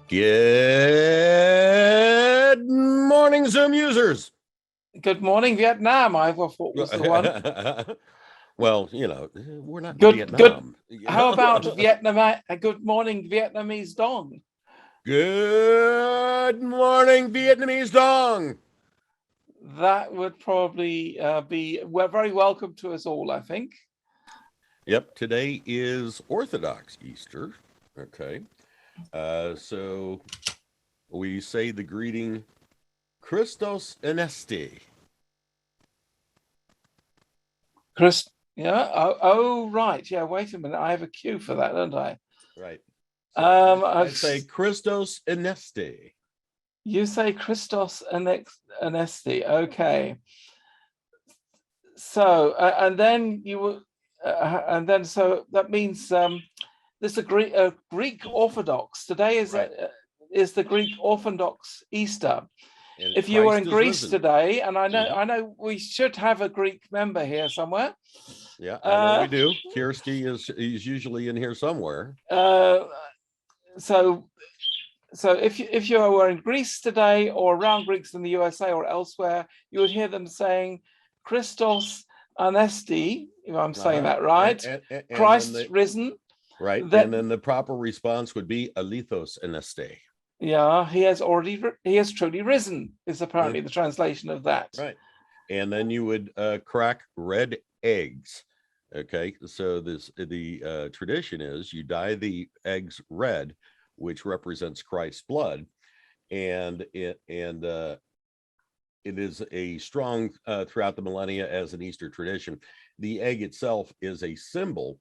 Good morning, Zoom users. Good morning, Vietnam. I thought was the one. Well, you know, we're not Good, Vietnam. How about Vietnam? Good morning, Vietnamese dong. Good morning, Vietnamese dong. That would probably be very welcome to us all, I think. Yep, today is Orthodox Easter. Okay. So we say the greeting Christos Anesti. Yeah. Oh, right. Yeah. Wait a minute. I have a cue for that, don't I? Right. So I say Christos Anesti. You say Christos Anesti. Okay. So and then you will, so that means this is Greek Orthodox. Today is is the Greek Orthodox Easter. And if you were in Greece today, and I know we should have a Greek member here somewhere. Yeah, I know we do. Kyrki is usually in here somewhere. So if you were in Greece today or around Greeks in the USA or elsewhere, you would hear them saying Christos Anesti, if I'm saying that right. And Christ risen. Right. And then the proper response would be Alithos Anesti. Yeah, he has truly risen, is apparently the translation of that. Right. And then you would crack red eggs. Okay, so the tradition is you dye the eggs red, which represents Christ's blood, and it is a strong throughout the millennia as an Easter tradition. The egg itself is a symbol,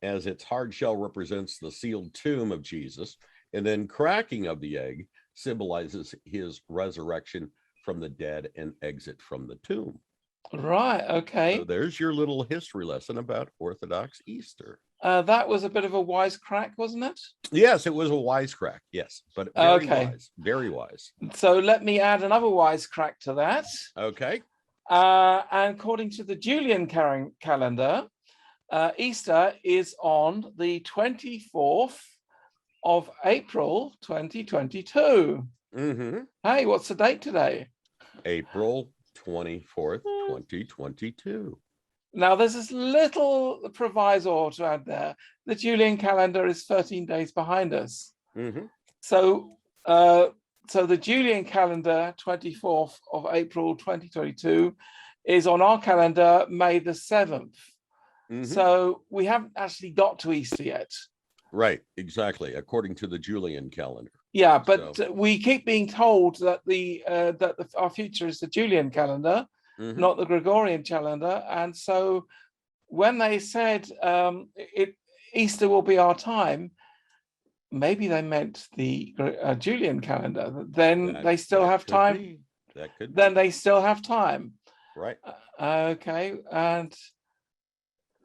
as its hard shell represents the sealed tomb of Jesus, and then cracking of the egg symbolizes his resurrection from the dead and exit from the tomb. Right. Okay. So there's your little history lesson about Orthodox Easter. That was a bit of a wisecrack, wasn't it? Yes, it was a wisecrack. Yes, but very wise, very wise. So let me add another wisecrack to that. Okay. And according to the Julian calendar, Easter is on the 24th of April, 2022. Hey, what's the date today? April 24th, 2022. Now, there's this little proviso to add there. The Julian calendar is 13 days behind us. So the Julian calendar, 24th of April, 2022, is on our calendar, May the 7th. So we haven't actually got to Easter yet. Right, exactly, according to the Julian calendar. Yeah, but we keep being told that our future is the Julian calendar, not the Gregorian calendar. And so when they said Easter will be our time, maybe they meant the Julian calendar. Then they still have time. That could. Then they still have time. Right. Okay, and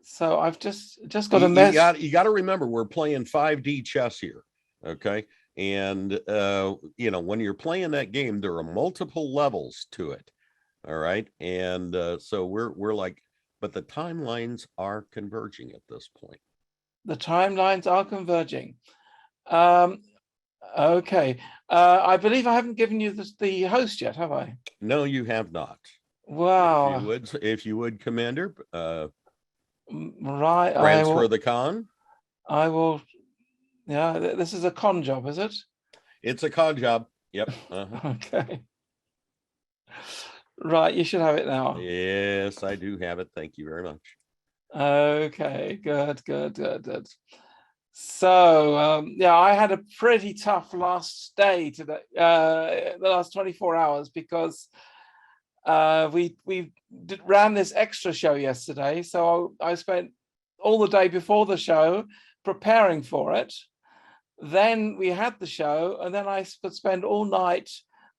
so I've just got a mess. You got to remember, we're playing 5D chess here. Okay. And, you know, when you're playing that game, there are multiple levels to it. All right. And so we're like, but the timelines are converging at this point. The timelines are converging. Okay. I believe I haven't given you the host yet, have I? No, you have not. Wow. If you would, Commander. Right. Transfer the con. I will. Yeah, this is a con job, is it? It's a con job. Yep. Okay. Right, you should have it now. Yes, I do have it. Thank you very much. Okay, good. So, yeah, I had a pretty tough last day today, the last 24 hours, because we ran this extra show yesterday. So I spent all the day before the show preparing for it. Then we had the show, and then I could spend all night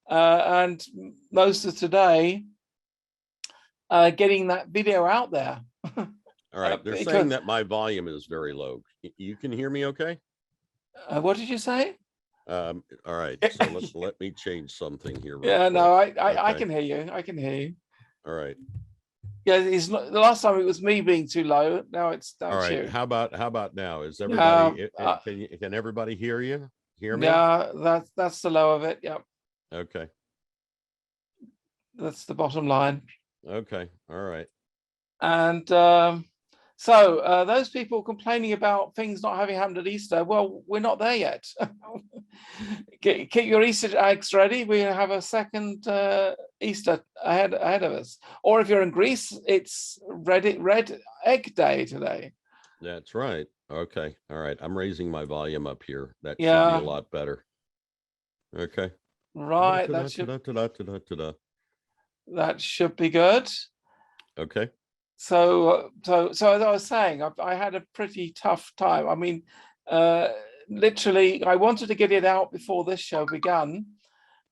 and most of today getting that video out there. All right, they're saying that my volume is very low. You can hear me okay? What did you say? All right, so let me change something here. Yeah, no, I can hear you. I can hear you. All right. Yeah, it's not, the last time it was me being too low. Now it's all right. You. How about now? Is everybody? Can everybody hear you? hear me? Yeah, that's the low of it. Yep. Okay. That's the bottom line. Okay. All right. And so those people complaining about things not having happened at Easter, well, we're not there yet. Keep your Easter eggs ready. We have a second Easter ahead of us. Or if you're in Greece, it's red egg day today. That's right. Okay. All right. I'm raising my volume up here. That should Yeah. be a lot better. Okay. Right. That should be good. Okay. So as I was saying, I had a pretty tough time. I mean, literally, I wanted to get it out before this show began,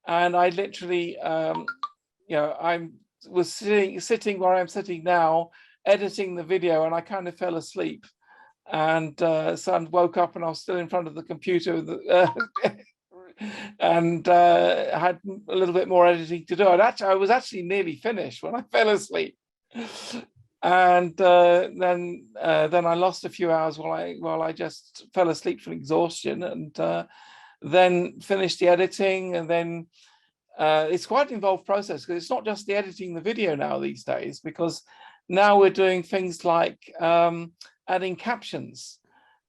and I literally, I was sitting where I'm sitting now, editing the video, and I kind of fell asleep, and so I woke up and I was still in front of the computer, and had a little bit more editing to do. I was actually nearly finished when I fell asleep. And then I lost a few hours while I just fell asleep from exhaustion, and then finished the editing. And then it's quite an involved process, because it's not just the editing the video now these days, because now we're doing things like adding captions.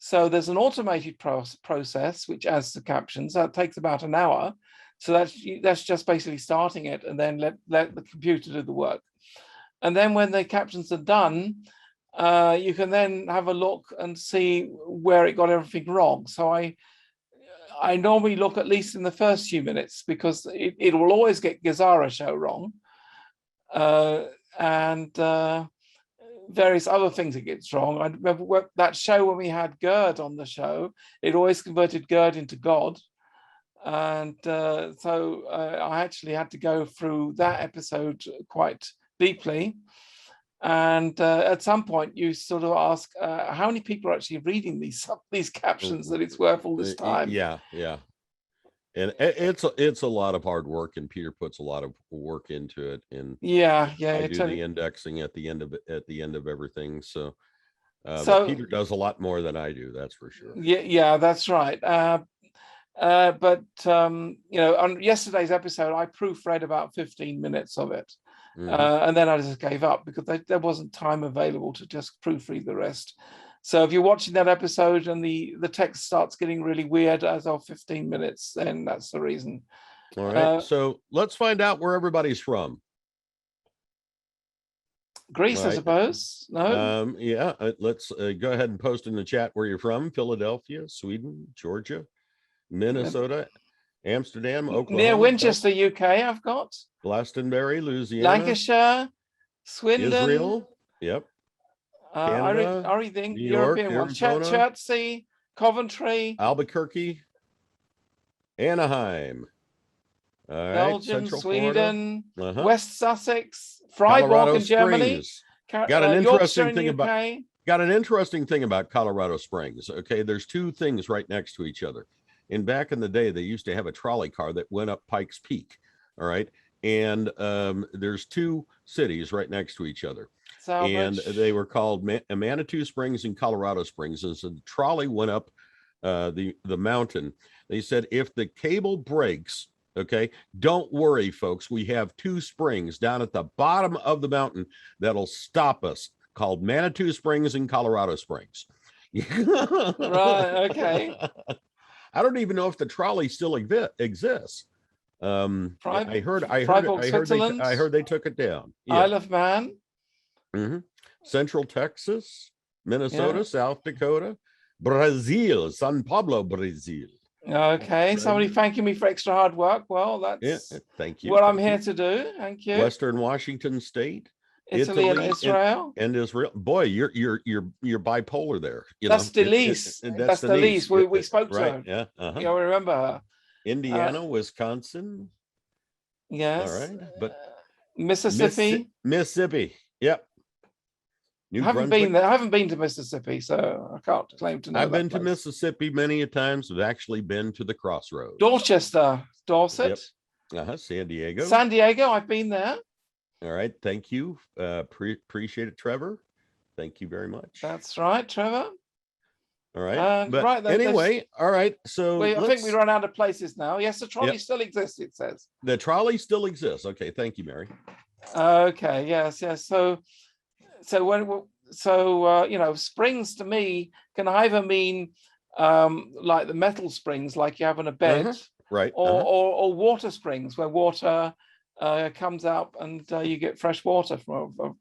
So there's an automated process which adds the captions. That takes about an hour. So that's just basically starting it and then let the computer do the work. And then when the captions are done, you can then have a look and see where it got everything wrong. So I normally look at least in the first few minutes, because it will always get GESARA show wrong, and various other things it gets wrong. I remember that show when we had Gerd on the show, it always converted Gerd into God. And so I actually had to go through that episode quite deeply. And at some point you sort of ask, how many people are actually reading these captions, that it's worth all this time? Yeah. And it's a lot of hard work, and Peter puts a lot of work into it. And I do the indexing at the end of everything. So but Peter does a lot more than I do, that's for sure. Yeah, that's right. But on yesterday's episode, I proofread about 15 minutes of it. And then I just gave up, because there wasn't time available to just proofread the rest. So if you're watching that episode and the text starts getting really weird as of 15 minutes, then that's the reason. All right. So let's find out where everybody's from. Greece, right. I suppose. No. Yeah. Let's go ahead and post in the chat where you're from. Philadelphia, Sweden, Georgia, Minnesota, Amsterdam, Oklahoma, near Winchester, UK. I've got Glastonbury, Louisiana, Lancashire, Swindon, Israel. Yep. Canada, I think New European York, one. Arizona, Chertsey, Coventry, Albuquerque, Anaheim. All right. Belgium, Central Sweden, West Sussex, Freiburg Colorado in Germany. Got an interesting thing about Colorado Springs. Okay, there's two things right next to each other. And back in the day, they used to have a trolley car that went up Pikes Peak. All right. And there's two cities right next to each other. And they were called Manitou Springs and Colorado Springs. And so the trolley went up the mountain. They said, if the cable breaks, okay, don't worry, folks. We have two springs down at the bottom of the mountain that'll stop us, called Manitou Springs and Colorado Springs. Right. Okay. I don't even know if the trolley still exists. I heard they took it down. Yeah. Isle of Man. Central Texas, Minnesota, South Dakota, Brazil, San Pablo, Brazil. Okay, somebody thanking me for extra hard work. Well, that's thank you. What I'm here to do. Thank you. Western Washington State, Italy and Israel. And Israel. Boy, you're bipolar there. That's DeLise. That's DeLise. We spoke to her. Yeah. We remember her. Indiana, Wisconsin. Yes. All right. But Mississippi. Mississippi. Yep. I haven't been there. I haven't been to Mississippi, so I can't claim to know. I've been to Mississippi many a times. I've actually been to the Crossroads. Dorchester, Dorset. Yep. San Diego. San Diego, I've been there. All right. Thank you. Appreciate it, Trevor. Thank you very much. That's right, Trevor. All right. But right then, anyway, all right. So I think we run out of places now. Yes, the trolley still exists, it says. The trolley still exists. Okay, thank you, Mary. Okay, yes. So you know, springs to me can either mean like the metal springs like you have in a bed, right, or water springs where water comes out and you get fresh water from.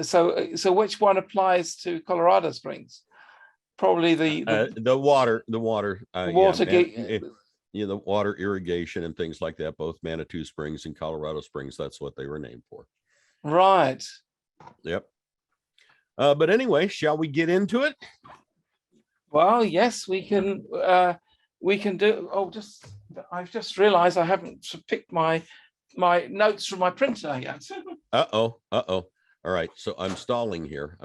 So which one applies to Colorado Springs? Probably the water. the water irrigation and things like that. Both Manitou Springs and Colorado Springs. That's what they were named for. Right. Yep. But anyway, shall we get into it? Well, yes, we can do. Oh, I've just realized I haven't picked my notes from my printer yet. All right, so I'm stalling here.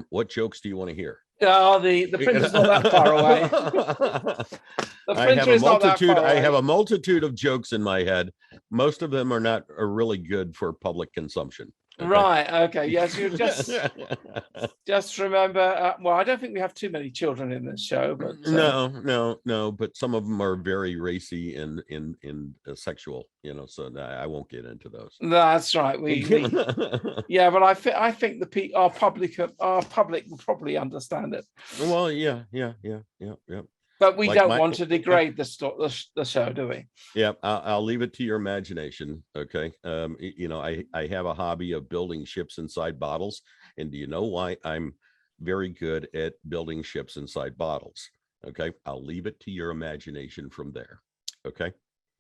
What jokes do you want to hear? The printer's not that far away. The printer is not that far away. I have a multitude of jokes in my head. Most of them are really good for public consumption. Okay. Right. Okay. Yes. You just remember. Well, I don't think we have too many children in this show, but no. But some of them are very racy and sexual. You know, so I won't get into those. That's right. Yeah, but I think our public will probably understand it. Well, yeah. But we don't want to degrade the show, do we? Yeah, I'll leave it to your imagination. Okay. You know, I have a hobby of building ships inside bottles. And do you know why I'm very good at building ships inside bottles? Okay. I'll leave it to your imagination from there. Okay.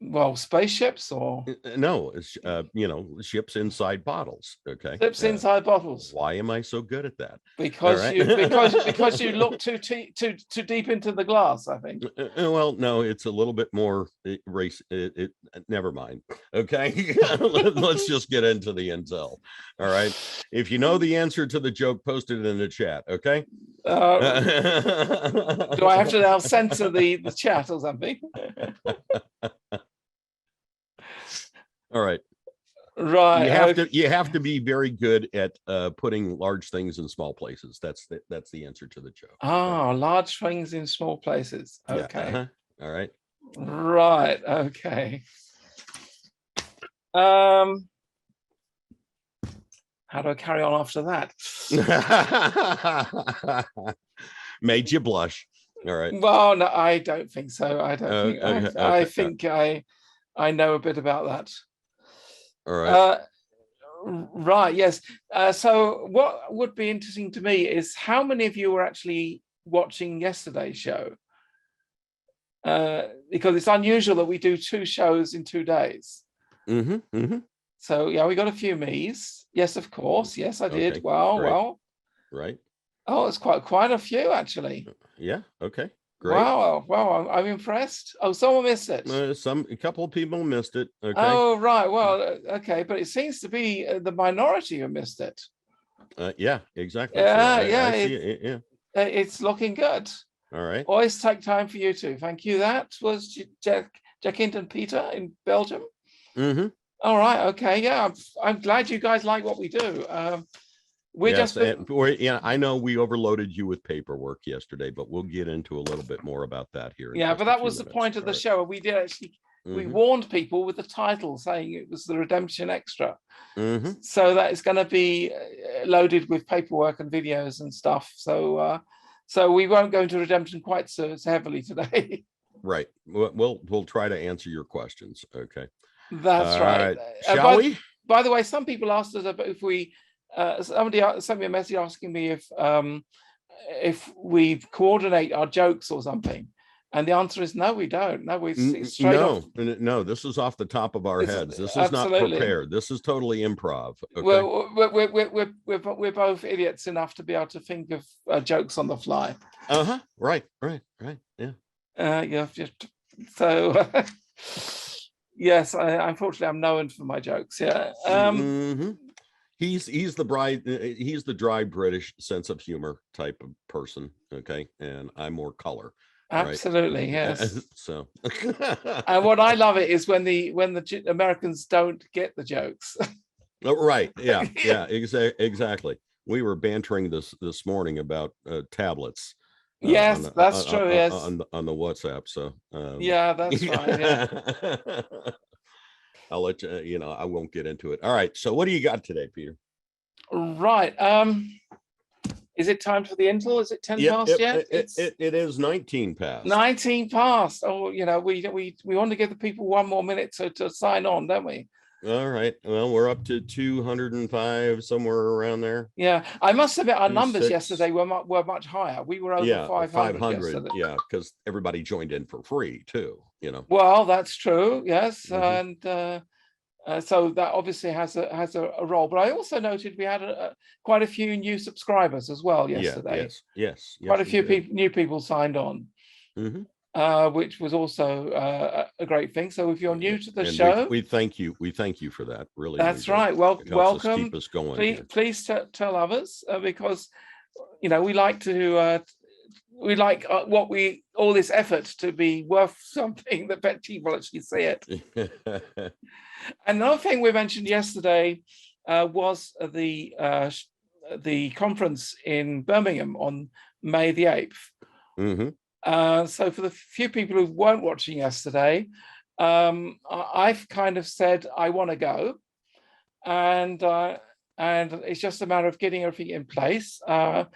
Well, spaceships or no, it's you know, ships inside bottles. Okay, ships inside bottles. Why am I so good at that? Because because you look too deep into the glass, I think. Well, no, it's a little bit more race. Never mind. Okay, let's just get into the intel. All right, if you know the answer to the joke, post it in the chat. Okay. Do I have to now censor the chat or something? All right. Right. You have to be very good at putting large things in small places. That's the answer to the joke. Oh, large things in small places. Okay. Yeah, all right. Right. Okay. How do I carry on after that? Made you blush. All right. Well, no, I don't think so. I don't I think I know a bit about that. All right. Right. Yes. So what would be interesting to me is how many of you were actually watching yesterday's show? Because it's unusual that we do 2 shows in 2 days. So yeah, we got a few me's. Yes, of course. Yes, I did. Okay, well. Right. Oh, it's quite a few actually. Yeah. Okay. Great. Wow, I'm impressed. Oh, someone missed it. A couple of people missed it. Okay. Oh, right. Well, okay, but it seems to be the minority who missed it. Yeah, exactly. Yeah, it's looking good. All right. Always take time for you too. Thank you. That was Jacinta and Peter in Belgium. All right. Okay. Yeah, I'm glad you guys like what we do. I know we overloaded you with paperwork yesterday, but we'll get into a little bit more about that here. Yeah, but that was the point of the show. We did actually, we warned people with the title saying it was the Redemption Extra. So that is going to be loaded with paperwork and videos and stuff. So we won't go into Redemption quite so heavily today. Right. We'll try to answer your questions. Okay. That's right. Shall we? By the way, some people asked us about if we. Somebody sent me a message asking me if we coordinate our jokes or something, and the answer is no, we don't. No, it's straight off. No, this is off the top of our heads. This is not prepared. This is totally improv. Okay? Well, we're both idiots enough to be able to think of jokes on the fly. Right. Yeah. So yes, unfortunately, I'm known for my jokes. Yeah. He's the dry British sense of humor type of person. Okay, and I'm more color. Absolutely, right? Yes. So, and what I love it is when the Americans don't get the jokes. Right. Yeah. Exactly. We were bantering this morning about tablets. Yes, that's true. Yes, on the WhatsApp. So yeah, that's right. Yeah. I'll let you. You know, I won't get into it. All right. So what do you got today, Peter? Right. Is it time for the interval? Is it 10 past yet? It is 19 past. 19 past. Oh, you know, we want to give the people one more minute to sign on, don't we? All right. Well, we're up to 205, somewhere around there. Yeah, I must admit our numbers yesterday were much higher. We were over 500 yesterday. Yeah, because everybody joined in for free too, you know. Well, that's true. Yes. And so that obviously has a role. But I also noted we had quite a few new subscribers as well yesterday. Yes. Quite a few new people signed on. Which was also a great thing. So if you're new to the show, we thank you. We thank you for that. Really, that's right. Well, welcome. Keep us going. Please tell others because you know we like to all this effort to be worth something that people actually see it. Another thing we mentioned yesterday was the conference in Birmingham on May the 8th. So for the few people who weren't watching yesterday, I've kind of said I want to go, and it's just a matter of getting everything in place. I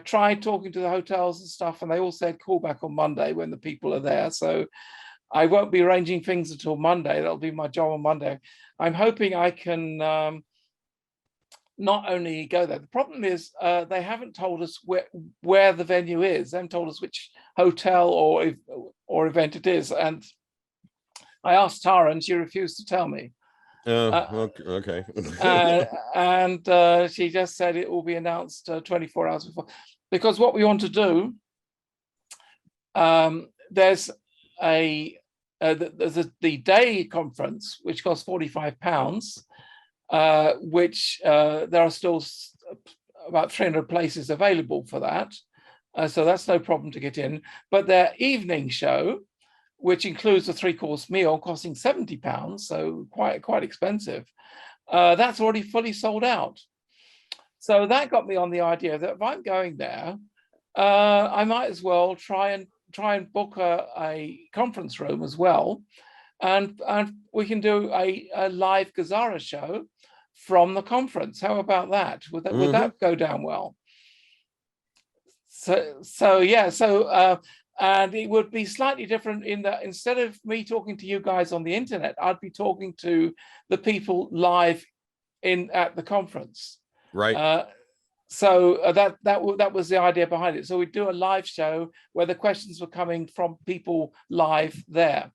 tried talking to the hotels and stuff, and they all said call back on Monday when the people are there. So I won't be arranging things until Monday. That'll be my job on Monday. I'm hoping I can not only go there. The problem is they haven't told us where the venue is. They haven't told us which hotel or event it is. And I asked Tara, and she refused to tell me. Okay. And she just said it will be announced 24 hours before. Because what we want to do, there's the day conference, which costs £45. Which there are still about 300 places available for that. So that's no problem to get in. But their evening show, which includes a 3-course meal costing £70, so quite expensive, that's already fully sold out. So that got me on the idea that if I'm going there, I might as well try and book a conference room as well. And we can do a live GESARA show from the conference. How about that? Would that go down well? And it would be slightly different in that instead of me talking to you guys on the internet, I'd be talking to the people live at the conference. Right. So that was the idea behind it. So we'd do a live show where the questions were coming from people live there.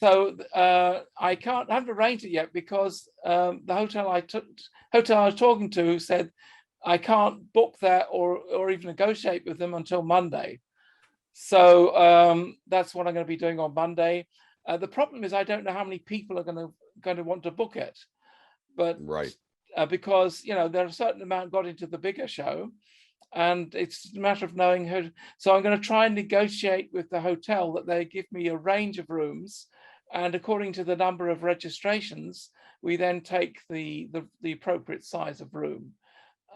So I haven't arranged it yet because the hotel I was talking to said I can't book that or even negotiate with them until Monday. So that's what I'm going to be doing on Monday. The problem is I don't know how many people are going to want to book it, but right. Because you know there are a certain amount got into the bigger show, and it's a matter of knowing who. So I'm going to try and negotiate with the hotel that they give me a range of rooms. And according to the number of registrations, we then take the appropriate size of room.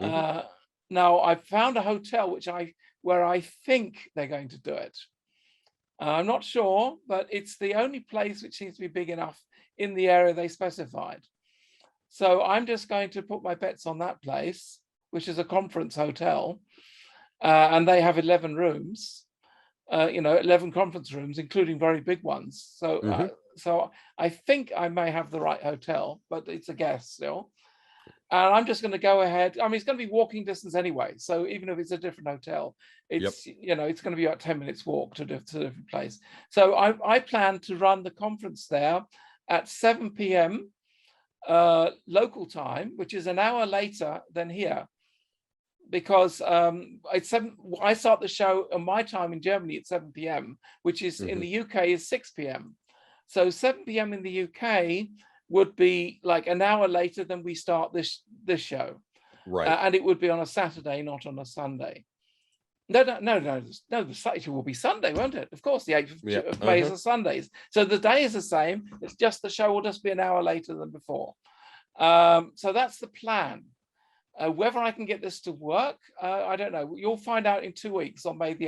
Now, I've found a hotel where I think they're going to do it. I'm not sure, but it's the only place which seems to be big enough in the area they specified. So I'm just going to put my bets on that place, which is a conference hotel, and they have 11 rooms. 11 conference rooms, including very big ones. So, so I think I may have the right hotel, but it's a guess still. And I'm just going to go ahead. I mean, it's going to be walking distance anyway. So even if it's a different hotel, it's it's going to be about 10 minutes walk to a different place. So I plan to run the conference there at 7 p.m. Local time, which is an hour later than here. Because it's 7. I start the show on my time in Germany at 7 p.m., which is in the UK is 6 p.m. So 7 p.m. in the UK would be like an hour later than we start this show, right? And it would be on a Saturday, not on a Sunday. No. The Saturday will be Sunday, won't it? Of course, the 8th of May is a Sunday. So the day is the same. It's just the show will just be an hour later than before. So that's the plan. Whether I can get this to work, I don't know. You'll find out in 2 weeks on May the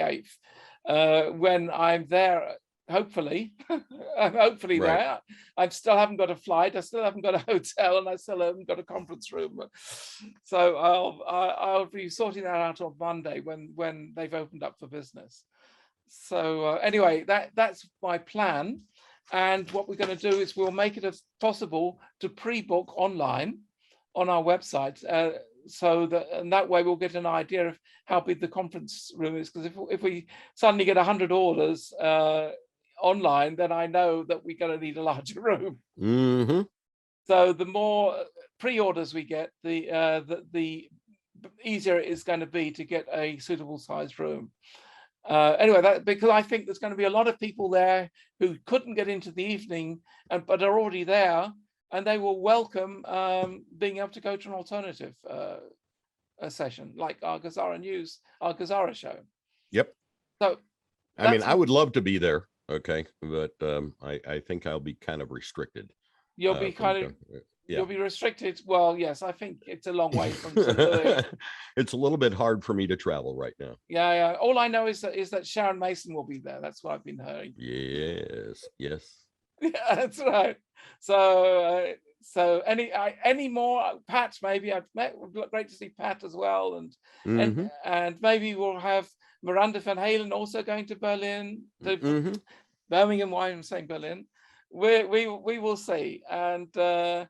8th, when I'm there, hopefully. I'm hopefully there. I still haven't got a flight. I still haven't got a hotel, and I still haven't got a conference room. So I'll be sorting that out on Monday when they've opened up for business. So anyway, that's my plan. And what we're going to do is we'll make it as possible to pre-book online on our website, so that way we'll get an idea of how big the conference room is. Because if we suddenly get 100 orders online, then I know that we're going to need a larger room. Mm-hmm. So the more pre-orders we get, the easier it is going to be to get a suitable sized room. Anyway, because I think there's going to be a lot of people there who couldn't get into the evening, but are already there, and they will welcome being able to go to an alternative session like our GESARA News, our GESARA show. Yep. So, I mean, I would love to be there. Okay, but I think I'll be kind of restricted. You'll be kind of. Yeah. You'll be restricted. Well, yes, I think it's a long way from. It's a little bit hard for me to travel right now. Yeah. All I know is that Sharon Mason will be there. That's what I've been hearing. Yes. Yeah, that's right. So any more, Pat? Maybe I've met. Great to see Pat as well, and maybe we'll have Miranda Van Halen also going to Berlin, to Birmingham. Why I'm saying Berlin. We will see, and so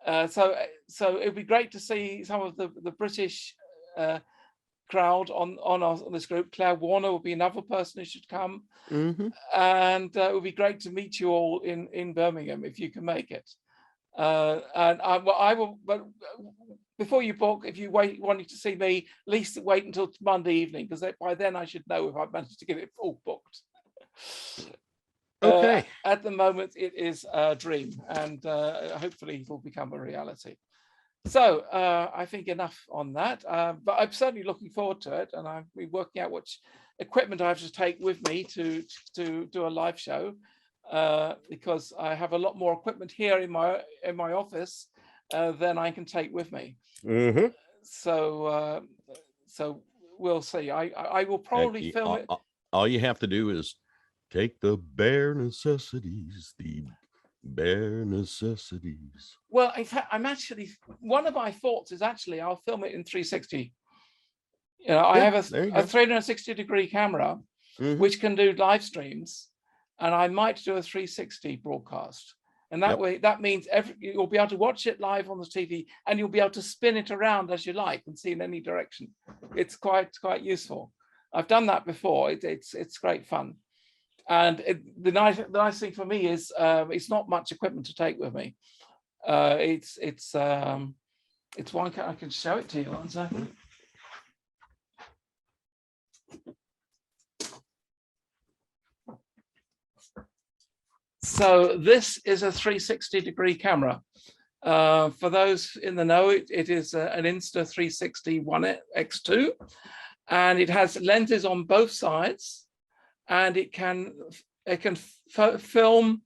it'd be great to see some of the British crowd on this group. Claire Warner will be another person who should come, and it would be great to meet you all in Birmingham if you can make it. And I will, but before you book, if you wanting to see me, at least wait until Monday evening, because by then I should know if I've managed to get it all booked. Okay. At the moment, it is a dream, and hopefully it will become a reality. So I think enough on that, but I'm certainly looking forward to it, and I'll be working out which equipment I have to take with me to do a live show, because I have a lot more equipment here in my office than I can take with me. So we'll see. I will probably film it. All you have to do is take the bare necessities, the bare necessities. Well, in fact, I'm actually, one of my thoughts is actually I'll film it in 360. You know, I have a 360-degree camera, which can do live streams, and I might do a 360 broadcast. And that way, that means you'll be able to watch it live on the TV, and you'll be able to spin it around as you like and see in any direction. It's quite useful. I've done that before. It's great fun. And the nice thing for me is it's not much equipment to take with me. It's one. I can show it to you 1 second. So this is a 360-degree camera. For those in the know, it is an Insta360 One X2, and it has lenses on both sides. And it can film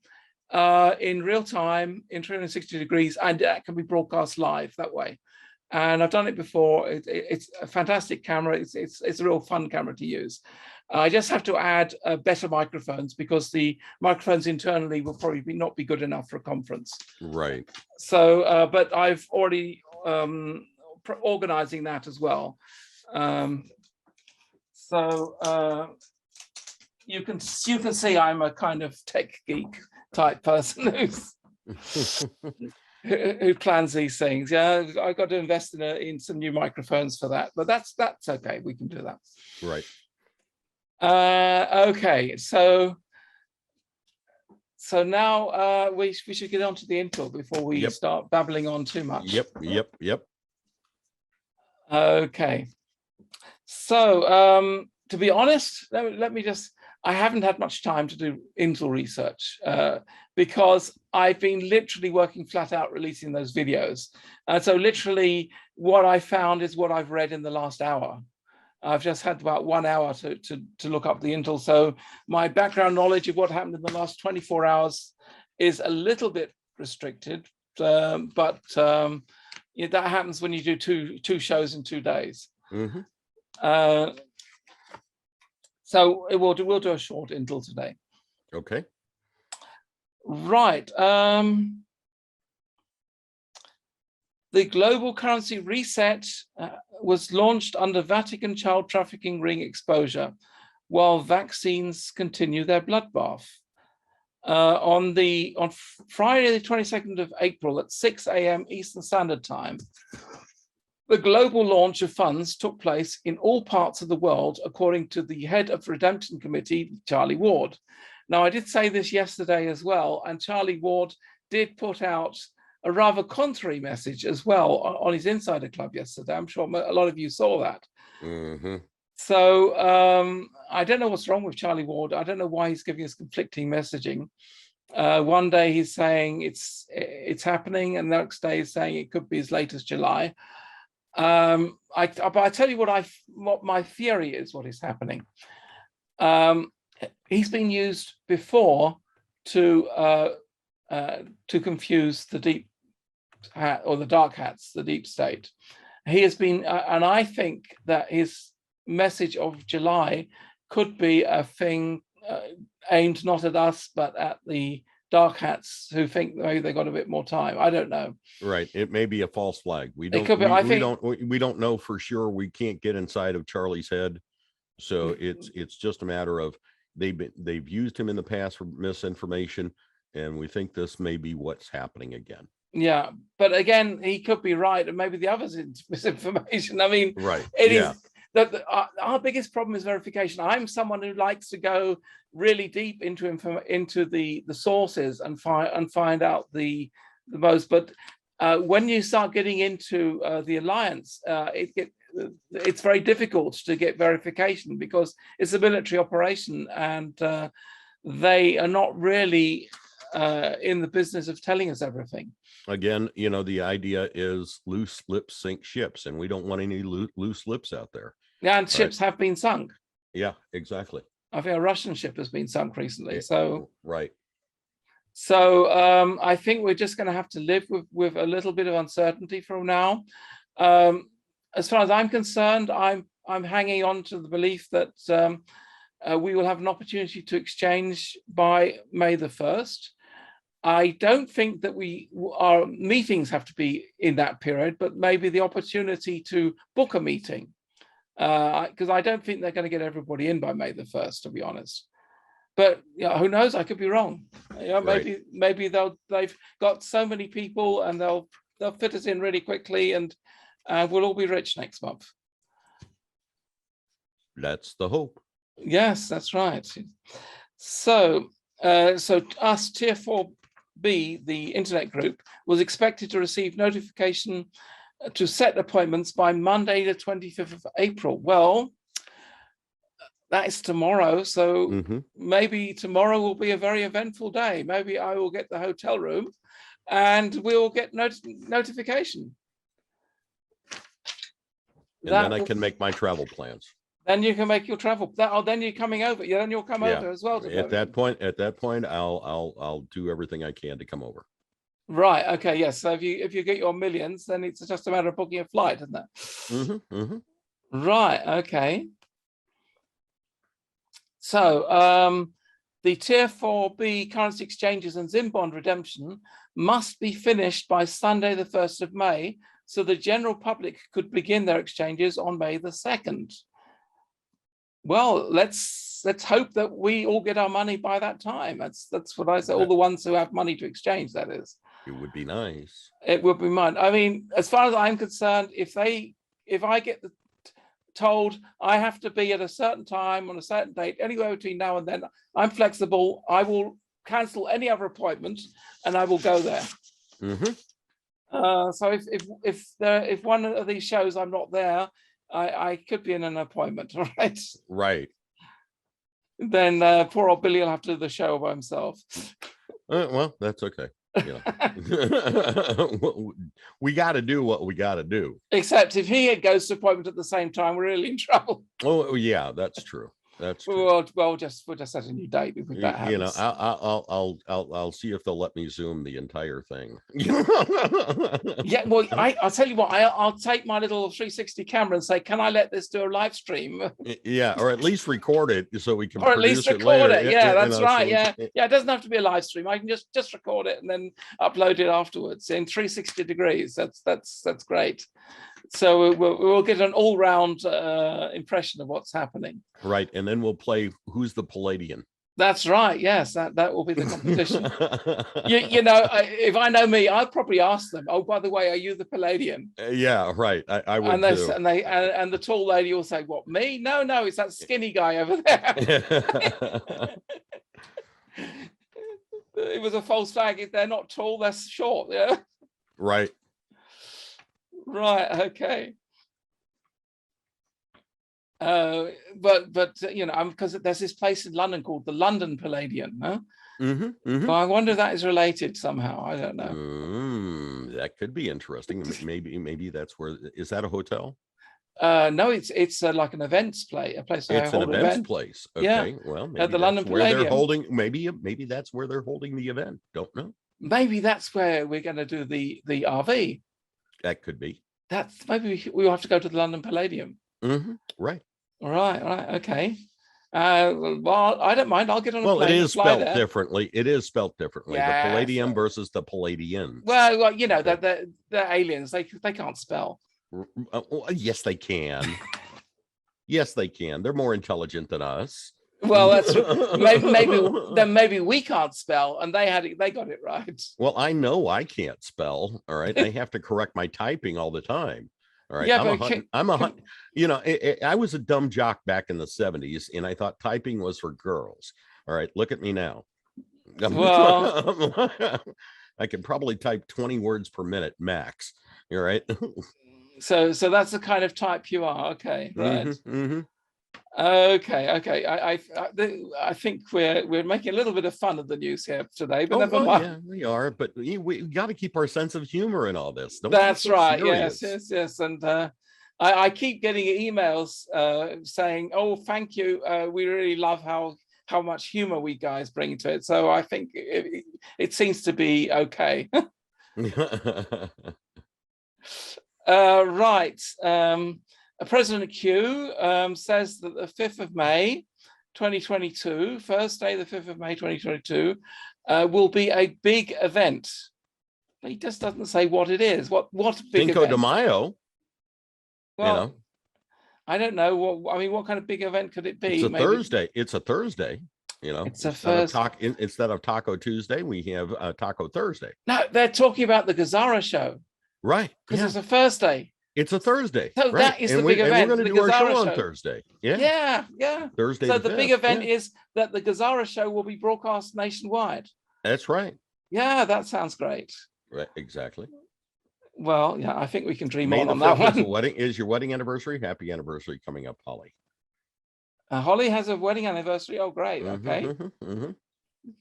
in real time in 360 degrees, and it can be broadcast live that way. And I've done it before. It's a fantastic camera. It's a real fun camera to use. I just have to add better microphones, because the microphones internally will probably not be good enough for a conference. Right. So, but I've already organizing that as well. You can see I'm a kind of tech geek type person who plans these things. Yeah, I've got to invest in some new microphones for that, but that's okay. We can do that. Right. Okay, so now we should get on to the intro before we start babbling on too much. Yep. Okay. So to be honest, let me just. I haven't had much time to do Intel research because I've been literally working flat out releasing those videos. And so literally what I found is what I've read in the last hour. I've just had about 1 hour to look up the Intel. So my background knowledge of what happened in the last 24 hours is a little bit restricted, but Yeah, that happens when you do two shows in 2 days. Mhm. So we'll do a short interval today. Okay. Right. The global currency reset was launched under Vatican child trafficking ring exposure, while vaccines continue their bloodbath. On Friday, the 22nd of April at 6 a.m. Eastern Standard Time, the global launch of funds took place in all parts of the world, according to the head of Redemption Committee, Charlie Ward. Now, I did say this yesterday as well, and Charlie Ward did put out a rather contrary message as well on his Insider Club yesterday. I'm sure a lot of you saw that. Mm-hmm. So I don't know what's wrong with Charlie Ward. I don't know why he's giving us conflicting messaging. One day he's saying it's happening, and the next day he's saying it could be as late as July. But I tell you what my theory is. What is happening? He's been used before to confuse the deep hat or the dark hats, the deep state. He has been, and I think that his message of July could be a thing aimed not at us but at the dark hats who think maybe they got a bit more time. I don't know. Right. It may be a false flag. We don't. It could be. We don't know for sure. We can't get inside of Charlie's head, so it's just a matter of they've used him in the past for misinformation, and we think this may be what's happening again. Yeah, but again, he could be right, and maybe the others is misinformation. I mean, right? It is that our biggest problem is verification. I'm someone who likes to go really deep into the sources and find out the most. But when you start getting into the alliance, it's very difficult to get verification because it's a military operation, and they are not really in the business of telling us everything. Again, the idea is loose lips sink ships, and we don't want any loose lips out there. Yeah, and ships have been sunk. Yeah, exactly. I think a Russian ship has been sunk recently. So right. So I think we're just going to have to live with a little bit of uncertainty from now. As far as I'm concerned, I'm hanging on to the belief that we will have an opportunity to exchange by May the 1st. I don't think that our meetings have to be in that period, but maybe the opportunity to book a meeting, because I don't think they're going to get everybody in by May the 1st, to be honest. But who knows? I could be wrong. Maybe they've got so many people and they'll fit us in really quickly, and we'll all be rich next month. That's the hope. Yes, that's right. So us Tier 4B, the internet group, was expected to receive notification to set appointments by Monday, the 25th of April. Well, that is tomorrow. So maybe tomorrow will be a very eventful day. Maybe I will get the hotel room and we'll get notification. And then I can make my travel plans. Then you can make your travel. Then you're coming over. Yeah, then you'll come over as well. At that point, I'll do everything I can to come over. Right. Okay. Yes. So if you get your millions, then it's just a matter of booking a flight, isn't it? Right. Okay. So the Tier 4B currency exchanges and Zim bond redemption must be finished by Sunday, the 1st of May, so the general public could begin their exchanges on May the 2nd. Well, let's hope that we all get our money by that time. That's what I say. All the ones who have money to exchange, that is. It would be nice. It would be mine. I mean, as far as I'm concerned, if I get told I have to be at a certain time on a certain date, anywhere between now and then, I'm flexible. I will cancel any other appointment and I will go there. So if one of these shows I'm not there, I could be in an appointment, right? Right. Then poor old Billy will have to do the show by himself. Well, that's okay. We got to do what we got to do. Except if he goes to appointment at the same time, we're really in trouble. Oh, yeah, that's true. That's true. We'll just set a new date if that happens. You know, I'll see if they'll let me Zoom the entire thing. Yeah, well, I'll tell you what, I'll take my little 360 camera and say, can I let this do a live stream? Yeah, or at least record it so we can or at least produce record it later. it. Yeah, that's right. So Yeah, it doesn't have to be a live stream. I can just record it and then upload it afterwards in 360 degrees. That's great. So we'll get an all-round impression of what's happening. Right, and then we'll play Who's the Palladian. That's right. Yes, that will be the competition. you know, if I know me, I'll probably ask them. Oh, by the way, are you the Palladian? Yeah, right. I would and too. And the tall lady will say, "What, me? No, it's that skinny guy over there." It was a false flag. If they're not tall, they're short. Yeah. Right. Right. Okay. But you know, because there's this place in London called the London Palladian, huh? Well, I wonder if that is related somehow. I don't know. That could be interesting. Maybe that's where. Is that a hotel? No, it's like an events place, a place. It's an events place. Okay. Yeah. Well, maybe At the that's London where Palladium. they're holding. Maybe that's where they're holding the event. Don't know. Maybe that's where we're going to do the RV. That could be. That's maybe we'll have to go to the London Palladium. Right. Right. Okay. Well, I don't mind. I'll get on a plane. Well, it is spelled there. differently. It is spelled differently. Yes. The Palladium versus the Palladians. Well, you know, they're aliens. They can't spell. Yes, they can. Yes, they can. They're more intelligent than us. Well, that's maybe we can't spell, and they got it right. Well, I know I can't spell. All right, I have to correct my typing all the time. All right, yeah, you know, I was a dumb jock back in the 70s, and I thought typing was for girls. All right, look at me now. Well, I can probably type 20 words per minute max. All right. So that's the kind of type you are. Okay, right. Okay. I think we're making a little bit of fun of the news here today, but never mind. Yeah, we are. But we got to keep our sense of humor in all this. That's right. Serious. Yes. And I keep getting emails saying, "Oh, thank you. We really love how much humor we guys bring to it." So I think it seems to be okay. Right. President Q says that the 5th of May, 2022, Thursday, the 5th of May, 2022, will be a big event. He just doesn't say what it is. What big Cinco event? de Mayo. Well, you know, I don't know. What kind of big event could it be? It's a Thursday. It's a Thursday. You know, it's instead of Taco Tuesday, we have Taco Thursday. No, they're talking about the GESARA show. Right. Because it's a Thursday. It's a Thursday. So that is the big event. We're going to do our show on Thursday. Yeah. Thursday. So the big event is that the GESARA show will be broadcast nationwide. That's right. Yeah, that sounds great. Right. Exactly. Well, yeah, I think we can dream May on that one. Is your wedding anniversary? Happy anniversary coming up, Holly. Holly has a wedding anniversry. Oh, great. Okay.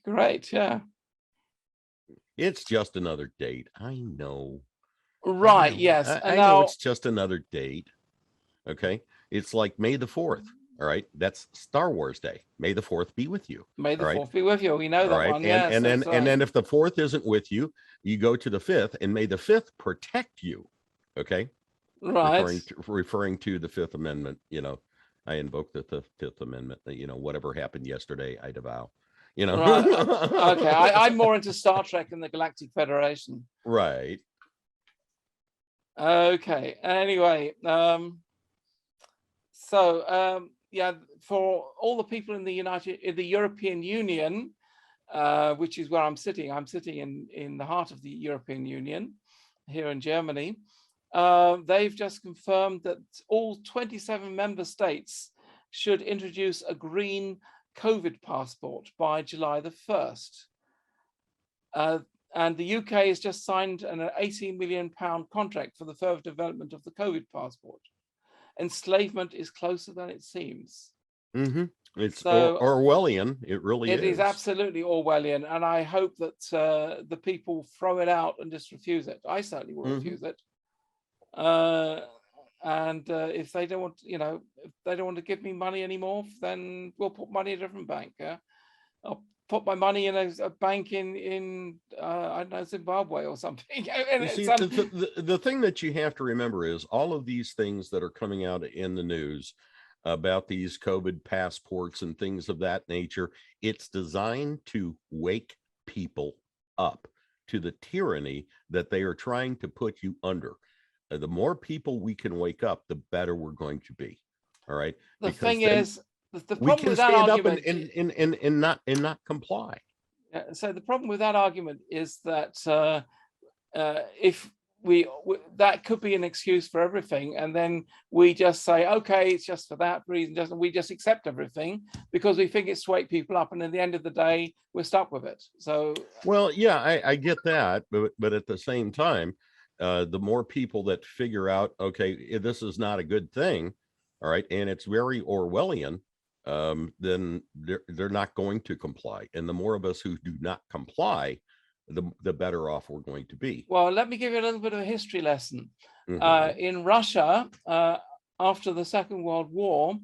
Great. Yeah. It's just another date. I know. Right. Yes. I know it's just another date. Okay. It's like May the 4th. All right. That's Star Wars Day. May the 4th be with you. May the 4th be with you. We know that one. Yes. And then if the 4th isn't with you, you go to the 5th, and may the 5th protect you. Okay. Right. Referring to the 5th Amendment. You know, I invoke the 5th Amendment. You know, whatever happened yesterday, I devour. You know. Right. Okay. I'm more into Star Trek and the Galactic Federation. Right. Okay. Anyway, yeah, for all the people in the European Union, which is where I'm sitting in the heart of the European Union here in Germany. They've just confirmed that all 27 member states should introduce a green COVID passport by July the 1st. And the UK has just signed an £18 million contract for the further development of the COVID passport. Enslavement is closer than it seems. It's Orwellian. It really is. It is absolutely Orwellian. And I hope that the people throw it out and just refuse it. I certainly will refuse it. and if they don't want, if they don't want to give me money anymore, then we'll put money in a different bank. Yeah, I'll put my money in a bank in I don't know, Zimbabwe or something. And see, the thing that you have to remember is all of these things that are coming out in the news about these COVID passports and things of that nature, it's designed to wake people up to the tyranny that they are trying to put you under. The more people we can wake up, the better we're going to be. All right. The thing is, the we problem can with that stand argument up and not comply. So the problem with that argument is that if that could be an excuse for everything, and then we just say, okay, it's just for that reason, we just accept everything because we think it's to wake people up, and at the end of the day, we're stuck with it. So, well, yeah, I get that, but at the same time, the more people that figure out, okay, this is not a good thing, all right, and it's very Orwellian, then they're not going to comply, and the more of us who do not comply, the better off we're going to be. Well, let me give you a little bit of a history lesson. Mm-hmm. In Russia, after the Second World War,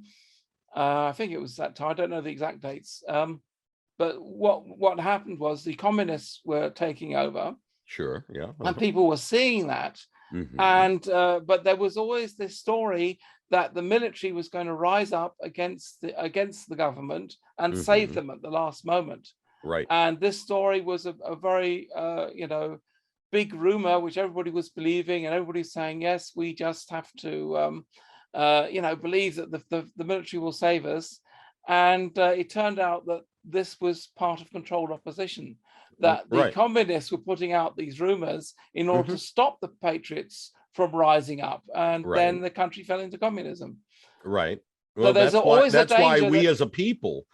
I think it was that time, I don't know the exact dates, but what happened was the communists were taking over. Sure, yeah. And people were seeing that. Mm-hmm. And but there was always this story that the military was going to rise up against the government and Mm-hmm. save them at the last moment. Right. And this story was a very big rumor, which everybody was believing, and everybody's saying, yes, we just have to believe that the military will save us. And it turned out that this was part of controlled opposition, that the communists were putting out these rumors in order to stop the patriots from rising up, and then the country fell into communism. Right. Well, so that's why we as a people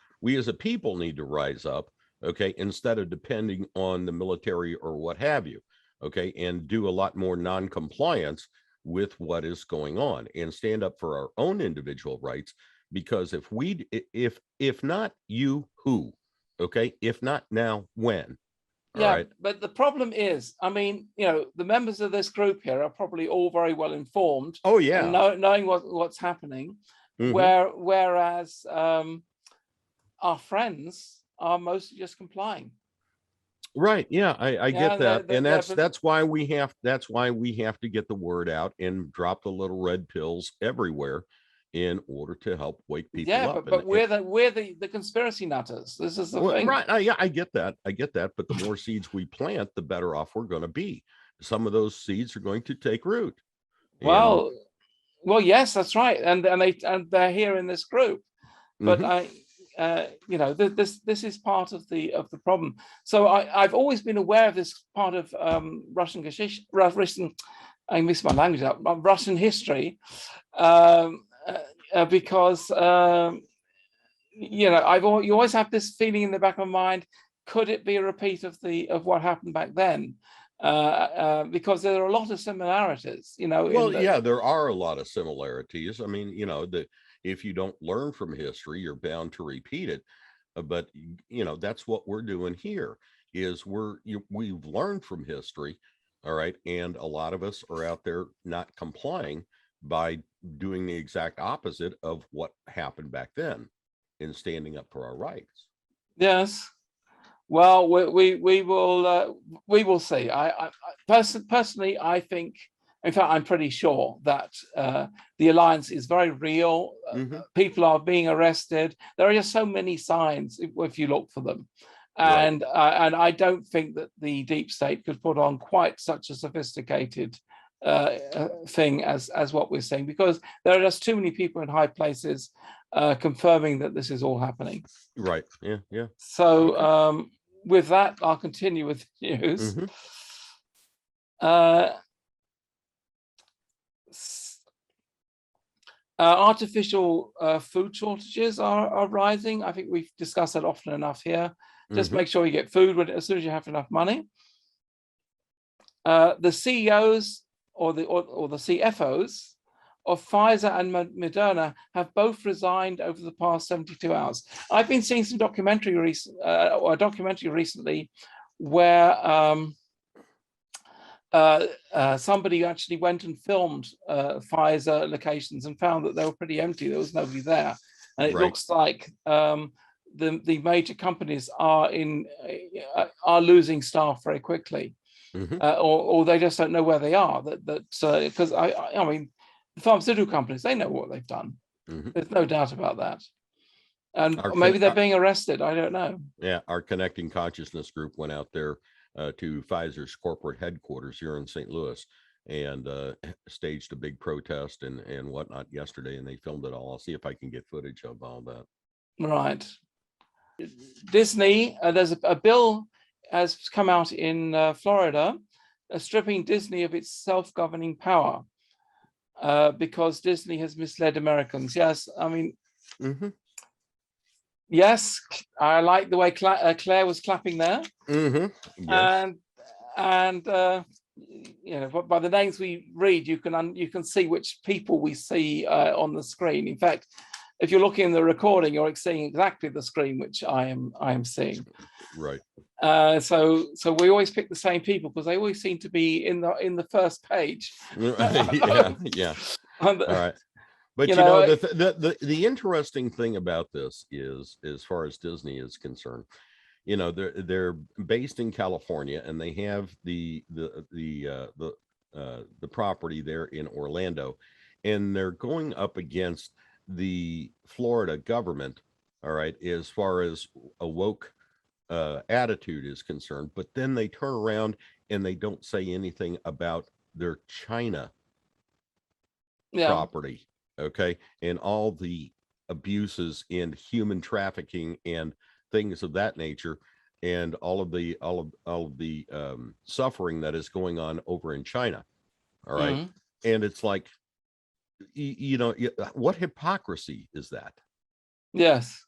need to rise up, okay, instead of depending on the military or what have you, okay, and do a lot more non-compliance with what is going on and stand up for our own individual rights. Because if not you, who? Okay, if not now, when? Yeah, right. But the problem is, I mean, the members of this group here are probably all very well informed. Oh yeah, and knowing what's happening, whereas our friends are mostly just complying. Right. Yeah, I get that, and that's why we have to get the word out and drop the little red pills everywhere in order to help wake people up. Yeah, but we're the conspiracy nutters. This is the thing. Right. Yeah, I get that. But the more seeds we plant, the better off we're going to be. Some of those seeds are going to take root. Well, yes, that's right. And they're here in this group. But this is part of the problem. So I've always been aware of this part of Russian I missed my language up. Russian history. Because you always have this feeling in the back of my mind, could it be a repeat of what happened back then? Because there are a lot of similarities, there are a lot of similarities. I mean, if you don't learn from history, you're bound to repeat it. But that's what we're doing here. Is we've learned from history, all right, and a lot of us are out there not complying by doing the exact opposite of what happened back then in standing up for our rights. Yes. Well, we will see. I personally, I think, in fact, I'm pretty sure that the alliance is very real. People are being arrested. There are just so many signs if you look for them. And I don't think that the deep state could put on quite such a sophisticated thing as what we're seeing, because there are just too many people in high places confirming that this is all happening. Right. Yeah. So with that, I'll continue with the news. Artificial food shortages are rising. I think we've discussed that often enough here. Just make sure you get food as soon as you have enough money. The CEOs or the CFOs of Pfizer and Moderna have both resigned over the past 72 hours. I've been seeing some documentary recently where somebody actually went and filmed Pfizer locations and found that they were pretty empty. There was nobody there, and it looks like the major companies are losing staff very quickly, or they just don't know where they are. Because I mean, the pharmaceutical companies, they know what they've done. There's no doubt about that. And maybe they're being arrested. I don't know. Yeah, our Connecting Consciousness group went out there to Pfizer's corporate headquarters here in St. Louis and staged a big protest and whatnot yesterday, and they filmed it all. I'll see if I can get footage of all that. Right. Disney, there's a bill has come out in Florida stripping Disney of its self-governing power because Disney has misled Americans. Yes, I mean, yes, I like the way Claire was clapping there. Yes. And you know, by the names we read, you can see which people we see on the screen. In fact, if you're looking in the recording, you're seeing exactly the screen which I am seeing. Right. So we always pick the same people because they always seem to be in the first page. Yeah. All right. But you know the interesting thing about this is, as far as Disney is concerned, you know, they're based in California, and they have the property there in Orlando, and they're going up against the Florida government, all right, as far as a woke attitude is concerned. But then they turn around and they don't say anything about their China property, okay, and all the abuses and human trafficking and things of that nature, and all of the suffering that is going on over in China. All right. And it's like, you know, what hypocrisy is that? Yes.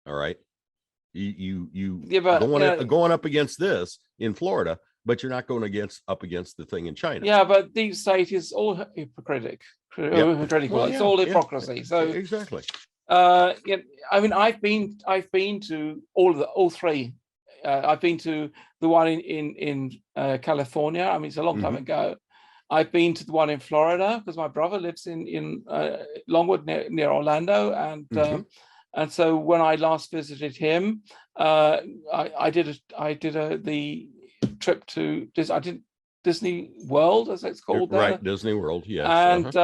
All right. You going up against this in Florida, but you're not going up against the thing in China. Yeah, but deep state is all hypocritical. Well, it's all hypocrisy. So exactly. I mean, I've been to all three. I've been to the one in California. I mean, it's a long time ago. I've been to the one in Florida because my brother lives in Longwood near Orlando, and so when I last visited him, I did the trip to Disney World, as it's called there. Right, Disney World, yes. And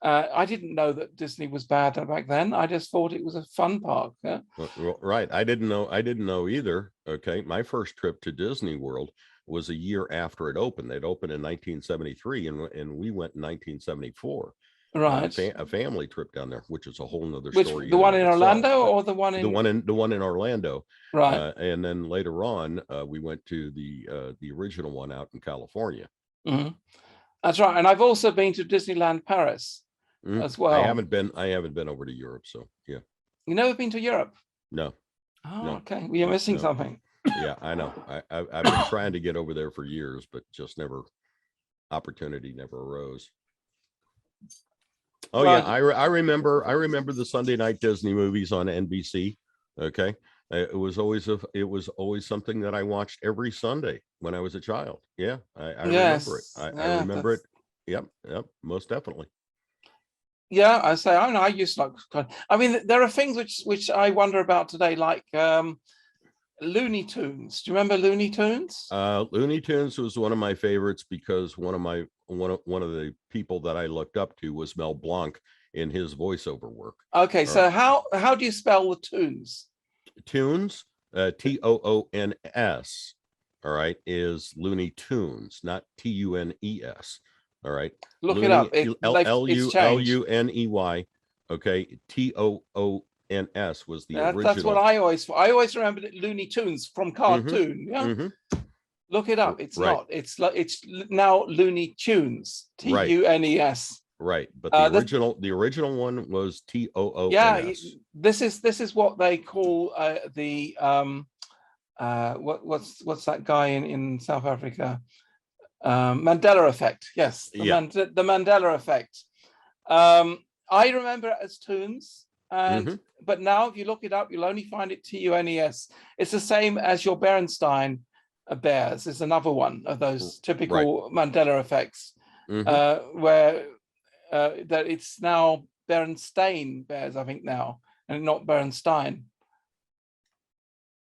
I didn't know that Disney was bad back then. I just thought it was a fun park. Yeah? Right. I didn't know either. Okay. My first trip to Disney World was a year after it opened. It opened in 1973, and we went in 1974. Right. A family trip down there, which is a whole nother story. The one in Orlando, or the one in the one in Orlando. Right. And then later on, we went to the original one out in California. That's right. And I've also been to Disneyland Paris as well. I haven't been over to Europe, so yeah. You never been to Europe? No. Oh, no. Okay. Well, you're missing something. Yeah, I know. I've been trying to get over there for years, but just opportunity never arose. Oh yeah, I remember the Sunday night Disney movies on NBC. Okay, it was always something that I watched every Sunday when I was a child. Yeah, I remember it. I remember it. Yep, most definitely. Yeah, I used to like. I mean, there are things which I wonder about today, like Looney Tunes. Do you remember Looney Tunes? Looney Tunes was one of my favorites because one of the people that I looked up to was Mel Blanc in his voiceover work. Okay, so how do you spell the Tunes? Tunes, Toons. All right, is Looney Tunes, not Tunes. All right, look Looney, it up. Luney. Okay, Toons was the original. That's what I always remembered it, Looney Tunes from cartoon. Look it up. It's not. It's now Looney Tunes. Tunes. Right, but the original one was Toons. Yeah, this is what they call what's that guy in South Africa? Mandela effect. Yes, the Mandela effect. I remember it as Tunes, but now if you look it up, you'll only find it Tunes. It's the same as your Berenstein bears is another one of those typical Right. Mandela effects, where that it's now Berenstain bears, I think now, and not Berenstein.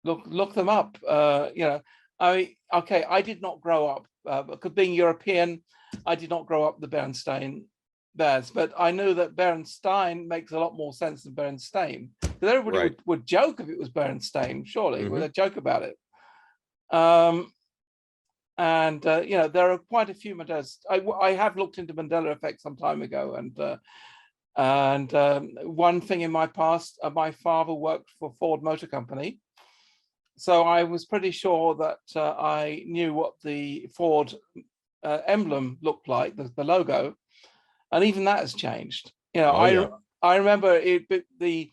Look them up. You know, I did not grow up because being European, I did not grow up the Berenstain bears, but I knew that Berenstein makes a lot more sense than Berenstain, because everybody would joke if it was Berenstain, surely, would they joke about it? And you know, there are quite a few Mandelas. I have looked into Mandela effect some time ago, and one thing in my past, my father worked for Ford Motor Company, so I was pretty sure that I knew what the Ford emblem looked like, the logo, and even that has changed. You know, I remember the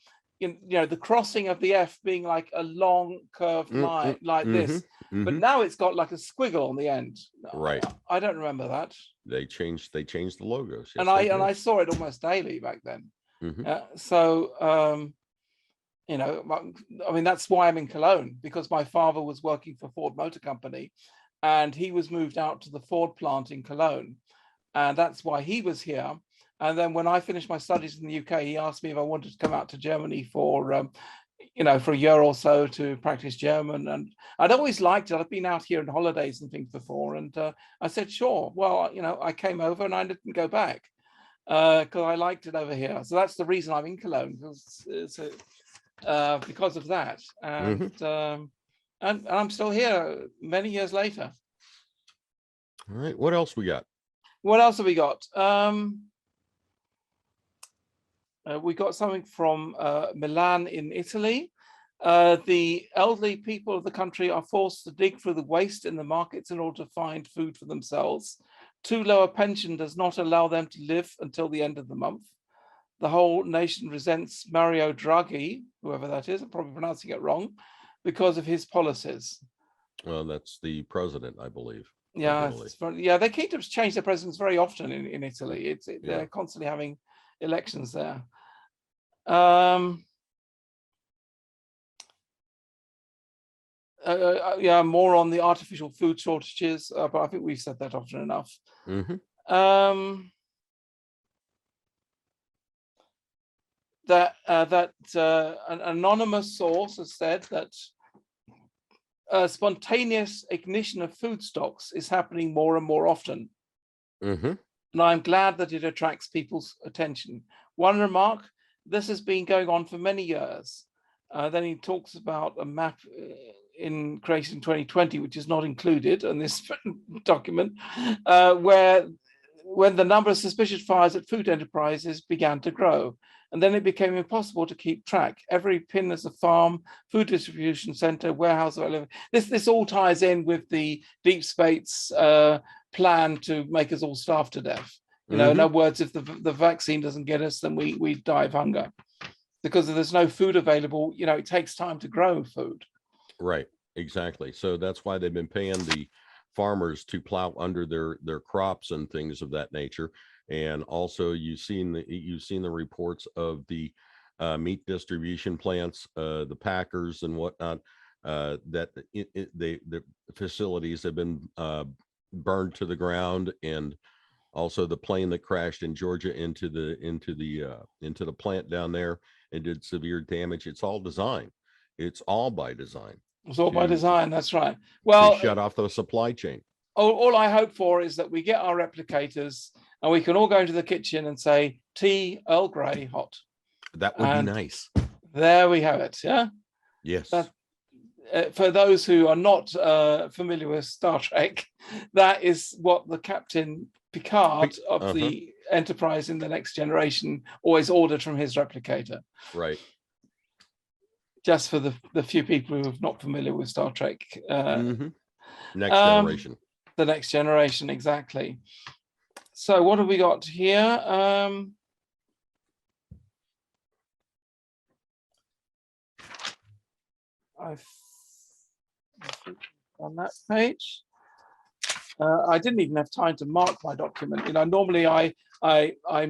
crossing of the F being like a long curved line like this, but now it's got like a squiggle on the end. Right. I don't remember that. They changed the logos. Yes, and I saw it almost daily back then. You know, I mean, that's why I'm in Cologne, because my father was working for Ford Motor Company, and he was moved out to the Ford plant in Cologne, and that's why he was here. And then when I finished my studies in the UK, he asked me if I wanted to come out to Germany for you know, for a year or so to practice German. And I'd always liked it. I've been out here on holidays and things before, and I said, sure. Well, you know, I came over and I didn't go back because I liked it over here. So that's the reason I'm in Cologne, because of that. And and I'm still here many years later. All right, what else we got? What else have we got? We got something from Milan in Italy. The elderly people of the country are forced to dig through the waste in the markets in order to find food for themselves. Too low a pension does not allow them to live until the end of the month. The whole nation resents Mario Draghi, whoever that is, I'm probably pronouncing it wrong, because of his policies. Well, that's the president, I believe. Yeah, yeah, they keep to change their presidents very often in Italy. They're constantly having elections there. Yeah, more on the artificial food shortages, but I think we've said that often enough. An anonymous source has said that spontaneous ignition of food stocks is happening more and more often. And I'm glad that it attracts people's attention. One remark: this has been going on for many years. Then he talks about a map created in 2020, which is not included in this document, where when the number of suspicious fires at food enterprises began to grow. And then it became impossible to keep track. Every pin is a farm, food distribution center, warehouse. This all ties in with the deep space's plan to make us all starve to death. You know, in other words, if the vaccine doesn't get us, then we die of hunger. Because if there's no food available, you know, it takes time to grow food. Right, exactly. So that's why they've been paying the farmers to plow under their crops and things of that nature. And also you've seen the reports of the meat distribution plants, the packers and whatnot, that the facilities have been burned to the ground, and also the plane that crashed in Georgia into the plant down there and did severe damage. It's all design. It's all by design. It's all by design. That's right. Well, shut off the supply chain. All I hope for is that we get our replicators and we can all go into the kitchen and say, tea, Earl Grey, hot. That would be nice. There we have it. Yeah. Yes. For those who are not familiar with Star Trek, that is what the Captain Picard of the Enterprise in The Next Generation always ordered from his replicator. Right. Just for the few people who are not familiar with Star Trek. Next Generation. The Next Generation, exactly. So what have we got here? I've on that page. I didn't even have time to mark my document. You know, normally I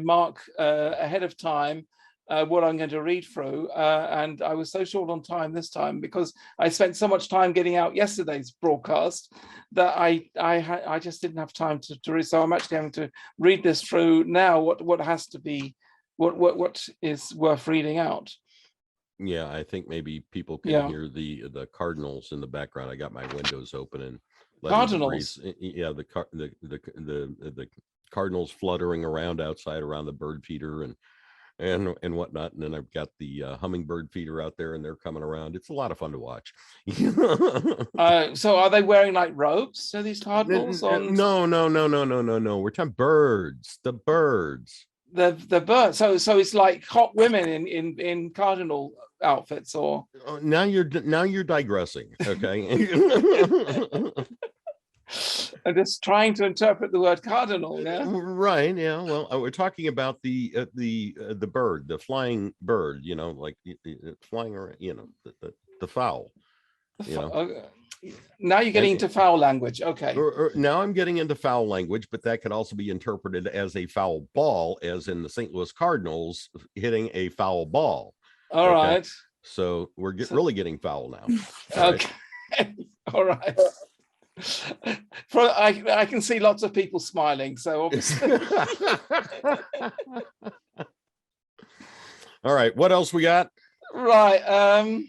mark ahead of time what I'm going to read through, and I was so short on time this time because I spent so much time getting out yesterday's broadcast that I just didn't have time to read. So I'm actually having to read this through now. What has to be, what is worth reading out. Yeah, I think maybe people can hear the cardinals in the background. I got my windows open and Cardinals. Yeah, the cardinals fluttering around outside around the bird feeder and whatnot. And then I've got the hummingbird feeder out there, and they're coming around. It's a lot of fun to watch. So are they wearing like robes? So these cardinals? No. We're talking birds. The birds. The birds. So it's like hot women in cardinal outfits, or now you're digressing. Okay. I'm just trying to interpret the word cardinal. Yeah. Right. Yeah. Well, we're talking about the bird, the flying bird. You know, like flying around. You know, the fowl. You know. Now you're getting into foul language. Okay. Now I'm getting into foul language, but that could also be interpreted as a foul ball, as in the St. Louis Cardinals hitting a foul ball. All right. So we're really getting foul now. Okay. All right. I can see lots of people smiling, so obviously. All right, what else we got? Right.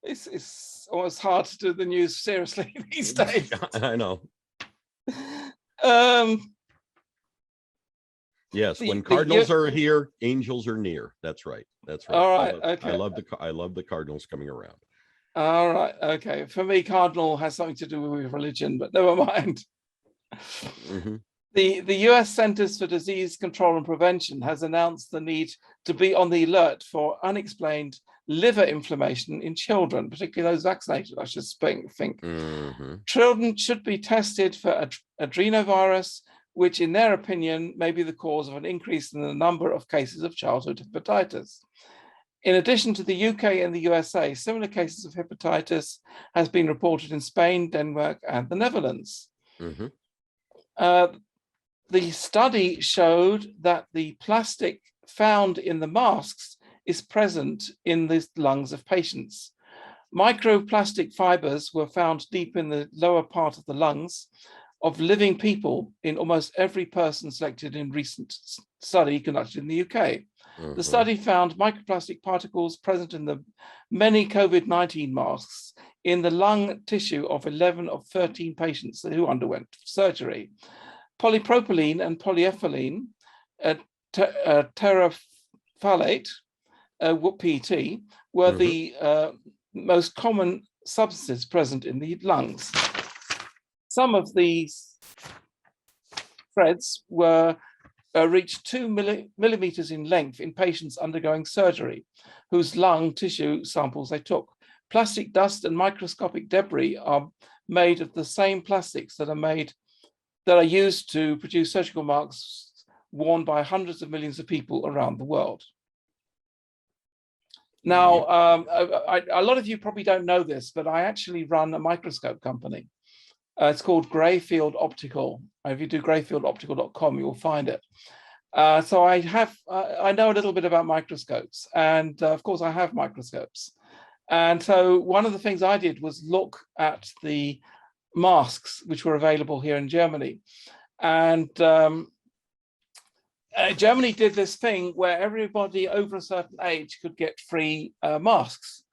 It's almost hard to do the news seriously these days. I know. Yes, when cardinals are here, angels are near. That's right. That's right. All right. Okay. I love the cardinals coming around. All right. Okay. For me, cardinal has something to do with religion, but never mind. Mm-hmm. The US Centers for Disease Control and Prevention has announced the need to be on the alert for unexplained liver inflammation in children, particularly those vaccinated, I should think. Mm-hmm. Children should be tested for adrenovirus, which in their opinion may be the cause of an increase in the number of cases of childhood hepatitis. In addition to the UK and the USA, similar cases of hepatitis has been reported in Spain, Denmark, and the Netherlands. Mm-hmm. The study showed that the plastic found in the masks is present in the lungs of patients. Microplastic fibers were found deep in the lower part of the lungs of living people in almost every person selected in recent study conducted in the UK. Mm-hmm. The study found microplastic particles present in the many COVID-19 masks in the lung tissue of 11 of 13 patients who underwent surgery. Polypropylene and polyethylene terephthalate, PT, were the most common substances present in the lungs. Some of these threads were reached 2 millimeters in length in patients undergoing surgery, whose lung tissue samples they took. Plastic dust and microscopic debris are made of the same plastics that are used to produce surgical marks worn by hundreds of millions of people around the world. Now, a lot of you probably don't know this, but I actually run a microscope company. It's called Greyfield Optical. If you do greyfieldoptical.com, you'll find it. So I know a little bit about microscopes, and of course I have microscopes. And so one of the things I did was look at the masks which were available here in Germany. And Germany did this thing where everybody over a certain age could get free masks.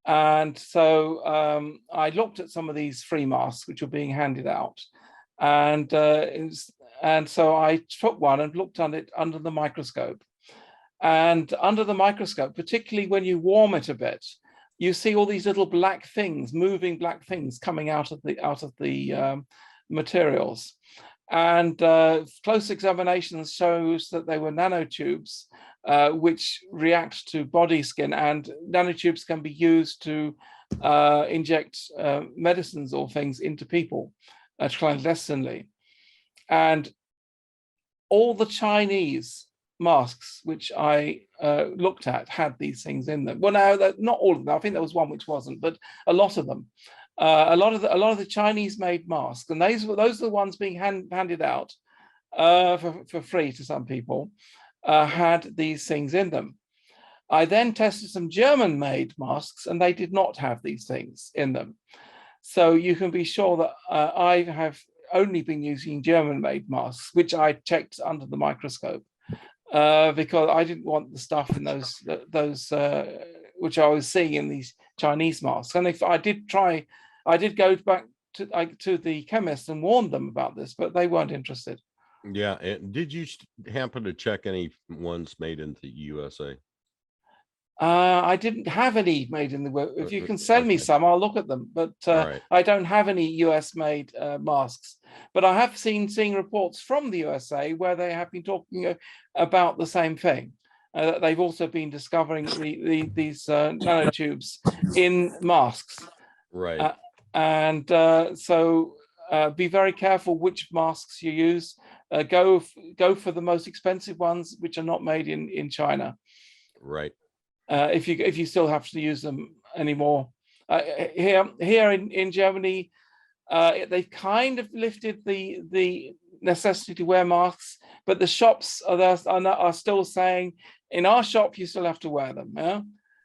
And so I looked at some of these free masks which were being handed out. And so I took one and looked at it under the microscope. And under the microscope, particularly when you warm it a bit, you see all these little black things, moving black things coming out of the materials. And close examinations shows that they were nanotubes which react to body skin, and nanotubes can be used to inject medicines or things into people clandestinely. And all the Chinese masks which I looked at had these things in them. Well, now not all of them. I think there was one which wasn't, but a lot of them. A lot of the Chinese-made masks, and those are the ones being handed out for free to some people, had these things in them. I then tested some German-made masks, and they did not have these things in them. So you can be sure that I have only been using German-made masks, which I checked under the microscope, because I didn't want the stuff in those which I was seeing in these Chinese masks. And if I did go back to the chemist and warn them about this, but they weren't interested. Yeah. And did you happen to check any ones made in the USA? I didn't have any made in the. If you can send me some, I'll look at them. But right. I don't have any US-made masks. But I have seen reports from the USA where they have been talking about the same thing. They've also been discovering these nanotubes in masks. Right. So be very careful which masks you use. Go for the most expensive ones, which are not made in China. Right. If you still have to use them anymore. Here in Germany, they've kind of lifted the necessity to wear masks, but the shops are still saying, in our shop you still have to wear them.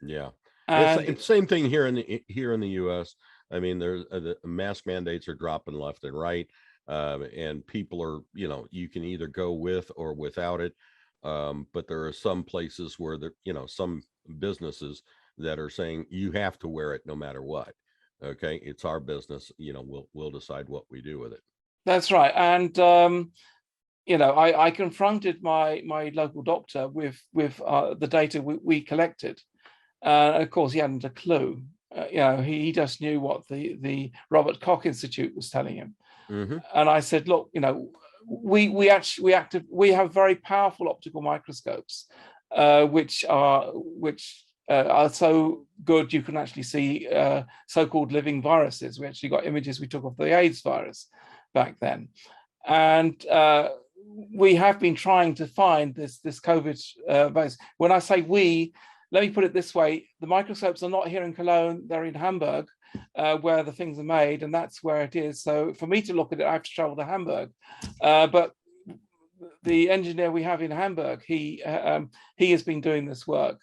Yeah. It's same thing here in the US. I mean, there's the mask mandates are dropping left and right, and people are, you can either go with or without it. But there are some places where some businesses that are saying you have to wear it no matter what. Okay, it's our business. We'll decide what we do with it. That's right. And I confronted my local doctor with the data we collected. Of course, he hadn't a clue. He just knew what the Robert Koch Institute was telling him. Mm-hmm. And I said, look, we have very powerful optical microscopes, which are so good you can actually see so-called living viruses. We actually got images we took of the AIDS virus back then, and we have been trying to find this COVID virus. When I say we, let me put it this way: the microscopes are not here in Cologne; they're in Hamburg, where the things are made, and that's where it is. So for me to look at it, I have to travel to Hamburg. But the engineer we have in Hamburg, he has been doing this work,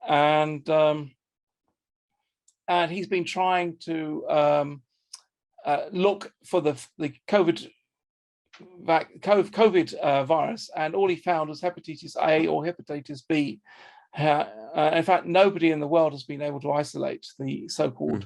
and he's been trying to look for the COVID virus, and all he found was hepatitis A or hepatitis B. In fact, nobody in the world has been able to isolate the so-called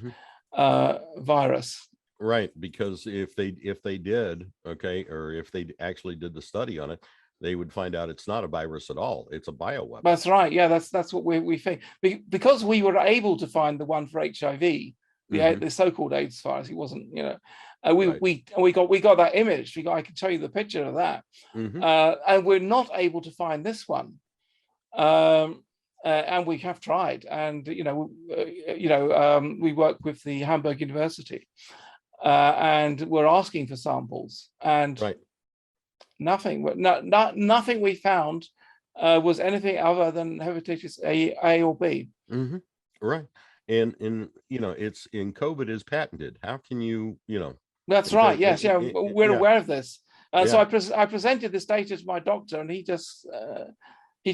virus. Right, because if they did, okay, or if they actually did the study on it, they would find out it's not a virus at all. It's a bioweapon. That's right. Yeah, that's what we think. Because we were able to find the one for HIV, the so-called AIDS virus. It wasn't, we got that image. I can show you the picture of that. And we're not able to find this one. And we have tried, and we work with the Hamburg University, and we're asking for samples, and nothing we found was anything other than hepatitis A or B. Right, and it's in COVID is patented. How can you That's right. Yes, we're aware of this. So I presented this data to my doctor, and he just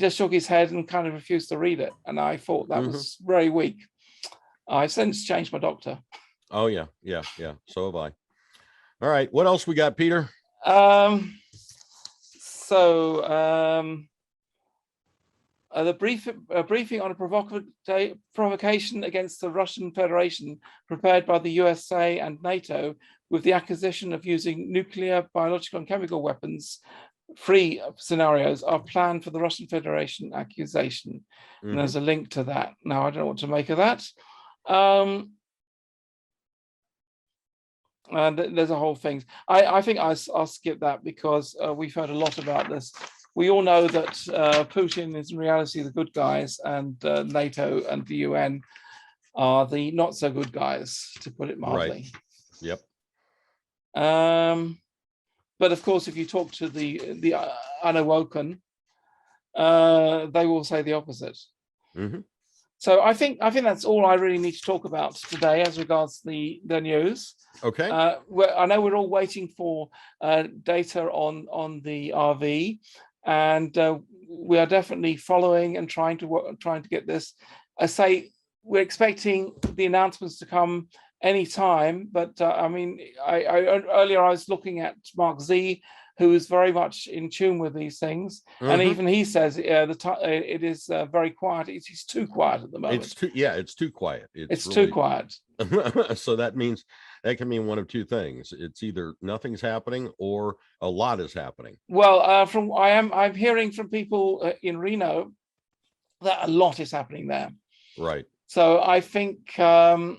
shook his head and kind of refused to read it. And I thought that was very weak. I've since changed my doctor. Oh, yeah. So have I. All right. What else we got, Peter? The briefing on a provocation against the Russian Federation prepared by the USA and NATO with the accusation of using nuclear, biological, and chemical weapons. 3 scenarios are planned for the Russian Federation accusation. And there's a link to that. Now, I don't know what to make of that. And there's a whole thing. I think I'll skip that because we've heard a lot about this. We all know that Putin is in reality the good guys, and NATO and the UN are the not so good guys, to put it mildly. Right. Yep. But of course, if you talk to the unawoken, they will say the opposite. So I think that's all I really need to talk about today as regards the news. Okay. I know we're all waiting for data on the RV, and we are definitely following and trying to get this. I say we're expecting the announcements to come anytime, but I mean, earlier I was looking at Mark Z, who is very much in tune with these things, and even he says it is very quiet. It's too quiet at the moment. It's too quiet. It's really too quiet. So that means that can mean one of two things. It's either nothing's happening or a lot is happening. Well, I'm hearing from people in Reno that a lot is happening there. Right. So I think I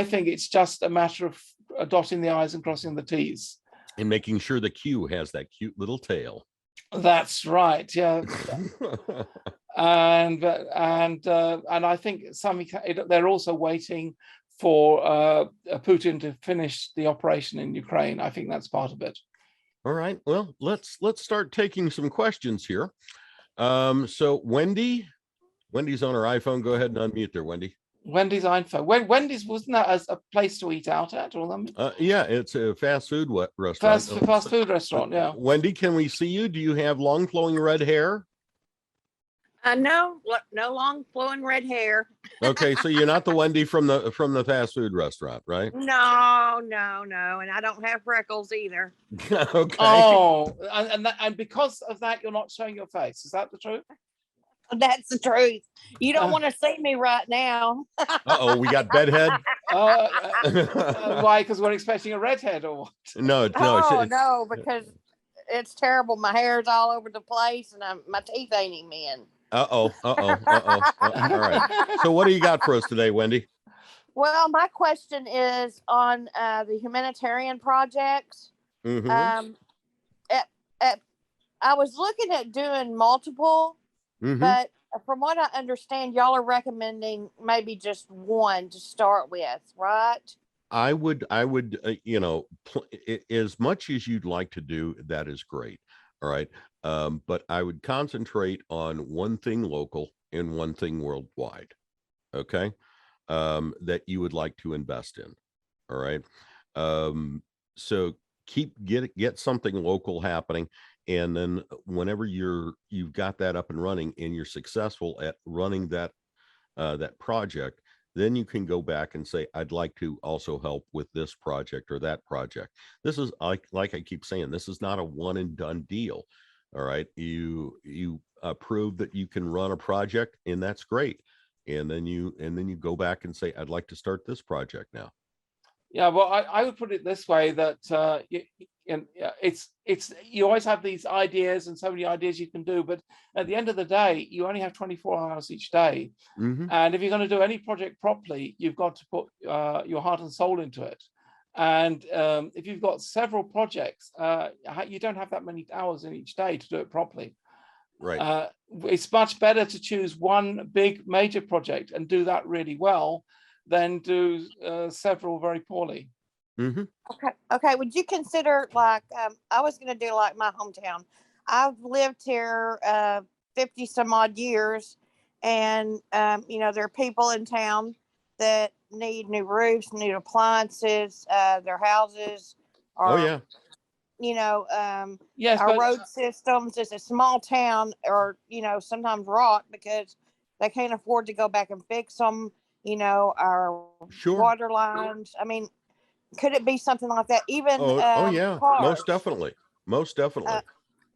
think it's just a matter of dotting the I's and crossing the T's. And making sure the Q has that cute little tail. That's right. Yeah. and I think they're also waiting for Putin to finish the operation in Ukraine. I think that's part of it. All right. Well, let's start taking some questions here. So Wendy's on her iPhone. Go ahead and unmute there, Wendy. Wendy's iPhone. Wendy's, wasn't that a place to eat out at? Or yeah, it's a fast food restaurant. Fast food restaurant, yeah. Wendy, can we see you? Do you have long flowing red hair? No long flowing red hair. Okay, so you're not the Wendy from the fast food restaurant, right? No, and I don't have freckles either. Okay. Oh, and because of that, you're not showing your face. Is that the truth? That's the truth. You don't want to see me right now. Uh-oh, we got bedhead. Why? Because we're expecting a redhead or what? No, no, because it's terrible. My hair's all over the place, and my teeth ain't even in. All right. So what do you got for us today, Wendy? Well, my question is on the humanitarian projects. Mm-hmm. I was looking at doing multiple. Mm-hmm. But from what I understand, y'all are recommending maybe just one to start with, right? I would, as much as you'd like to do, that is great. All right. But I would concentrate on one thing local and one thing worldwide. Okay. That you would like to invest in. All right. So get something local happening. And then whenever you've got that up and running and you're successful at running that project, then you can go back and say, I'd like to also help with this project or that project. This is like I keep saying, this is not a one and done deal. All right. You prove that you can run a project, and that's great. And then you go back and say, I'd like to start this project now. Yeah, well, I would put it this way, that it's you always have these ideas and so many ideas you can do, but at the end of the day, you only have 24 hours each day. Mm-hmm. And if you're going to do any project properly, you've got to put your heart and soul into it. And if you've got several projects, you don't have that many hours in each day to do it properly. Right. It's much better to choose one big major project and do that really well than do several very poorly. Mm-hmm. Okay. Would you consider, like, I was going to do like my hometown. I've lived here 50 some odd years, and there are people in town that need new roofs, new appliances. Their houses are, yes, our road systems. It's a small town, or sometimes rot because they can't afford to go back and fix them. Our water lines. I mean, could it be something like that? Even yeah, cars. most definitely.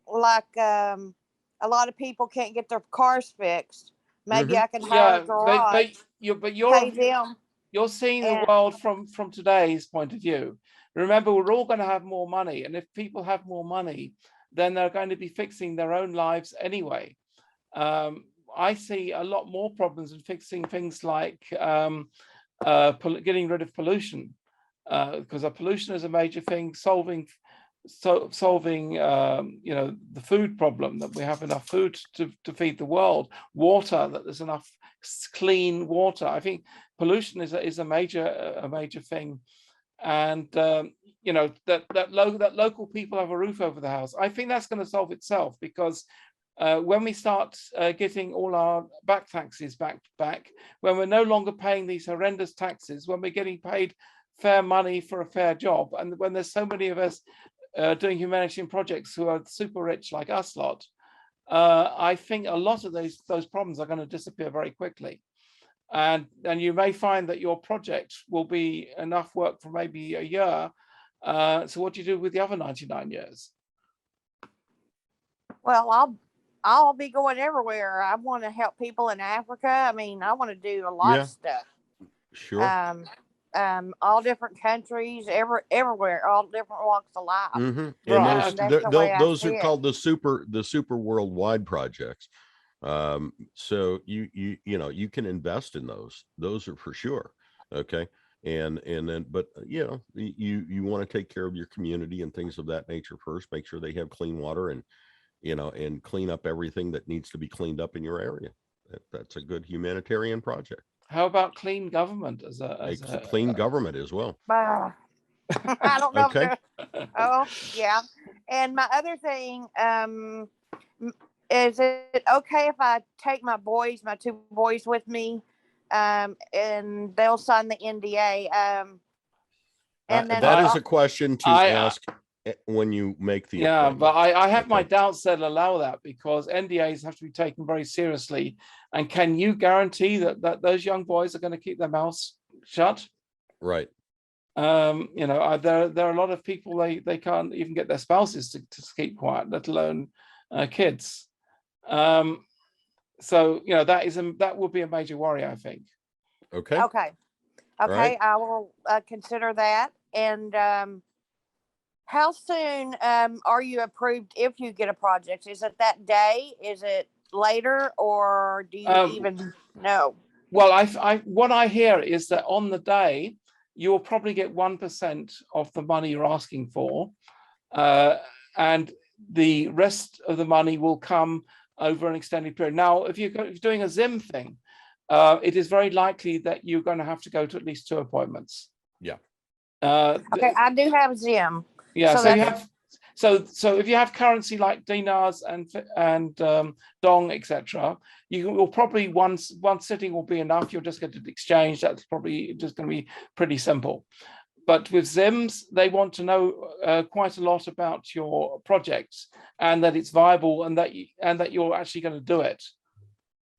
Like a lot of people can't get their cars fixed. Maybe I can hire a garage. But you're seeing the world from today's point of view. Remember, we're all going to have more money, and if people have more money, then they're going to be fixing their own lives anyway. I see a lot more problems in fixing things like getting rid of pollution, because pollution is a major thing. Solving the food problem, that we have enough food to feed the world. Water, that there's enough clean water. I think pollution is a major thing, and that local people have a roof over the house. I think that's going to solve itself, because when we start getting all our back taxes back, when we're no longer paying these horrendous taxes, when we're getting paid fair money for a fair job, and when there's so many of us doing humanitarian projects who are super rich like us lot, I think a lot of those problems are going to disappear very quickly. And you may find that your project will be enough work for maybe a year. So what do you do with the other 99 years? Well, I'll be going everywhere. I want to help people in Africa. I mean, I want to do a lot of stuff. Sure. All different countries, everywhere, all different walks of life. And Right. those are called the super worldwide projects. So you can invest in those are for sure. Okay. And then, but you want to take care of your community and things of that nature first. Make sure they have clean water and and clean up everything that needs to be cleaned up in your area. That's a good humanitarian project. How about clean government as a clean government as well? I don't know. Okay. Oh yeah. And my other thing, is it okay if I take my two boys with me, and they'll sign the NDA? And then that is a question to ask when you make the appointment. But I have my doubts that allow that, because NDAs have to be taken very seriously. And can you guarantee that those young boys are going to keep their mouths shut? Right. There are a lot of people they can't even get their spouses to keep quiet, let alone kids. So that would be a major worry, I think. Okay. Right. I will consider that. And how soon are you approved if you get a project? Is it that day? Is it later, or do you even know? Well, what I hear is that on the day you'll probably get 1% of the money you're asking for, and the rest of the money will come over an extended period. Now, if you're doing a Zim thing, it is very likely that you're going to have to go to at least 2 appointments. Yeah. Okay, I do have Zim. Yeah. So if you have currency like dinars and dong, etc., you'll probably one sitting will be enough. You'll just get it exchanged. That's probably just going to be pretty simple. But with Zims, they want to know quite a lot about your projects and that it's viable and that you're actually going to do it.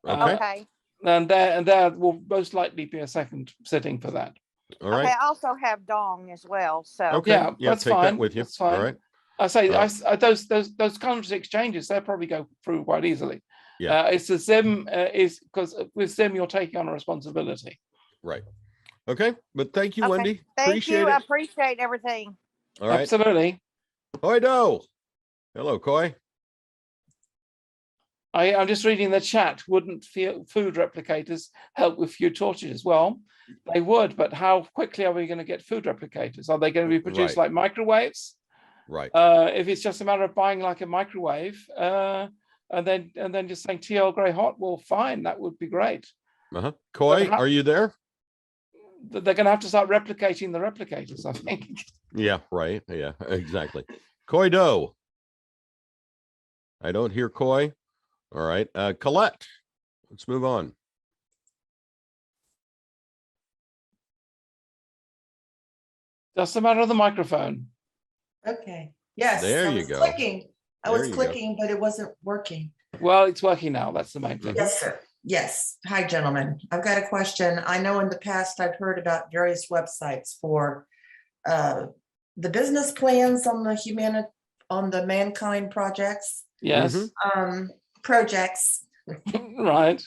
Okay. And there will most likely be a second sitting for that. All right. Okay, I also have dong as well. So okay. That's take fine. That with you. That's fine. All right. I say those currency exchanges, they'll probably go through quite easily. Yeah. It's the Zim is because with Zim you're taking on a responsibility. Right. Okay. But thank you, okay. Wendy. Thank you. I appreciate everything. All right. Absolutely. Khoi do. Hello, Khoi. I'm just reading the chat. Wouldn't food replicators help with food shortages? Well, they would, but how quickly are we going to get food replicators? Are they going to be produced like microwaves? Right. If it's just a matter of buying like a microwave, and then just saying TL Grey Hot, well, fine, that would be great. Khoi, are you there? They're going to have to start replicating the replicators, I think. Yeah, right. Yeah, exactly. Khoi do. I don't hear Khoi. All right. Colette, let's move on. Just a matter of the microphone. Okay. Yes. There you go. I was clicking, but it wasn't working. Well, it's working now. That's the main thing. Yes, sir. Yes. Hi, gentlemen. I've got a question. I know in the past I've heard about various websites for the business plans on the mankind projects. Yes. Projects. Right.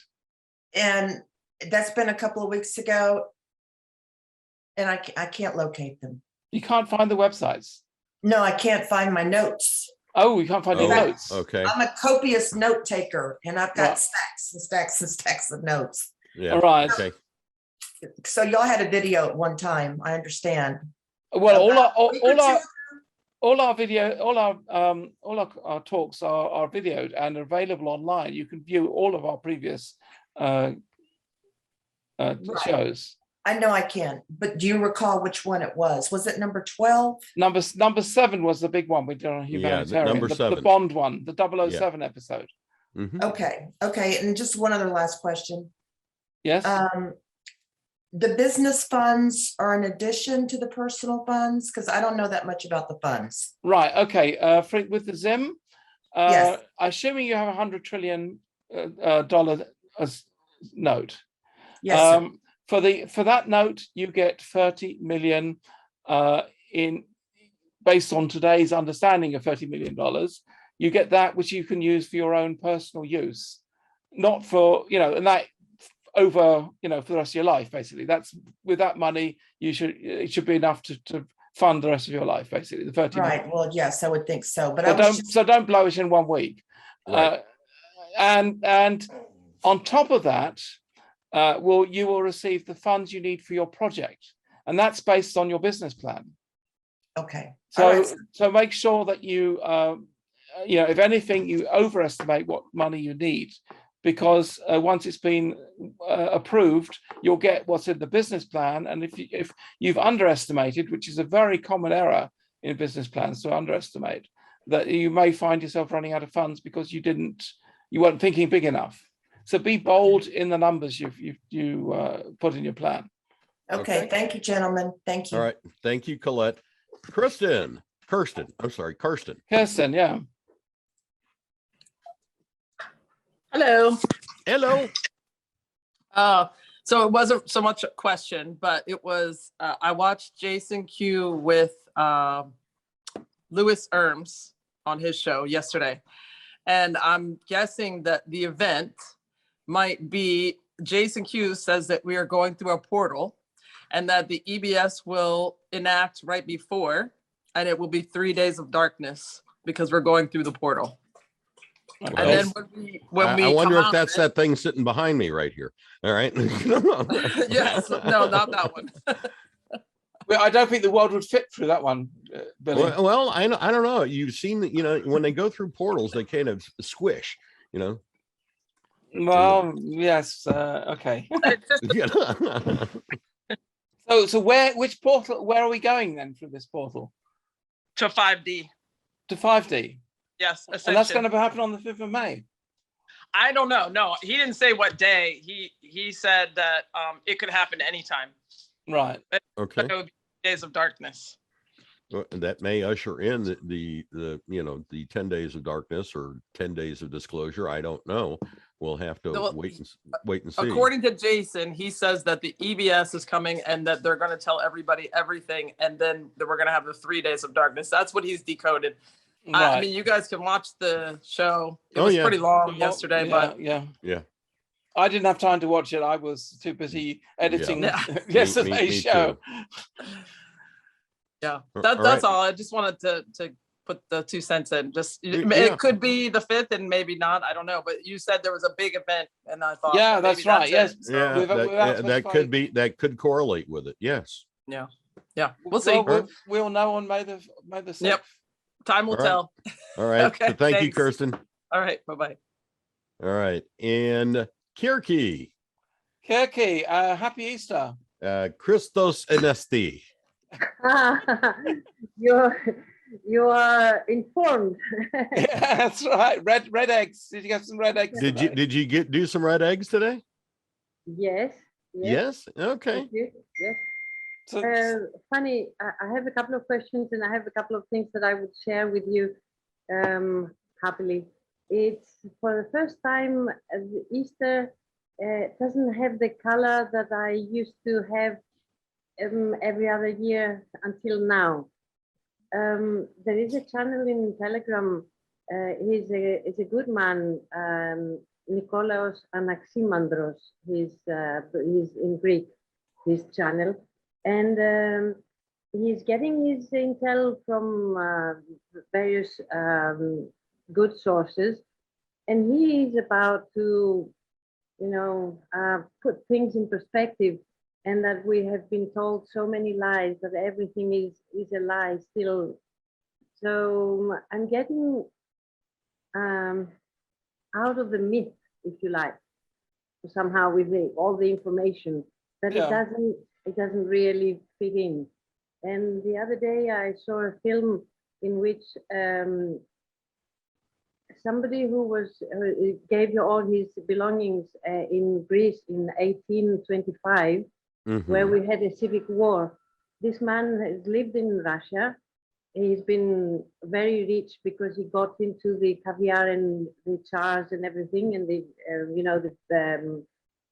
And that's been a couple of weeks ago, and I can't locate them. You can't find the websites. No, I can't find my notes. Oh, you can't find your notes. Okay. I'm a copious note taker, and I've got stacks and stacks and stacks of notes. Yeah. All right. Okay. So y'all had a video at one time, I understand. Well, all our talks are videoed and available online. You can view all of our previous shows. I know I can, but do you recall which one it was? Was it number 12? Number 7 was the big one we did on humanitarian. number 7. The Bond one, the 007 episode. Okay. And just one other last question. Yes. The business funds are in addition to the personal funds, because I don't know that much about the funds. Right. Okay. With the Zim, Yes. Assuming you have $100 trillion as note. Yes, sir. For that note, you get 30 million based on today's understanding of $30 million. You get that which you can use for your own personal use, not for, and that over, for the rest of your life, basically. That's with that money, it should be enough to fund the rest of your life, basically. The 30 million. Right. Well, yes, I would think so. But don't blow it in 1 week. Right. And on top of that, you will receive the funds you need for your project, and that's based on your business plan. okay. So, All right. so make sure that you, if anything, you overestimate what money you need, because once it's been approved, you'll get what's in the business plan. And if you've underestimated, which is a very common error in business plans to underestimate, that you may find yourself running out of funds because you weren't thinking big enough. So be bold in the numbers you put in your plan. Okay. Thank you, gentlemen. Thank you. All right. Thank you, Colette. Kirsten. Kirsten, yeah. Hello. Hello. So it wasn't so much a question, but it was, I watched JasonQ with Louis Erms on his show yesterday. And I'm guessing that the event might be, JasonQ says that we are going through a portal and that the EBS will enact right before, and it will be 3 days of darkness because we're going through the portal. Okay. And then when we I wonder come if out that's of that thing sitting behind me right here. All right. it- Yes, no, not that one. Well, I don't think the world would fit through that one, Billy. Well, I don't know. You've seen that, when they go through portals, they kind of squish, Well, yes, okay. Yeah. So which portal, where are we going then through this portal? To 5D. To 5D? Yes, And that's essentially. going to happen on the 5th of May? I don't know. No, he didn't say what day. He said that it could happen anytime. Right. Okay. It would be days of darkness. Well, that may usher in the 10 days of darkness or 10 days of disclosure. I don't know. We'll have to So, wait and see. According to Jason, he says that the EBS is coming and that they're going to tell everybody everything, and then we're going to have the 3 days of darkness. That's what he's decoded. Right. I mean, you guys can watch the show. It was pretty long yesterday, but yeah. Yeah. I didn't have time to watch it. I was too busy editing Yeah. yesterday's Me show. too. yeah, All that's right. all. I just wanted to put the 2 cents in. Just Yeah. it could be the 5th and maybe not. I don't know. But you said there was a big event, and I thought, Yeah, well, that's maybe right. Yes. it. So, Yeah, without that could correlate with it. Yes. yeah, we'll see. Well, we'll know on May the 6th. Yep. Time will All right. tell. All right. Okay, Thank you, thanks. Kirsten. All right. Bye-bye. All right. And Kyrki, Kyrki, happy Easter. Christos Anesti. You are informed. Yeah, that's right. Red eggs. Did you get some red eggs? Did you do some red eggs today? Yes. Yes. Okay. Thank you. Yes. So, Funny, I have a couple of questions and I have a couple of things that I would share with you happily. It's for the first time, Easter doesn't have the color that I used to have every other year until now. There is a channel in Telegram. He's a good man, Nikolaos Anaximandros. He's in Greek, his channel. And he's getting his intel from various good sources. And he is about to, put things in perspective, and that we have been told so many lies that everything is a lie still. So I'm getting out of the myth, if you like, somehow with all the information that it doesn't really fit in. And the other day I saw a film in which somebody who gave you all his belongings in Greece in 1825, Mhm. where we had a civic war. This man has lived in Russia, he's been very rich because he got into the caviar and the Tsars and everything, and the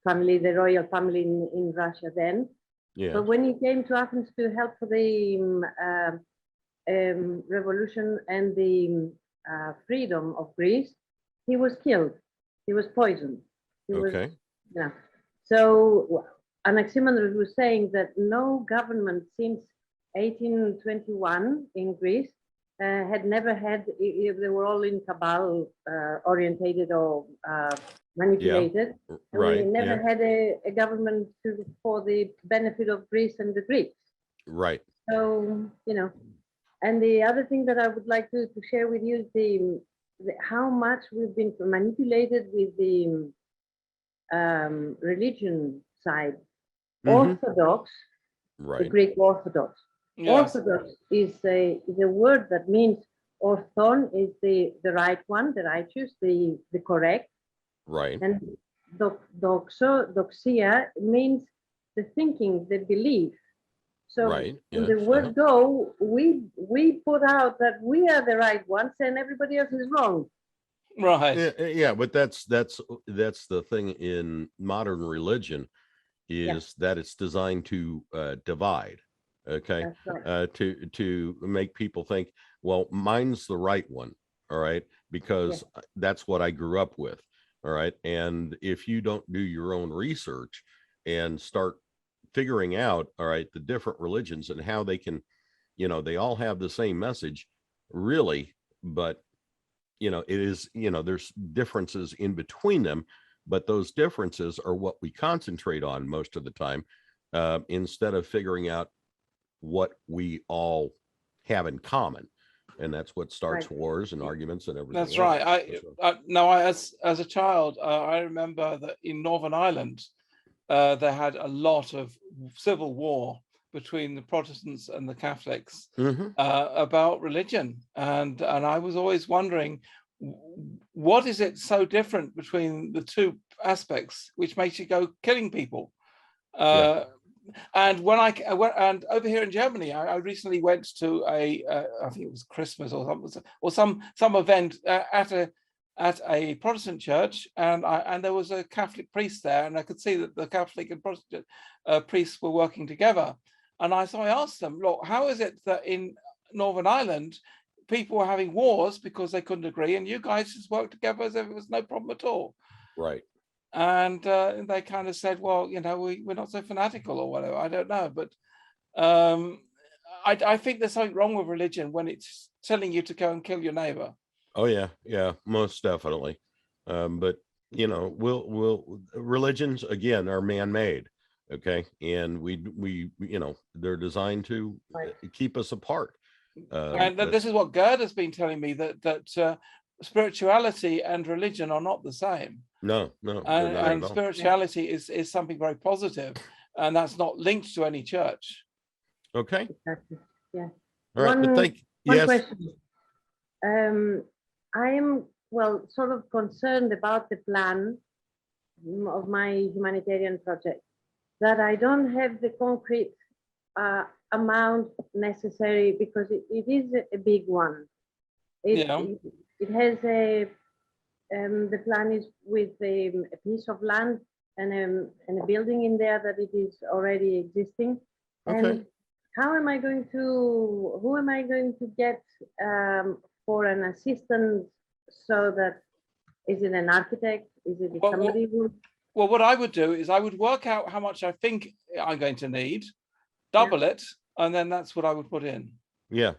family, the royal family in Russia then. Yeah. But when he came to Athens to help for the revolution and the freedom of Greece, he was killed. He was poisoned. He was, Okay. yeah. So Anaximandros was saying that no government since 1821 in Greece had never had, if they were all in cabal orientated or manipulated. Right. We never had a government for the benefit of Greece and the Greeks. Right. So, you know, and the other thing that I would like to share with you is the how much we've been manipulated with the religion side. Orthodox, the Right. Greek Orthodox. Yes. Orthodox is a word that means orthon is the right one, the righteous, the correct, Right. and doxia means the thinking, the belief. So Right. when Yes. the word go, we put out that we are the right ones and everybody else is wrong. Right. Yeah, but that's the thing in modern religion is that it's designed to divide. Okay. That's right. To make people think, well, mine's the right one. All right, because that's what I grew up with. All right. And if you don't do your own research and start figuring out, all right, the different religions and how they can, you know, they all have the same message, really, but you know, it is, you know, there's differences in between them, but those differences are what we concentrate on most of the time, instead of figuring out what we all have in common. And that's what starts wars and arguments and everything. That's else. right. As a child, I remember that in Northern Ireland, they had a lot of civil war between the Protestants and the Catholics about religion, and I was always wondering, what is it so different between the two aspects which makes you go killing people? And when and over here in Germany, I recently went to I think it was Christmas or some event at a Protestant church, and there was a Catholic priest there, and I could see that the Catholic and Protestant priests were working together. And I asked them, look, how is it that in Northern Ireland people were having wars because they couldn't agree, and you guys just worked together as if it was no problem at all? Right. And they kind of said, well, you know, we're not so fanatical or whatever. I don't know, but I think there's something wrong with religion when it's telling you to go and kill your neighbor. Oh yeah, most definitely. But you know, religions again are man-made, okay, and we you know, they're designed to keep us apart. And this is what Gerd has been telling me, that spirituality and religion are not the same. No, and spirituality is something very positive, and that's not linked to any church. Okay. Exactly. Yeah. All right. One yes. question. I am sort of concerned about the plan of my humanitarian project, that I don't have the concrete amount necessary, because it is a big one. It has the plan is with a piece of land and a building in there that it is already existing. Okay. And who am I going to get for an assistant, so that, is it an architect? Is it somebody who? Well, what I would do is I would work out how much I think I'm going to need, double it, and then that's what I would put in. Yeah.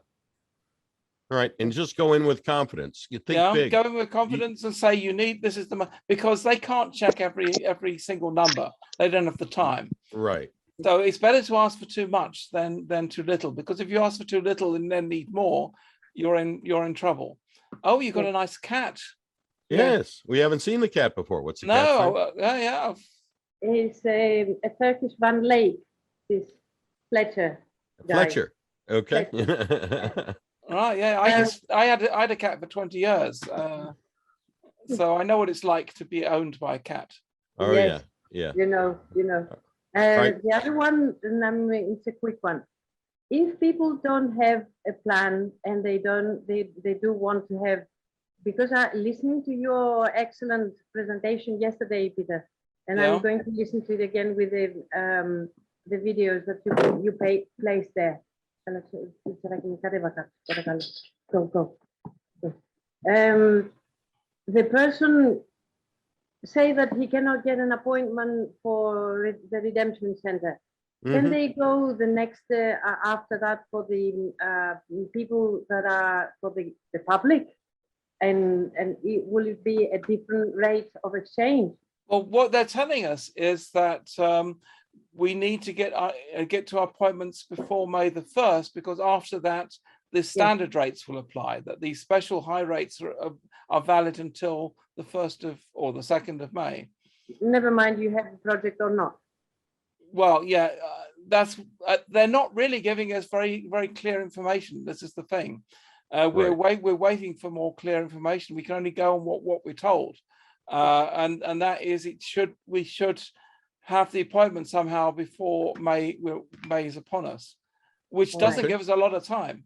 All right, and just go in with confidence. You think big. Go in with confidence and say you need, this is the, because they can't check every single number. They don't have the time. Right. So it's better to ask for too much than too little, because if you ask for too little and then need more, you're in trouble. Oh, you got a nice cat. Yes, we haven't seen the cat before. What's the cat? Yeah. It's a Turkish Van Lake. This Fletcher. Fletcher. Okay. Right. Yeah. I had a cat for 20 years, so I know what it's like to be owned by a cat. Oh yes. Yeah. You know. Right. The other one, it's a quick one. if people don't have a plan and they do want to have, because listening to your excellent presentation yesterday, Peter, and Yeah. I'm going to listen to it again with the videos that you placed there. Go. The person say that he cannot get an appointment for the redemption center. Then they go the next after that for the people that are for the public, and will it be a different rate of exchange? Well, what they're telling us is that we need to get to our appointments before May the 1st, because after that, the standard rates will apply. That these special high rates are valid until the 1st of or the 2nd of May. Never mind you have the project or not. Well, yeah, that's they're not really giving us very, very clear information. This is the thing. We're waiting for more clear information. We can only go on what we're told, and that is we should have the appointment somehow before May is upon us, which doesn't give us a lot of time.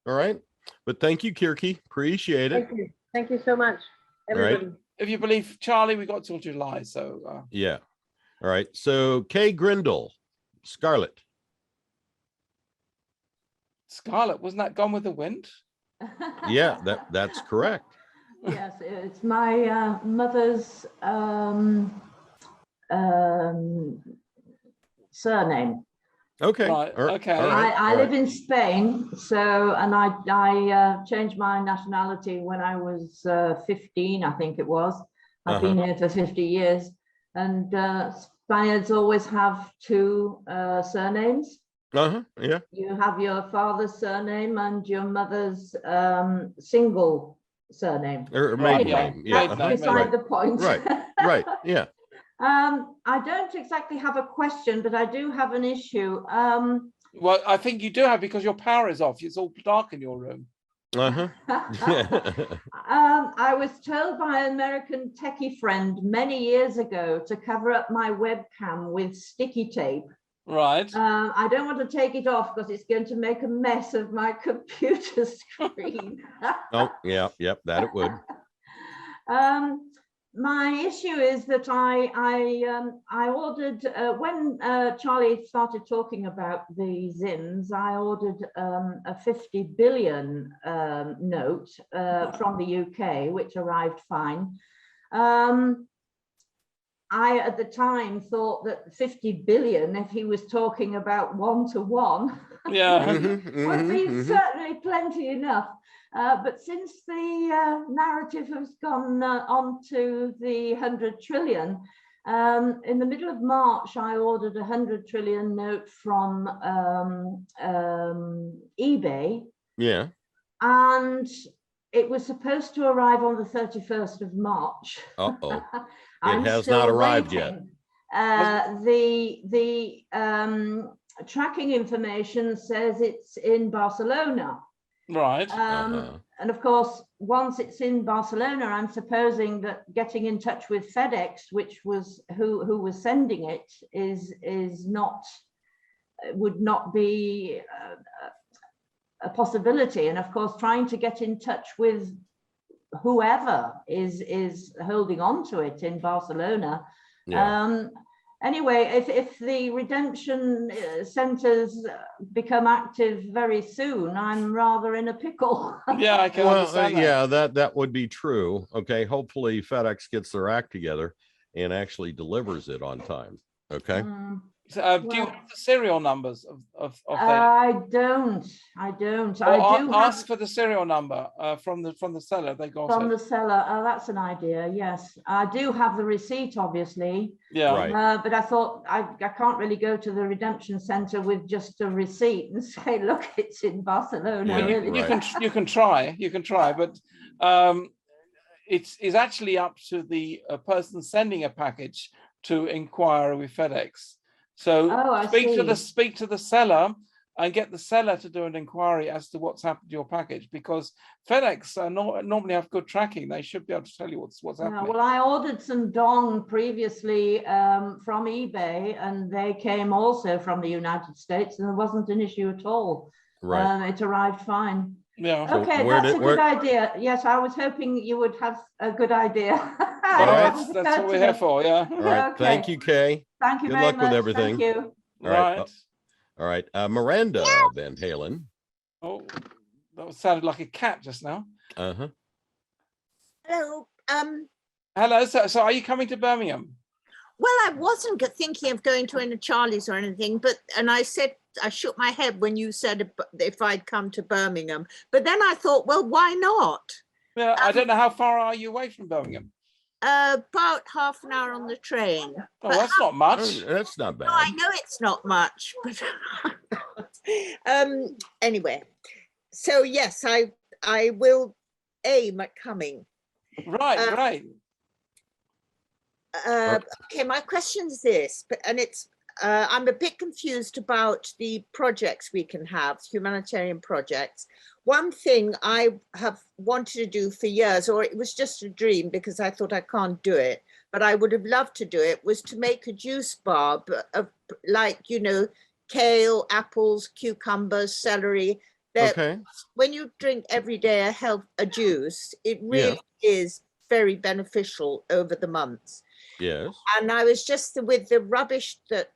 All right, but thank you, Kyrki. Appreciate it. Thank you so much, everybody. Right. If you believe Charlie, we got till July, so yeah. All right, so Kay Grindle, Scarlett. Scarlett, wasn't that Gone with the Wind? Yeah, that's correct. Yes, it's my mother's surname. Okay. Right. Okay. I live in Spain, and I changed my nationality when I was 15, I think it was. I've been here for 50 years, and Spaniards always have two surnames. Yeah. You have your father's surname and your mother's single surname. Or maiden name. Yeah. That's beside the point. Right. Yeah. I don't exactly have a question, but I do have an issue. Well, I think you do have, because your power is off. It's all dark in your room. I was told by an American techie friend many years ago to cover up my webcam with sticky tape. Right. I don't want to take it off because it's going to make a mess of my computer screen. Oh, yeah, yep, that it would. My issue is that I ordered when Charlie started talking about the ZIMs, I ordered a 50 billion note from the UK, which arrived fine. I, at the time, thought that 50 billion, if he was talking about one-to-one, would be certainly plenty enough. But since the narrative has gone on to the 100 trillion, in the middle of March, I ordered a 100 trillion note from eBay. Yeah. And it was supposed to arrive on the 31st of March. Uh-oh. It has not arrived yet. The tracking information says it's in Barcelona. Right. And of course, once it's in Barcelona, I'm supposing that getting in touch with FedEx, which was who was sending it, would not be a possibility. And of course, trying to get in touch with whoever is holding on to it in Barcelona. Yeah. Anyway, if the redemption centers become active very soon, I'm rather in a pickle. Yeah, I can understand that. Yeah, that would be true. Okay, hopefully FedEx gets their act together and actually delivers it on time. Okay. So, do you have the serial numbers of I don't. Ask for the serial number from the seller. They got from the seller. Oh, that's an idea. Yes, I do have the receipt, obviously. Yeah. Right. But I thought I can't really go to the redemption center with just a receipt and say, look, it's in Barcelona. Yeah, really. You can try, but it's actually up to the person sending a package to inquire with FedEx. So speak to the seller and get the seller to do an inquiry as to what's happened to your package, because FedEx normally have good tracking. They should be able to tell you what's happening. Well, I ordered some dong previously from eBay, and they came also from the United States, and there wasn't an issue at all. Right. It arrived fine. Yeah. So Okay, where that's did- a good idea. Yes, I was hoping you would have a good idea. Well, right. that's what we're here for. Yeah. All right. Okay. Thank you, Kay. Thank you Good very luck with much. everything. Thank you. All right. Right. All right. Miranda Van Halen. Oh, that sounded like a cat just now. Uh-huh. Hello. Hello. So are you coming to Birmingham? Well, I wasn't thinking of going to any Charlie's or anything, and I shook my head when you said if I'd come to Birmingham. But then I thought, well, why not? Yeah, I don't know how far are you away from Birmingham. About half an hour on the train. Oh, that's not much. That's not bad. No, I know it's not much, but anyway. So yes, I will aim at coming. Right, right. Okay, my question is this, and it's I'm a bit confused about the projects we can have, humanitarian projects. One thing I have wanted to do for years, or it was just a dream because I thought I can't do it, but I would have loved to do it, was to make a juice bar of, like, you know, kale, apples, cucumbers, celery. Okay. When you drink every day a juice, it really is very beneficial over the months. Yes. And I was just with the rubbish that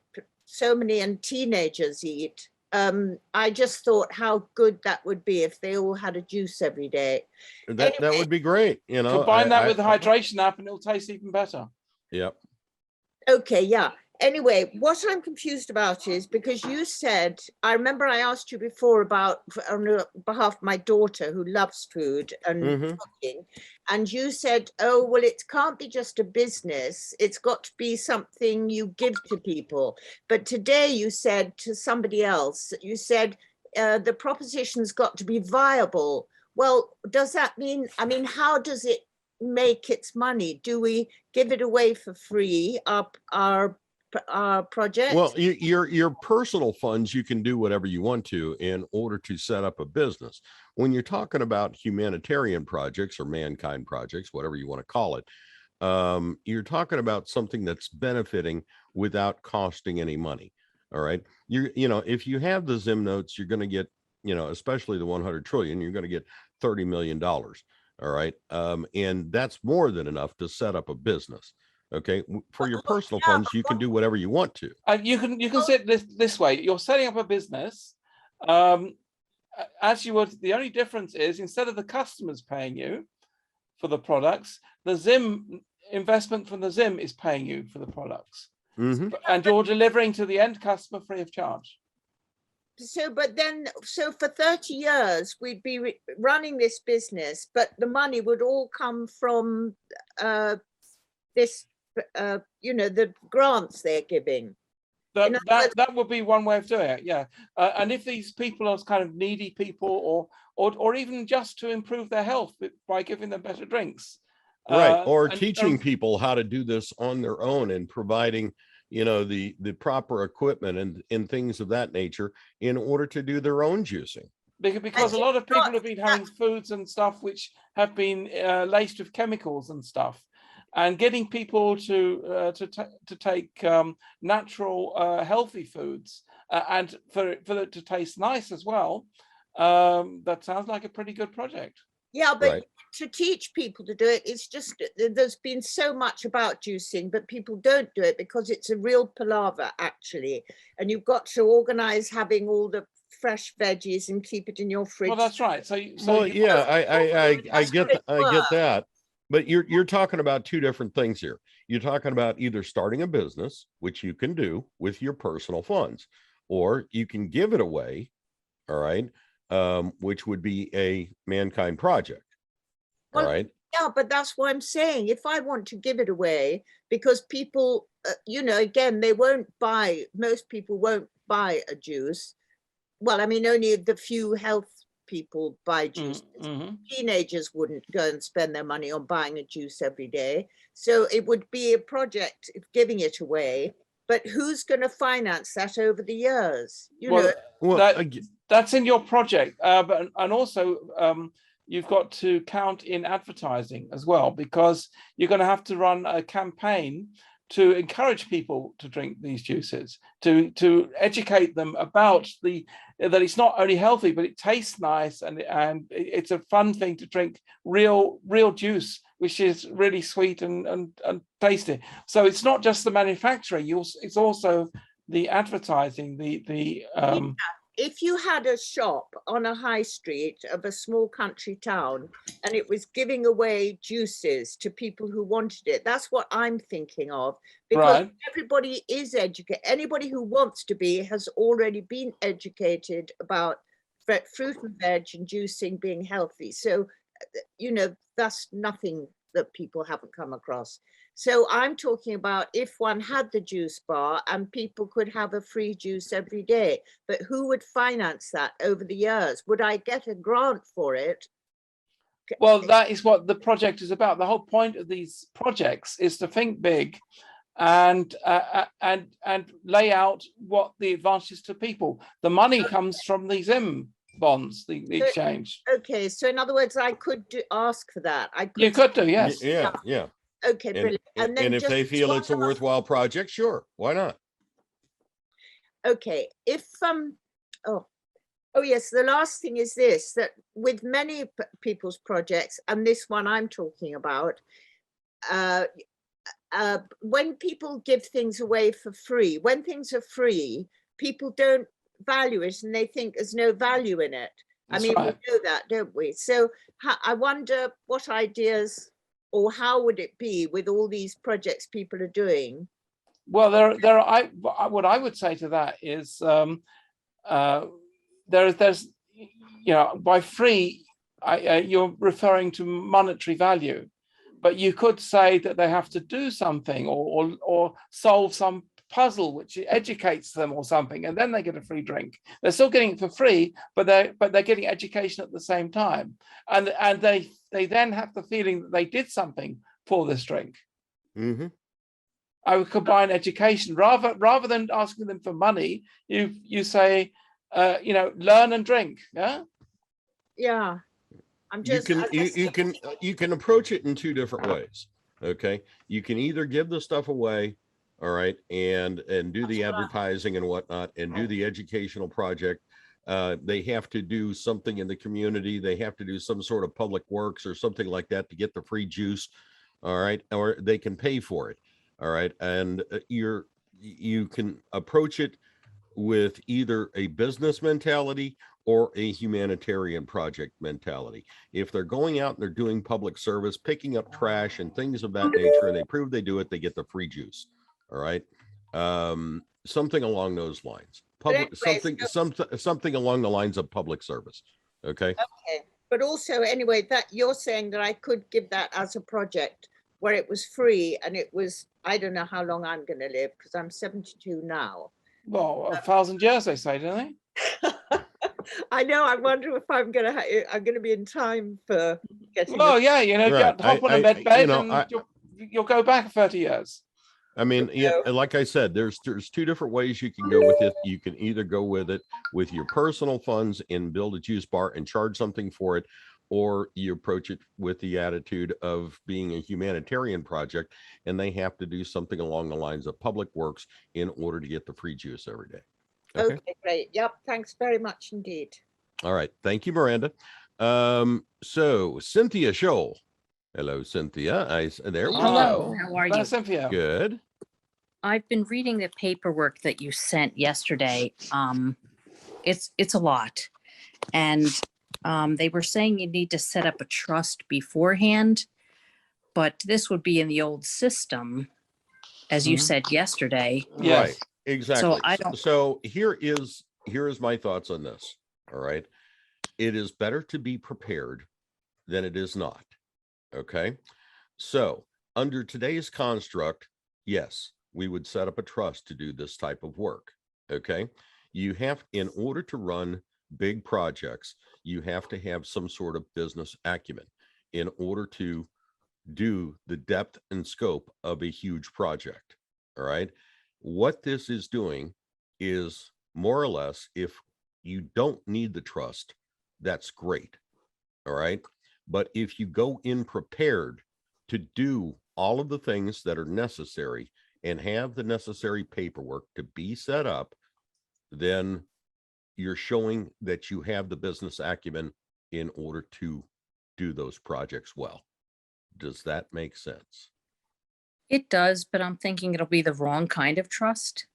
so many teenagers eat. I just thought how good that would be if they all had a juice every day. That would be great. You know, Combine that with the hydration app and it'll taste even better. Yep. Okay, yeah. Anyway, what I'm confused about is because you said, I remember I asked you before about on behalf of my daughter who loves food and cooking, and you said, oh, well, it can't be just a business. It's got to be something you give to people. But today you said to somebody else, you said the proposition's got to be viable. Well, does that mean, I mean, how does it make its money? Do we give it away for free, our project? Well, your personal funds, you can do whatever you want to in order to set up a business. When you're talking about humanitarian projects or mankind projects, whatever you want to call it, you're talking about something that's benefiting without costing any money. All right. You know, if you have the Zim notes, you're going to get, you know, especially the 100 trillion, you're going to get $30 million. All right. And that's more than enough to set up a business. Okay, for your personal funds, you can do whatever you want to. You can say it this way: you're setting up a business. As you would, the only difference is instead of the customers paying you for the products, the Zim investment from the Zim is paying you for the products, and you're delivering to the end customer free of charge. So, but then, so for 30 years, we'd be running this business, but the money would all come from this. You know, the grants they're giving. That would be one way of doing it, yeah. And if these people are kind of needy people, or even just to improve their health by giving them better drinks, right? Or teaching people how to do this on their own and providing, you know, the proper equipment and things of that nature in order to do their own juicing. Because a lot of people have been having foods and stuff which have been laced with chemicals and stuff. And getting people to take natural, healthy foods and for it to taste nice as well, that sounds like a pretty good project. Yeah, but to teach people to do it, it's just there's been so much about juicing, but people don't do it because it's a real palaver actually, and you've got to organize having all the fresh veggies and keep it in your fridge. Well, that's right. So yeah, I get that. But you're talking about two different things here. You're talking about either starting a business, which you can do with your personal funds, or you can give it away, all right, which would be a mankind project, all right? Yeah, but that's what I'm saying. If I want to give it away, because people, you know, again, most people won't buy a juice. Well, I mean, only the few health people buy juice. Teenagers wouldn't go and spend their money on buying a juice every day. So it would be a project of giving it away but who's going to finance that over the years? You Well, know, Well, that's in your project, but and also you've got to count in advertising as well, because you're going to have to run a campaign to encourage people to drink these juices, to educate them about that it's not only healthy, but it tastes nice, and it's a fun thing to drink real juice, which is really sweet and tasty. So it's not just the manufacturer, it's also the advertising, if you had a shop on a high street of a small country town and it was giving away juices to people who wanted it, that's what I'm thinking of, because Right. everybody is educated. Anybody who wants to be has already been educated about fruit and veg and juicing being healthy. So, you know, that's nothing that people haven't come across. So I'm talking about if one had the juice bar and people could have a free juice every day, but who would finance that over the years? Would I get a grant for it? Well, that is what the project is about. The whole point of these projects is to think big and lay out what the advantages to people. The money comes from these bonds, the exchange. Okay, so in other words, I could ask for that. You could do, yes. yeah. Okay, And, brilliant. and if they feel it's a worthwhile project, sure, why not? Okay, if oh yes, the last thing is this, that with many people's projects, and this one I'm talking about, when people give things away for free, when things are free, people don't value it and they think there's no value in it. That's I mean, right. we know that, don't we? So I wonder what ideas, or how would it be with all these projects people are doing? Well, what I would say to that is there's, you know, by free, you're referring to monetary value, but you could say that they have to do something or solve some puzzle which educates them or something, and then they get a free drink. They're still getting it for free, but they're getting education at the same time, and they then have the feeling that they did something for this drink. Mm-hmm. I would combine education rather than asking them for money. You say, you know, learn and drink. Yeah, I'm just you can approach it in two different ways. Okay, you can either give the stuff away, all right, and do the advertising and whatnot, and do the educational project. They have to do something in the community. They have to do some sort of public works or something like that to get the free juice, all right, or they can pay for it, all right. And you can approach it with either a business mentality or a humanitarian project mentality. If they're going out and they're doing public service, picking up trash and things of that nature, and they prove they do it, they get the free juice. All right. Something along those lines. Something along the lines of public service. Okay. Okay. But also, anyway, that you're saying that I could give that as a project where it was free, and it was, I don't know how long I'm going to live because I'm 72 now. Well, 1,000 years, they say, don't they? I know. I wonder if I'm gonna be in time for getting. Well, yeah, you know, Right. hop on a bed, and you'll go back 30 years. I mean, yeah, like I said, there's two different ways you can go with it. You can either go with it with your personal funds and build a juice bar and charge something for it, or you approach it with the attitude of being a humanitarian project, and they have to do something along the lines of public works in order to get the free juice every day. Okay, great. Yep. Thanks very much indeed. All right. Thank you, Miranda. So Cynthia Scholl. Hello, Cynthia. There we Hello, go. how are you? Cynthia. Good. I've been reading the paperwork that you sent yesterday. It's a lot. And they were saying you need to set up a trust beforehand, but this would be in the old system, as you said yesterday. Yes. Right. Exactly. So I don't. So here is my thoughts on this. All right. It is better to be prepared than it is not. Okay. So under today's construct, yes, we would set up a trust to do this type of work. Okay. You have, in order to run big projects, you have to have some sort of business acumen in order to do the depth and scope of a huge project. All right. what this is doing is more or less, if you don't need the trust, that's great. All right. But if you go in prepared to do all of the things that are necessary and have the necessary paperwork to be set up, then you're showing that you have the business acumen in order to do those projects well. Does that make sense? It does, but I'm thinking it'll be the wrong kind of trust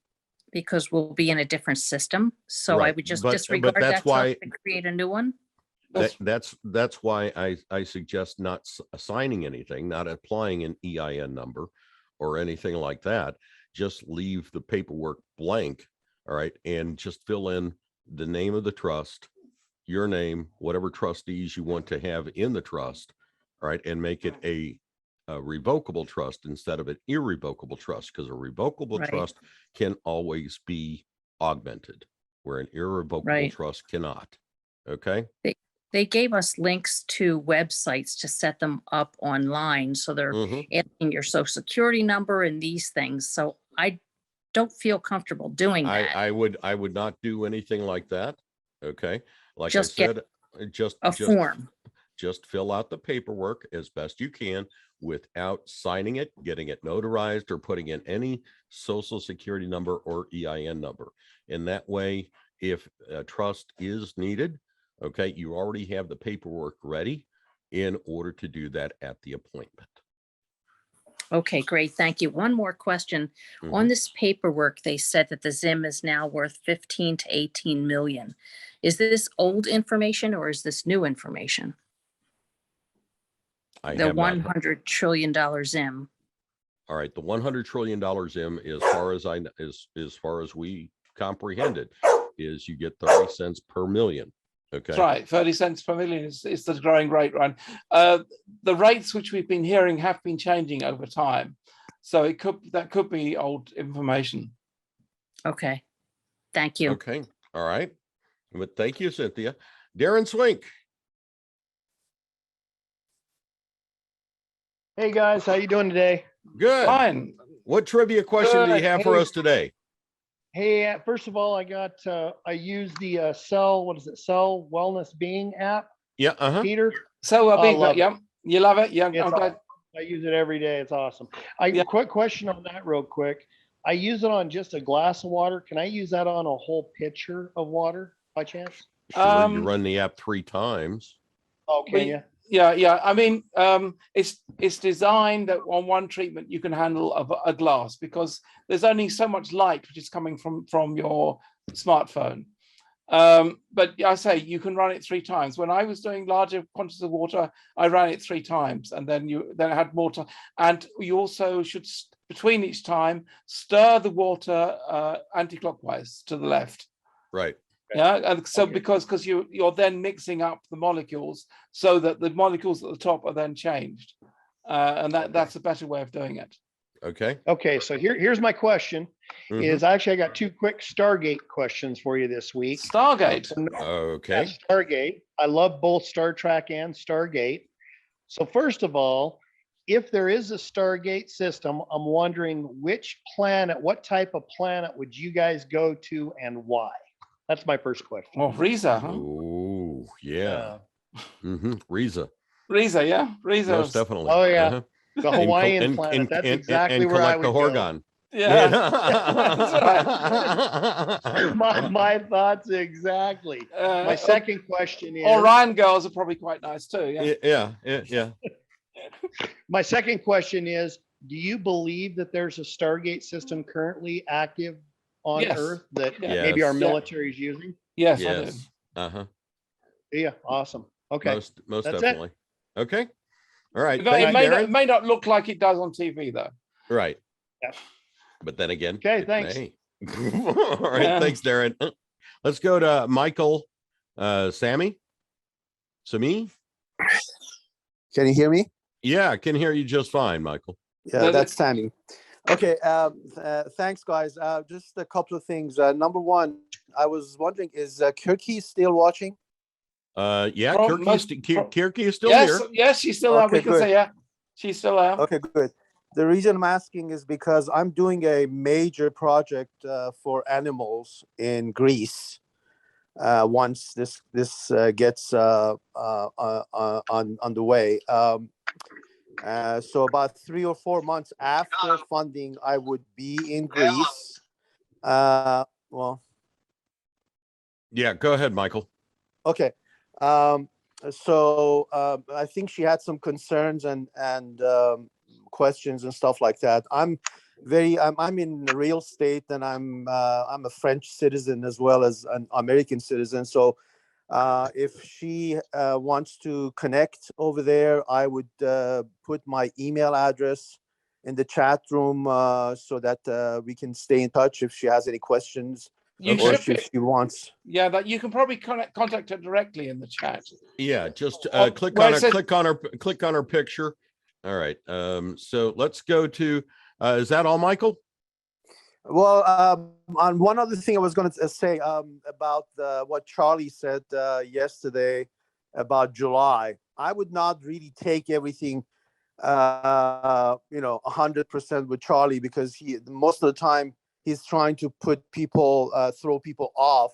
because we'll be in a different system. So I Right, would just but disregard that's that why- trust and create a new one. That's why I suggest not assigning anything, not applying an EIN number or anything like that. Just leave the paperwork blank. All right. And just fill in the name of the trust, your name, whatever trustees you want to have in the trust. All right. And make it a revocable trust instead of an irrevocable trust, because a revocable Right. trust can always be augmented, where an irrevocable Right. trust cannot. Okay. They gave us links to websites to set them up online. So they're Mhm. asking your social security number and these things. So I don't feel comfortable doing that. I would not do anything like that. Okay. Like Just I get said, just a form. just fill out the paperwork as best you can without signing it, getting it notarized, or putting in any social security number or EIN number. And that way, if a trust is needed, okay, you already have the paperwork ready in order to do that at the appointment. Okay, great. Thank you. One more question. On Mhm. this paperwork, they said that the ZIM is now worth 15 to 18 million. Is this old information or is this new information? I The have not. $100 trillion ZIM. All right, the $100 trillion ZIM, as far as we comprehend it, is you get 30 cents per million. Okay. That's right. 30 cents per million is the growing rate, right? The rates which we've been hearing have been changing over time. So that could be old information. Okay. Thank you. Okay. All right. But thank you, Cynthia. Darren Swink. Hey guys, how you doing today? Good. Fine. What trivia question do you Good. have for Hey. us today? Hey, first of all, I use the Cell Wellness Being app. Yeah. Uh-huh. Peter, So I love it. yeah, you love it. Yeah, It's I'm glad. I use it every day. It's awesome. Yeah. Quick question on that real quick. I use it on just a glass of water. Can I use that on a whole pitcher of water by chance? Sure, you run the app 3 times. Oh, can you? Yeah. I mean, it's designed that on one treatment you can handle a glass because there's only so much light which is coming from your smartphone. But I say you can run it 3 times. When I was doing larger quantities of water, I ran it 3 times, and then I had more time. And you also should, between each time, stir the water anti-clockwise to the left. Right. Yeah, and so Okay. because you're then mixing up the molecules so that the molecules at the top are then changed, and that's a better way of doing it. Okay. Okay, so here's my question. Mhm. Is actually I got 2 quick Stargate questions for you this week. Stargate. Okay. Yeah, Stargate. I love both Star Trek and Stargate. So first of all, if there is a Stargate system, I'm wondering which planet, what type of planet would you guys go to and why? That's my first question. Oh, Riza, huh? Oh, yeah. Riza. Riza, yeah, Riza. Most definitely. Oh, yeah. Uh-huh. The And Hawaiian planet. That's exactly where I would go. Horgon. Yeah, that's right. My thoughts exactly. My second question is. Orion girls are probably quite nice too. Yeah. Yeah. My second question is, do you believe that there's a Stargate system currently active on Yes. Earth that Yeah. maybe our Yes. military is using? Yes, I do. Yes. Uh-huh. Yeah, awesome. Okay. Most That's it. definitely. Okay. All right. It Thank you, may Darren. not look like it does on TV though. Right. Yeah. But then again. Okay, it thanks. may. All right. Yeah. Thanks, Darren. Let's go to Michael, Sammy. Can you hear me? Yeah, I can hear you just fine, Michael. Yeah, that's Sammy. Okay, thanks, guys. Just a couple of things. Number one, I was wondering, is Kyrki still watching? Yeah, From Kyrki is still yes, here. yes, she's still there. Okay, We can good. say yeah, she's still there. Okay, good. The reason I'm asking is because I'm doing a major project for animals in Greece. Once this gets on the way, so about 3 or 4 months after funding, I would be in Greece. Well, Yeah, go ahead, Michael. okay. So I think she had some concerns and questions and stuff like that. I'm in real estate, and I'm a French citizen as well as an American citizen. So if she wants to connect over there, I would put my email address in the chat room so that we can stay in touch if she has any questions. You or should if she wants. Yeah, that you can probably contact her directly in the chat. Yeah, just click where on it her, says- click on her picture. All right. So let's go to. Is that all, Michael? Well, on one other thing I was going to say about what Charlie said yesterday about July. I would not really take everything, 100% with Charlie, because most of the time he's trying to put people, throw people off,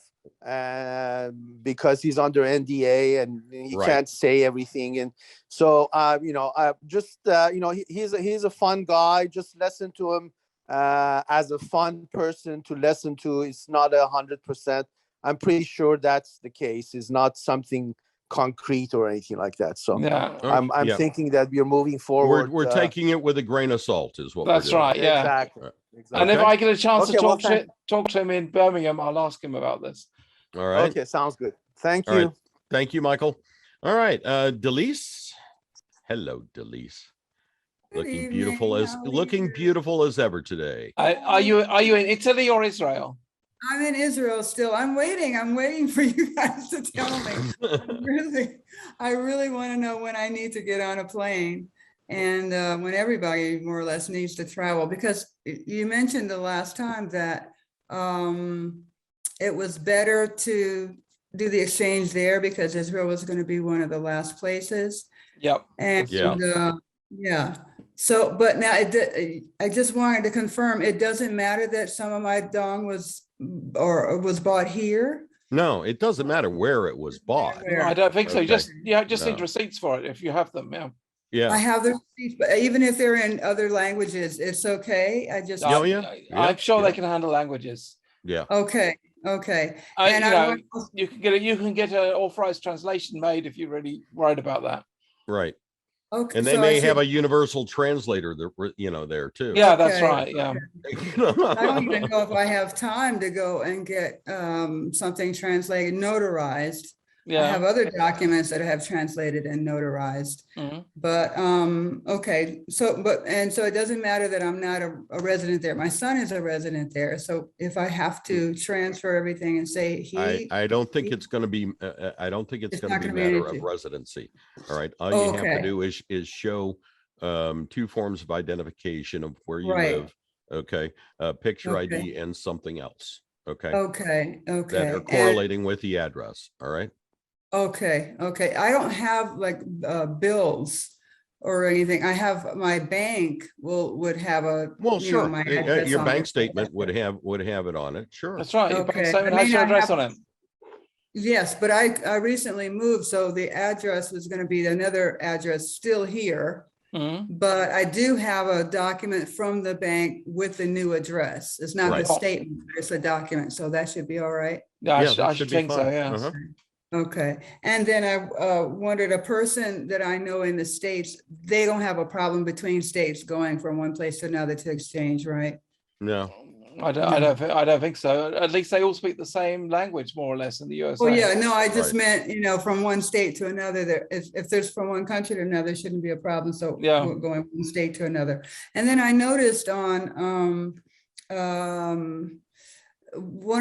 because he's under NDA and he can't say everything. And so, he's a fun guy. Just listen to him as a fun person to listen to. It's not 100%. I'm pretty sure that's the case. It's not something concrete or anything like that. So yeah, I'm thinking that we're moving forward. We're taking it with a grain of salt, is what we're that's doing. right. Yeah, Exactly. And if I get a chance to talk well, to him in Birmingham, I'll ask him about this. All right. Okay, sounds good. Thank All you. right. Thank you, Michael. All right, DeLise. Hello, DeLise. Looking beautiful as ever today. Are you in Italy or Israel? I'm in Israel still. I'm waiting for you guys to tell me. I really want to know when I need to get on a plane, and when everybody more or less needs to travel, because you mentioned the last time that it was better to do the exchange there because Israel was going to be one of the last places. Yep. And yeah. So, but now I just wanted to confirm, it doesn't matter that some of my dong was bought here. No, it doesn't matter where it was bought. No, I don't think so. Okay. Just need receipts for it if you have them. Yeah. Yeah. I have the receipts, but even if they're in other languages, it's okay. I just I'm sure they can handle languages. Yeah. Okay. And you can get an authorized translation made if you're really worried about that. Right. Okay. And they may have a universal translator that there too. Yeah, that's right. Yeah. I don't even know if I have time to go and get something translated, notarized. Yeah. I have other documents that I have translated and notarized. But okay. So it doesn't matter that I'm not a resident there. My son is a resident there. So if I have to transfer everything and say I don't think it's going to be I don't think it's going to be a matter of residency. All right. All you have to do is show 2 forms of identification of where you live. Okay. Picture ID and something else. Okay. Okay. That are correlating with the address. All right. Okay. I don't have like bills or anything. I have my bank would have sure. My address your on bank it. statement would have it on it. Sure. That's right. Your bank Okay. statement has your address on it. Yes, but I recently moved, so the address was going to be another address still here. But I do have a document from the bank with the new address. It's not the statement, but it's a document, so that should be all right. Yeah, I should think so. Yeah. Okay. And then I wondered, a person that I know in the States, they don't have a problem between states going from one place to another to exchange, right? No. I don't think so. At least they all speak the same language, more or less, in the USA. Oh yeah, no, I just meant, from one state to another. There, if there's from one country to another, shouldn't be a problem. So we're going from one state to another. And then I noticed on one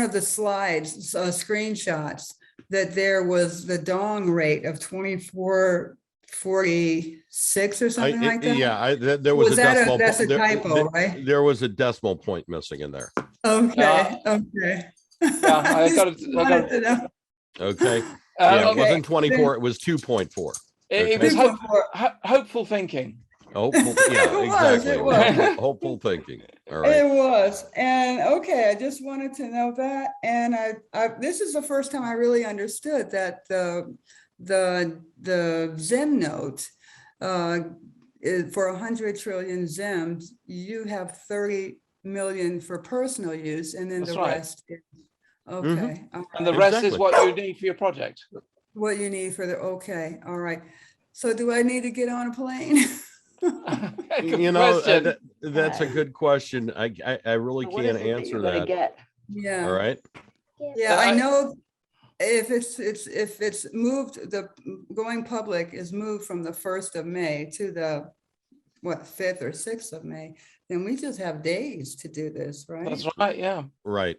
of the slides, screenshots, that there was the dong rate of 24.46 or something like that. Yeah, there was a decimal. That's a typo, right? There was a decimal point missing in there. Okay. Yeah, I got to know. Okay. Yeah, it wasn't 24. It was 2.4. It was hopeful thinking. Hopeful, yeah, It was, exactly. it was. Hopeful thinking. All right. It was, and okay, I just wanted to know that, and this is the first time I really understood that the Zim note, for 100 trillion Zims, you have 30 million for personal use, and then That's the right. rest is, okay. all And the right. rest is Exactly. what you need for your project. What you need for the, okay, all right. So do I need to get on a plane? Good You know, question. that's a good question. I really What can't is it that answer you're gonna that. get? Yeah. All right. Yeah, I- I know if it's moved, the going public is moved from the 1st of May to the, what, 5th or 6th of May, then we just have days to do this, right? That's right. Yeah. Right.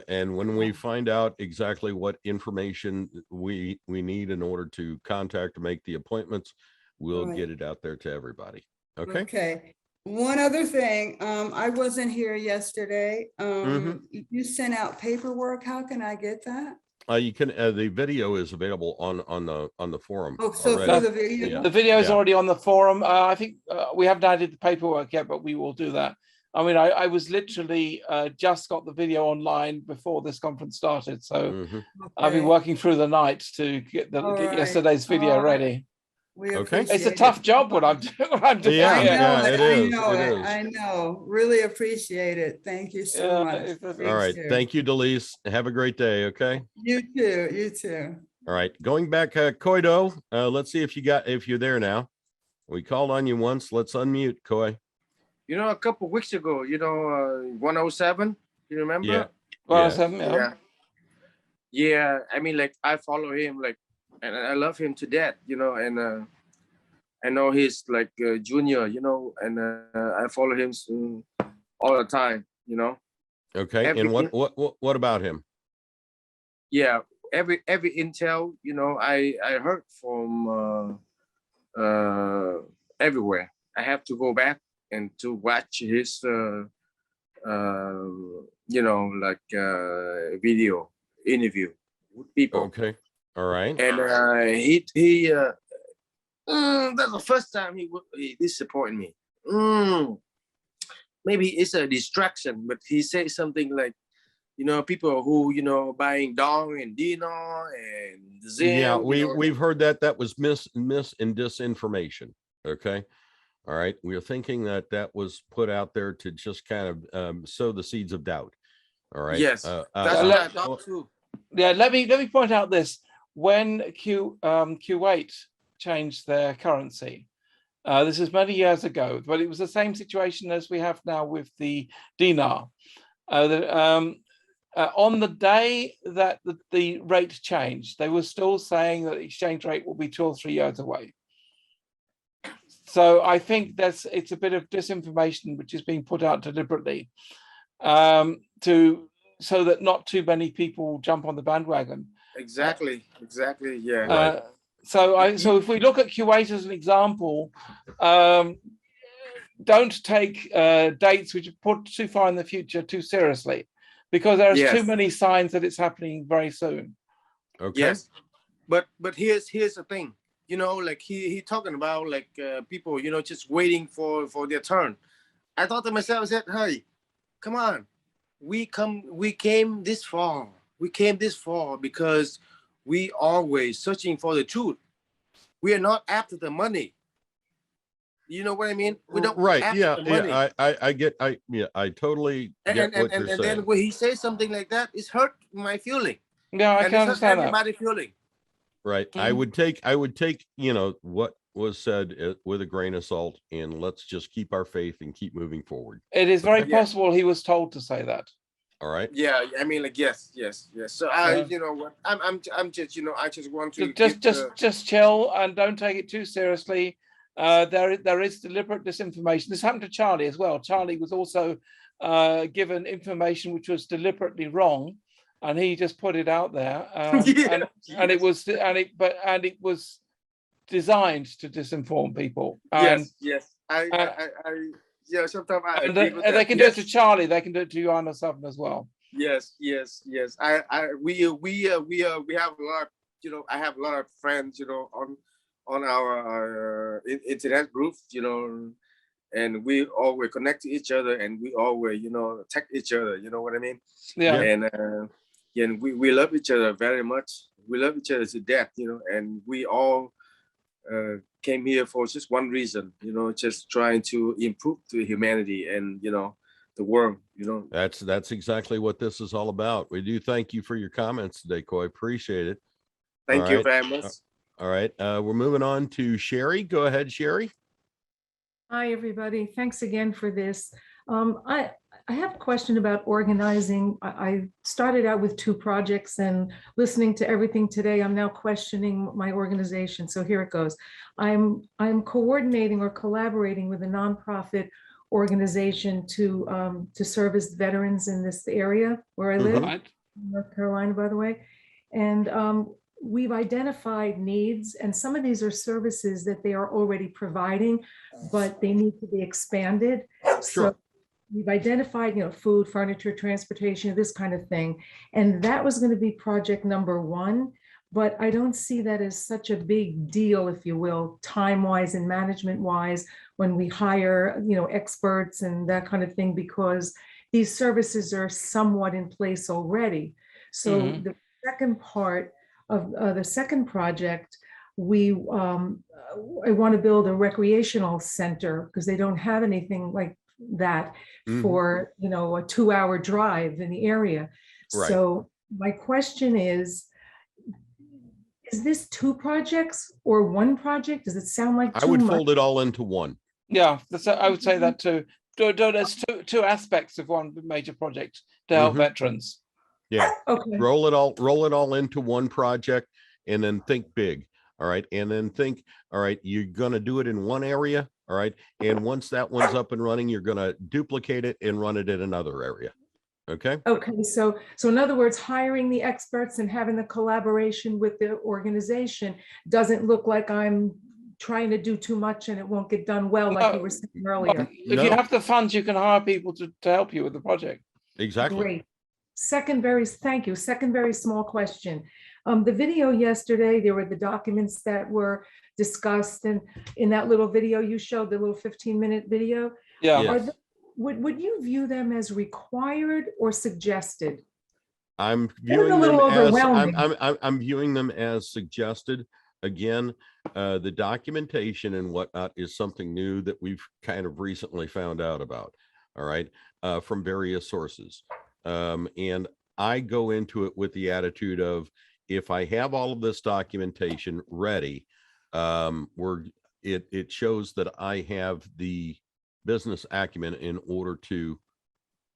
And when we find out exactly what information we need in order to contact to make the appointments, we'll Right. get it out there to everybody. Okay. Okay. One other thing, I wasn't here yesterday. You sent out paperwork. How can I get that? You can, the video is available on the forum. Oh, so already. for the video? Yeah. The video is Yeah. already on the forum. I think we haven't added the paperwork yet, but we will do that. I mean, I was literally just got the video online before this conference started. So Mhm. I've been Okay. working through the night to get All right. yesterday's video All right. ready. We Okay. It's a appreciate tough it. job what I'm doing. What I'm doing. Yeah, I know yeah, it. it I is, know it it. is. I know. Really appreciate it. Thank you so Yeah, much. it's- Thanks, All right. dear. Thank you, DeLise. Have a great day. Okay. You too. You too. All right. Going back, Khoi, let's see if you're there now. We called on you once. Let's unmute, Khoi. You know, a couple weeks ago, 107, you remember? Yeah. Well, Yeah. so, yeah. Yeah, I mean, like, I follow him, like, and I love him to death, and I know he's like junior, and I follow him all the time, Okay. Every- And what about him? Yeah, every intel, I heard from everywhere. I have to go back and to watch his video interview with people. Okay. All right. And that's the first time he disappointed me. Maybe it's a distraction, but he said something like, people who buying dong and dino and zim. Yeah, we've heard that was mis and disinformation. Okay. All right. We are thinking that was put out there to just kind of sow the seeds of doubt. All right. Yes, that's what I thought too. Yeah, let me point out this. When Kuwait changed their currency, this is many years ago, but it was the same situation as we have now with the dinar. On the day that the rate changed, they were still saying that the exchange rate will be 2 or 3 years away. So I think it's a bit of disinformation which is being put out deliberately so that not too many people jump on the bandwagon. Exactly. Yeah. So if we look at Kuwait as an example, don't take dates which are put too far in the future too seriously, because there's too many signs that it's happening very soon. Okay. Yes, but here's the thing. Like he talking about like people, just waiting for their turn. I thought to myself, I said, hey, come on, we came this far. We came this far because we always searching for the truth. We are not after the money. You know what I mean? We don't Right. after Yeah. the money. Yeah. I totally get what you're And saying. then when he says something like that, it's hurt my feeling. Yeah, I And can it's hurt understand that. everybody feeling. Right. I would take, what was said with a grain of salt, and let's just keep our faith and keep moving forward. It is very Yeah. possible he was told to say that. All right. Yeah, I mean, like, yes. So you know what? I'm just, I just want to Just chill and don't take it too seriously. There is deliberate disinformation. This happened to Charlie as well. Charlie was also given information which was deliberately wrong, and he just put it out there. And it was designed to disinform people. And, yes. Yeah, sometimes I and agree with they that. can do it to Charlie. They can do it to Jaun O'Savin as well. Yes. We have a lot of, I have a lot of friends, on our internet group, you know, and we always connect to each other, and we always, you know, tag each other. You know what I mean? Yeah. And we love each other very much. We love each other to death, you know, and we all came here for just one reason, you know, just trying to improve to humanity and, you know, the world, you know. That's exactly what this is all about. We do thank you for your comments today, Khoi. Appreciate it. Thank you very much. All right. We're moving on to Sherry. Go ahead, Sherry. Hi, everybody. Thanks again for this. I have a question about organizing. I started out with 2 projects, and listening to everything today, I'm now questioning my organization. So here it goes. I'm coordinating or collaborating with a nonprofit organization to service veterans in this area where I live, North Carolina, by the way. And we've identified needs, and some of these are services that they are already providing, but they need to be expanded. Sure. So we've identified, you know, food, furniture, transportation, this kind of thing. And that was going to be project number 1, but I don't see that as such a big deal, if you will, time-wise and management-wise, when we hire, you know, experts and that kind of thing, because these services are somewhat in place already. So the second part of the second project, I want to build a recreational center, because they don't have anything like that for, you know, a 2-hour drive in the area. Right. So my question is this 2 projects or 1 project? Does it sound like I would fold it all into one. Yeah, I would say that too. There's two aspects of one major project to help veterans. Yeah. Okay. Roll it all into one project, and then think big. All right. And then think, all right, you're going to do it in one area. All right. And once that one's up and running, you're going to duplicate it and run it in another area. Okay. Okay. So in other words, hiring the experts and having the collaboration with the organization doesn't look like I'm trying to do too much and it won't get done well, like you were saying earlier. If you have the funds, you can hire people to help you with the project. Exactly. Great. Thank you. Second very small question. The video yesterday, there were the documents that were discussed, and in that little video you showed, the little 15-minute video. Yeah. Yes. Would you view them as required or suggested? I'm viewing a little them as overwhelming. I'm viewing them as suggested. Again, the documentation and whatnot is something new that we've kind of recently found out about. All right, from various sources, and I go into it with the attitude of, if I have all of this documentation ready, it shows that I have the business acumen in order to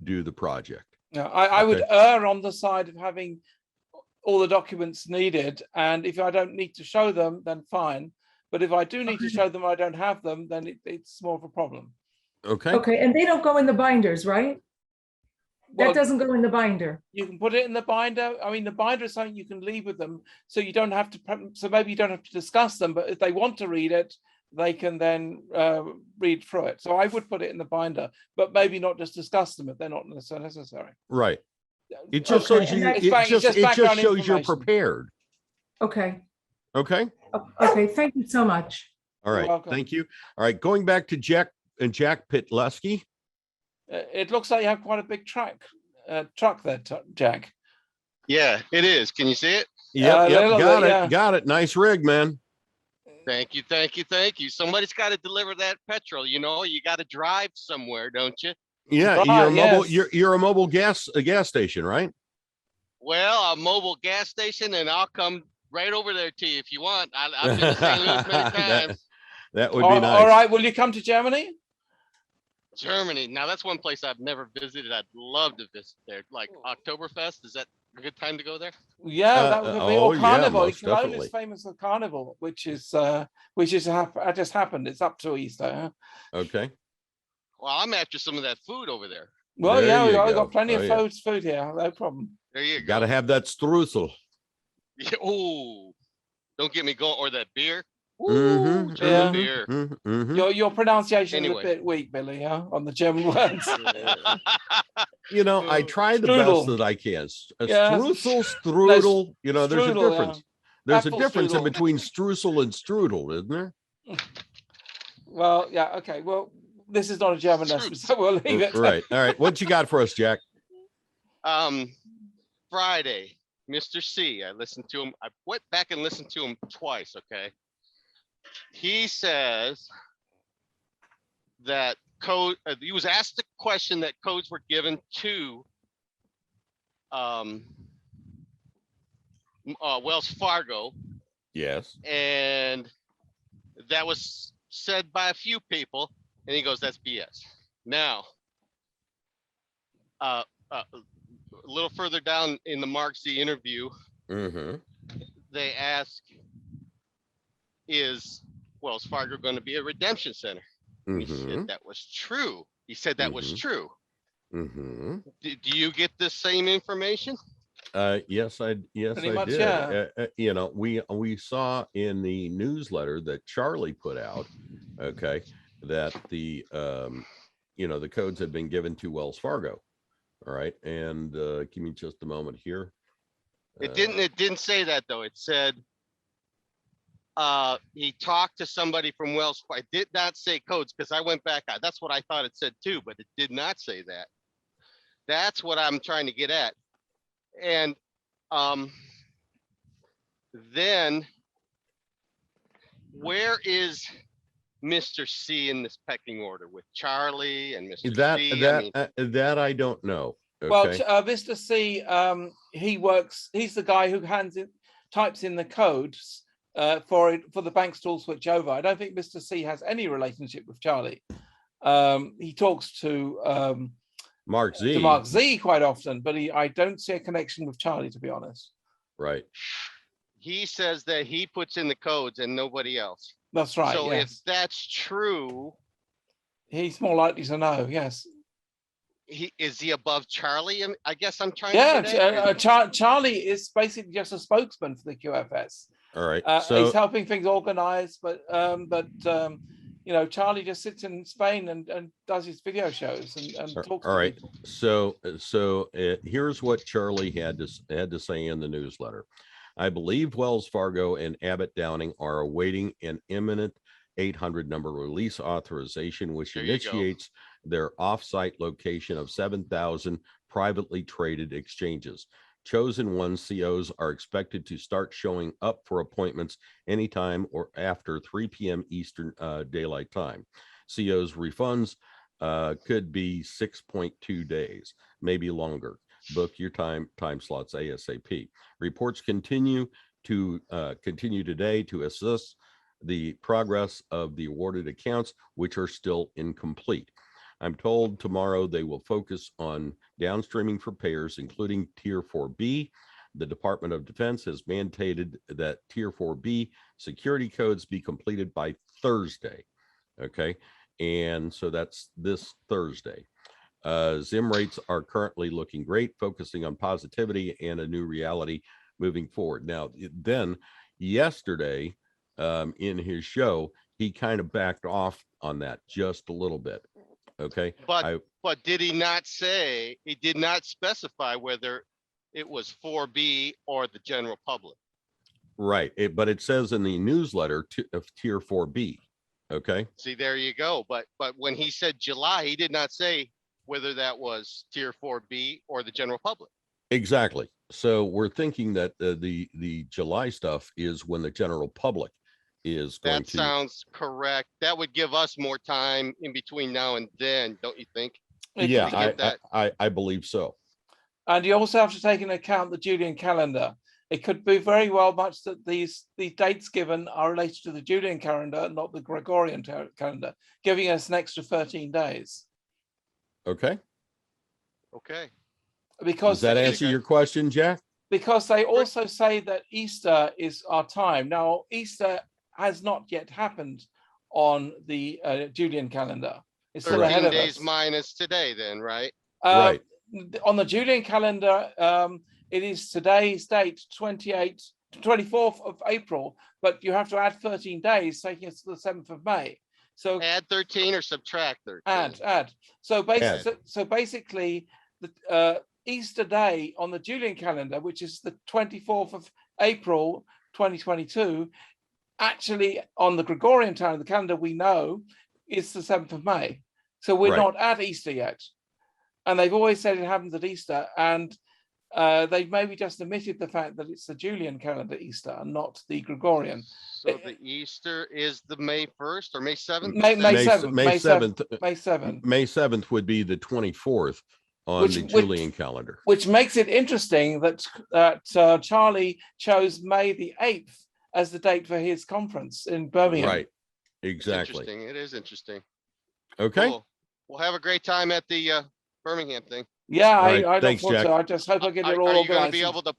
do the project. Yeah, I would err on the side of having all the documents needed, and if I don't need to show them, then fine. But if I do need to show them, I don't have them, then it's more of a problem. Okay. Okay, and they don't go in the binders, right? Well, That doesn't go in the binder. you can put it in the binder. I mean, the binder is something you can leave with them, so you don't have to. So maybe you don't have to discuss them, but if they want to read it, they can then read through it. So I would put it in the binder, but maybe not just discuss them if they're not necessary. Right. It just shows you. It just shows you're prepared. Okay. Okay. Okay. Thank you so much. All right. Thank you. All right. Going back to Jack Pitleski. It looks like you have quite a big truck there, Jack. Yeah, it is. Can you see it? Yep. Got it. Yeah. Got it. Nice rig, man. Thank you. Somebody's got to deliver that petrol. You know, you got to drive somewhere, don't you? Yeah, you're a mobile gas station, right? Well, a mobile gas station, and I'll come right over there to you if you want. I've been to St. Louis many times. That would be nice. All right, will you come to Germany? Germany. Now that's one place I've never visited. I'd love to visit there. Like Oktoberfest, is that a good time to go there? Yeah, that would be or Carnival. Yeah, Cologne is famous for Carnival, which just happened. It's up to Easter. Okay. Well, I'm after some of that food over there. Well, yeah, we've got plenty of food here. No problem. There you go. Got to have that streusel. Yeah, oh, don't get me going. Or that beer. Ooh, German beer. Your pronunciation is a bit weak, Billy, on the German words. You know, I try the best that I can. Streusel, strudel, you know, there's a difference. There's a Apple difference in strudel. between streusel and strudel, isn't there? Well, yeah, okay. Well, this is not a German lesson, so we'll leave it. Right. All right. What you got for us, Jack? Friday, Mr. C. I listened to him. I went back and listened to him twice. Okay. He says that code. He was asked the question that codes were given to Wells Fargo, Yes. and that was said by a few people, and he goes, "That's BS." Now, a little further down in the Mark Z interview, they ask, "Is Wells Fargo going to be a redemption center?" He said that was true. He said that was true. Do you get the same information? Yes, I Pretty much, did. yeah. You know, we saw in the newsletter that Charlie put out, okay, that the you know, the codes had been given to Wells Fargo. All right, and give me just a moment here. It didn't say that though. It said he talked to somebody from Wells Fargo. It did not say codes, because I went back. That's what I thought it said too, but it did not say that. That's what I'm trying to get at. And then where is Mr. C in this pecking order with Charlie and Mr. C? That I don't know. Okay. Well, Mr. C, he's the guy who types in the codes for the banks to all switch over. I don't think Mr. C has any relationship with Charlie. He talks to Mark Z quite often, but I don't see a connection with Charlie, to be honest. Right. He says that he puts in the codes and nobody else. That's right. So yes. if that's true, he's more likely to know. Yes. Is he above Charlie? I guess I'm trying. Yeah, Charlie is basically just a spokesman for the QFS. All right. So he's helping things organize, but you know, Charlie just sits in Spain and does his video shows and talks. All right. People. So here's what Charlie had to say in the newsletter. I believe Wells Fargo and Abbott Downing are awaiting an imminent 800 number release authorization, which initiates their offsite location of 7,000 privately traded exchanges. Chosen one COs are expected to start showing up for appointments anytime or after 3 p.m. Eastern Daylight Time. COs refunds could be 6.2 days, maybe longer. Book your time slots ASAP. Reports continue today to assess the progress of the awarded accounts, which are still incomplete. I'm told tomorrow they will focus on downstreaming for payers, including Tier 4B. The Department of Defense has mandated that Tier 4B security codes be completed by Thursday. Okay. And so that's this Thursday. Zim rates are currently looking great, focusing on positivity and a new reality moving forward. Now, then yesterday in his show, he kind of backed off on that just a little bit. Okay. But did he not say, he did not specify whether it was 4B or the general public? Right. But it says in the newsletter of Tier 4B. Okay. See, there you go. But when he said July, he did not say whether that was Tier 4B or the general public. Exactly. So we're thinking that the July stuff is when the general public is going to. That sounds correct. That would give us more time in between now and then, don't you think? Yeah, I believe so. And you also have to take into account the Julian calendar. It could be very well much that these dates given are related to the Julian calendar, not the Gregorian calendar, giving us an extra 13 days. Okay. Okay. Because does that answer your question, Jack? Because they also say that Easter is our time. Now, Easter has not yet happened on the Julian calendar. It's still ahead of us. 13 days minus today then, right? Right. On the Julian calendar, it is today's date, 24th of April, but you have to add 13 days, taking us to the 7th of May. So add 13 or subtract 13? Add. So basically, the Easter Day on the Julian calendar, which is the 24th of April, 2022, actually on the Gregorian calendar, we know it's the 7th of May. So we're not at Easter yet. And they've always said it happens at Easter. And they've maybe just omitted the fact that it's the Julian calendar Easter and not the Gregorian. So the Easter is the May 1st or May 7th? May 7th. May 7th. May 7th. May 7th would be the 24th on the Julian calendar. Which makes it interesting that Charlie chose May the 8th as the date for his conference in Birmingham. Right. Exactly. Interesting. It is interesting. Okay. Cool. We'll have a great time at the Birmingham thing. Yeah, Right. I Thanks, don't Jack. so. I just hope I get it all Are you going to organized. be able to?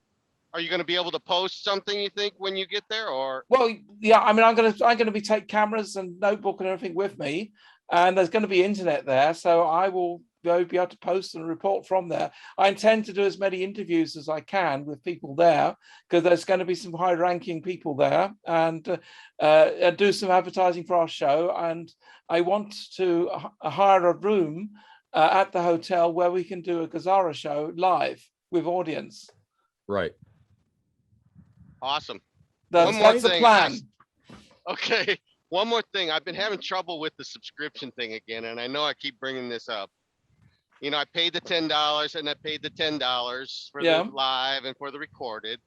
Are you going to be able to post something, you think, when you get there, or? Well, yeah, I mean, I'm going to take cameras and notebook and everything with me, and there's going to be internet there, so I will be able to post and report from there. I intend to do as many interviews as I can with people there, because there's going to be some high-ranking people there, and do some advertising for our show. And I want to hire a room at the hotel where we can do a GESARA show live with audience. Right. Awesome. That's the plan. Okay. One more thing. I've been having trouble with the subscription thing again, and I know I keep bringing this up. You know, I paid the $10 and I paid the $10 for the live and for the recorded.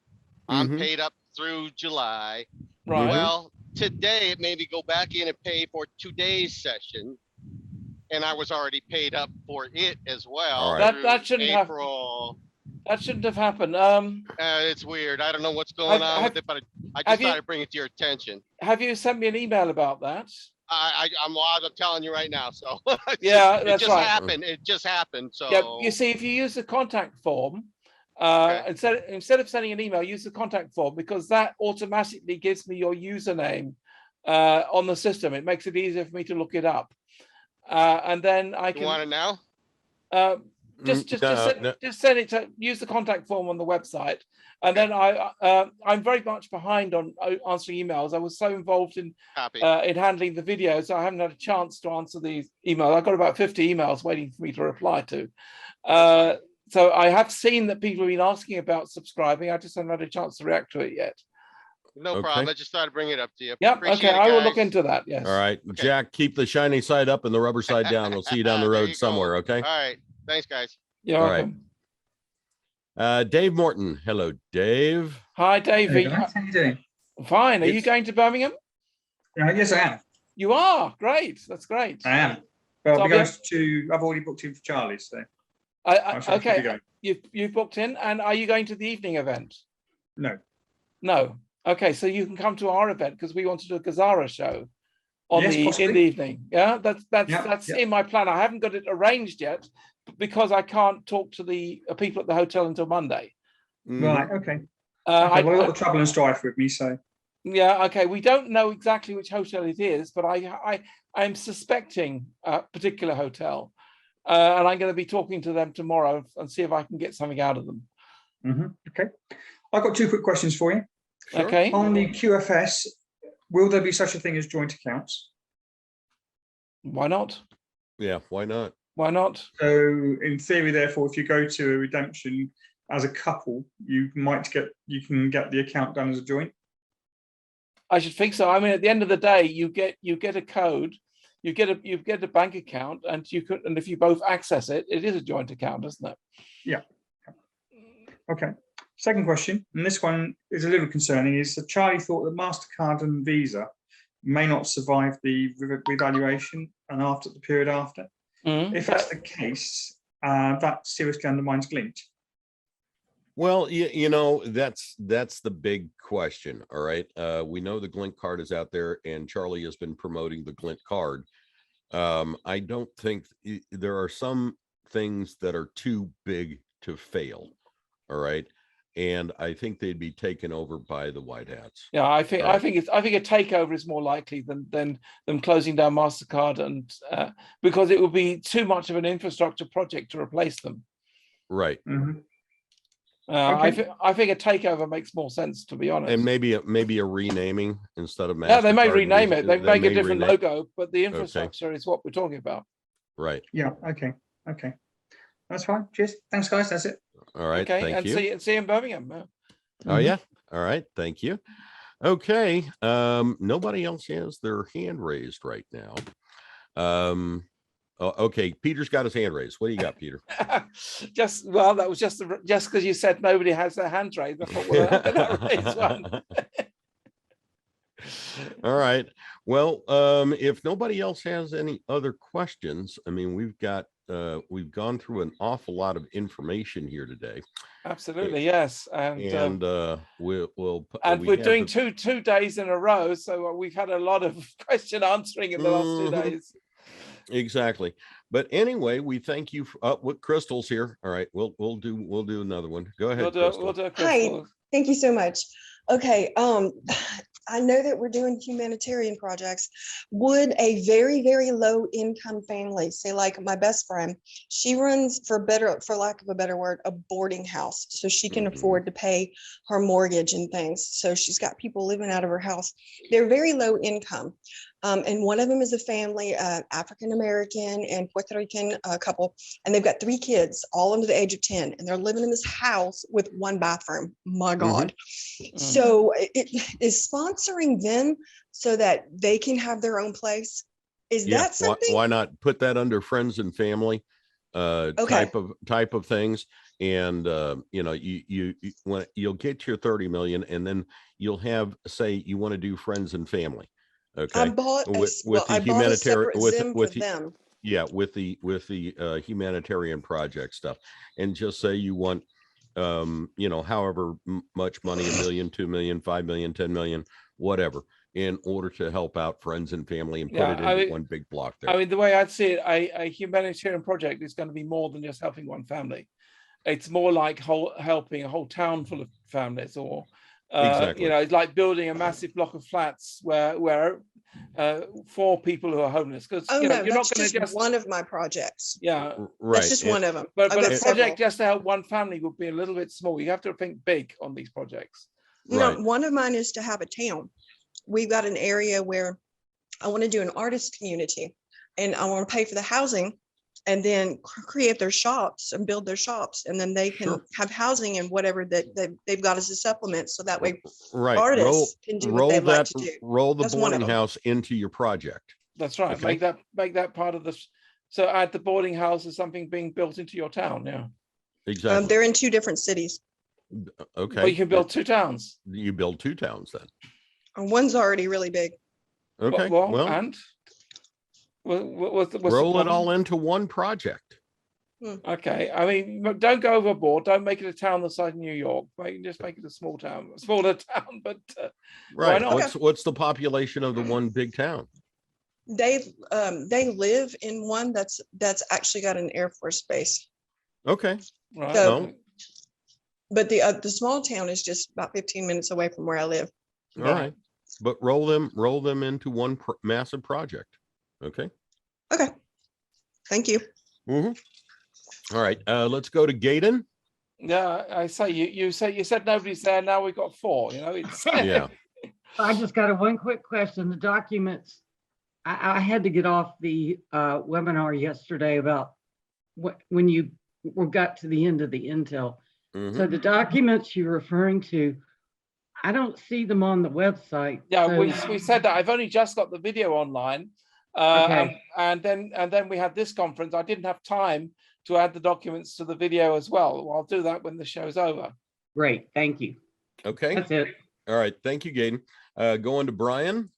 I'm paid up through July. Right. Well, today it made me go back in and pay for today's session, and I was already paid up for it as well. All right. That shouldn't April. That shouldn't have happened. It's weird. I don't know what's going on with it, but I just thought I'd bring it to your attention. Have you sent me an email about that? I'm telling you right now. So yeah, it that's just right. happened. It just happened. So yeah, you see, if you use the contact form, instead of sending an email, use the contact form, because that automatically gives me your username on the system. It makes it easier for me to look it up, and then I can. You want it now? Just send it to use the contact form on the website, and then I'm very much behind on answering emails. I was so involved in handling the videos, I haven't had a chance to answer these emails. I've got about 50 emails waiting for me to reply to. So I have seen that people have been asking about subscribing. I just haven't had a chance to react to it yet. No problem. I just thought I'd bring it up to you. Yep. Appreciate Okay. it, I will guys. look into that. Yes. All right. Okay. Jack, keep the shiny side up and the rubber side down. We'll see you down the road somewhere. Okay. All right. Thanks, guys. You're welcome. Right. Dave Morton. Hello, Dave. Hi, Dave. Hey guys, how you doing? Fine. Are you going to Birmingham? Yes, I am. You are. Great. That's great. I am. Well, I've already booked in for Charlie, so. Okay. You've booked in, and are you going to the evening event? No. No. Okay, so you can come to our event, because we want to do a GESARA show in the evening. Yeah, that's in my plan. I haven't got it arranged yet because I can't talk to the people at the hotel until Monday. Right. Okay. Well, a lot of trouble and strife with me, so. Yeah. Okay. We don't know exactly which hotel it is, but I'm suspecting a particular hotel, and I'm going to be talking to them tomorrow and see if I can get something out of them. Okay. I've got two quick questions for you. Sure. Okay. On the QFS, will there be such a thing as joint accounts? Why not? Yeah, why not? Why not? So in theory, therefore, if you go to a redemption as a couple, you can get the account done as a joint. I should think so. I mean, at the end of the day, you get a code, you get a bank account, and if you both access it, it is a joint account, isn't it? Yeah. Okay. Second question, and this one is a little concerning, is that Charlie thought that MasterCard and Visa may not survive the revaluation and after the period after. If that's the case, that seriously undermines Glint. Well, you know, that's the big question. All right. We know the Glint card is out there, and Charlie has been promoting the Glint card. I don't think there are some things that are too big to fail. All right. And I think they'd be taken over by the White Hats. Yeah, I think a takeover is more likely than them closing down MasterCard, and because it would be too much of an infrastructure project to replace them. Right. Okay. I think a takeover makes more sense, to be honest. And maybe a renaming instead of MasterCard. Yeah, they may rename it. They make a different logo, but the infrastructure is what we're talking about. Right. Yeah. Okay. That's fine. Cheers. Thanks, guys. That's it. All right. Okay. Thank you. See you in Birmingham. Oh yeah. All right. Thank you. Okay. Nobody else has their hand raised right now. Okay, Peter's got his hand raised. What do you got, Peter? Well, that was just because you said nobody has their hand raised. I thought, well, I'm gonna raise one. All right. Well, if nobody else has any other questions, I mean, we've gone through an awful lot of information here today. Absolutely, yes. And we're doing two days in a row, so we've had a lot of question answering in the last 2 days. Exactly. But anyway, we thank you for what Crystal's here. All right, we'll do another one. Go ahead. We'll do Hi, thank you so much. Okay, I know that we're doing humanitarian projects. Would a very, very low income family, say like my best friend, she runs for lack of a better word, a boarding house. So she can afford to pay her mortgage and things. So she's got people living out of her house. They're very low income. And one of them is a family, African-American and Puerto Rican couple, and they've got 3 kids, all under the age of 10, and they're living in this house with 1 bathroom. My God. So it is sponsoring them so that they can have their own place. Is that something? Why not put that under friends and family type of things? And you'll get your 30 million, and then you'll have, say you want to do friends and family. Okay. I bought a humanitarian with them. Yeah, with the humanitarian project stuff, and just say you want however much money, $1 million, 2 million, 5 million, 10 million, whatever, in order to help out friends and family and put it into one big block there. I mean, the way I'd see it, a humanitarian project is going to be more than just helping one family. It's more like helping a whole town full of families, or exactly. It's like building a massive block of flats where for people who are homeless. Because you're not going to just one of my projects. Yeah, right. That's just one of them. But a project just to help one family would be a little bit small. You have to think big on these projects. No, one of mine is to have a town. We've got an area where I want to do an artist community, and I want to pay for the housing, and then create their shops and build their shops, and then they can have housing and whatever that they've got as a supplement. So that way, artists can do what they like to do. Roll the boarding house into your project. That's right. Okay. Make that part of this. So add the boarding house as something being built into your town. Yeah. Exactly. They're in 2 different cities. Okay. Well, you can build 2 towns. You build 2 towns then. One's already really big. Okay. Well, and what's roll it all into one project. Okay. I mean, don't go overboard. Don't make it a town the size of New York. Just make it a smaller town. But right. Why not? What's the population of the one big town? They live in one that's actually got an Air Force base. Okay. Right. So, but the small town is just about 15 minutes away from where I live. All right. But roll them into one massive project. Okay. Okay. Thank you. All right. Let's go to Gayden. Yeah, I say you said nobody's there. Now we've got 4. It's yeah. I just got one quick question. The documents. I had to get off the webinar yesterday about when you got to the end of the intel. So the documents you're referring to, I don't see them on the website. Yeah, so... we said that. I've only just got the video online. Okay. And then we had this conference. I didn't have time to add the documents to the video as well. I'll do that when the show's over. Great, thank you. Okay. That's it. All right, thank you, Gayden. Going to Brian.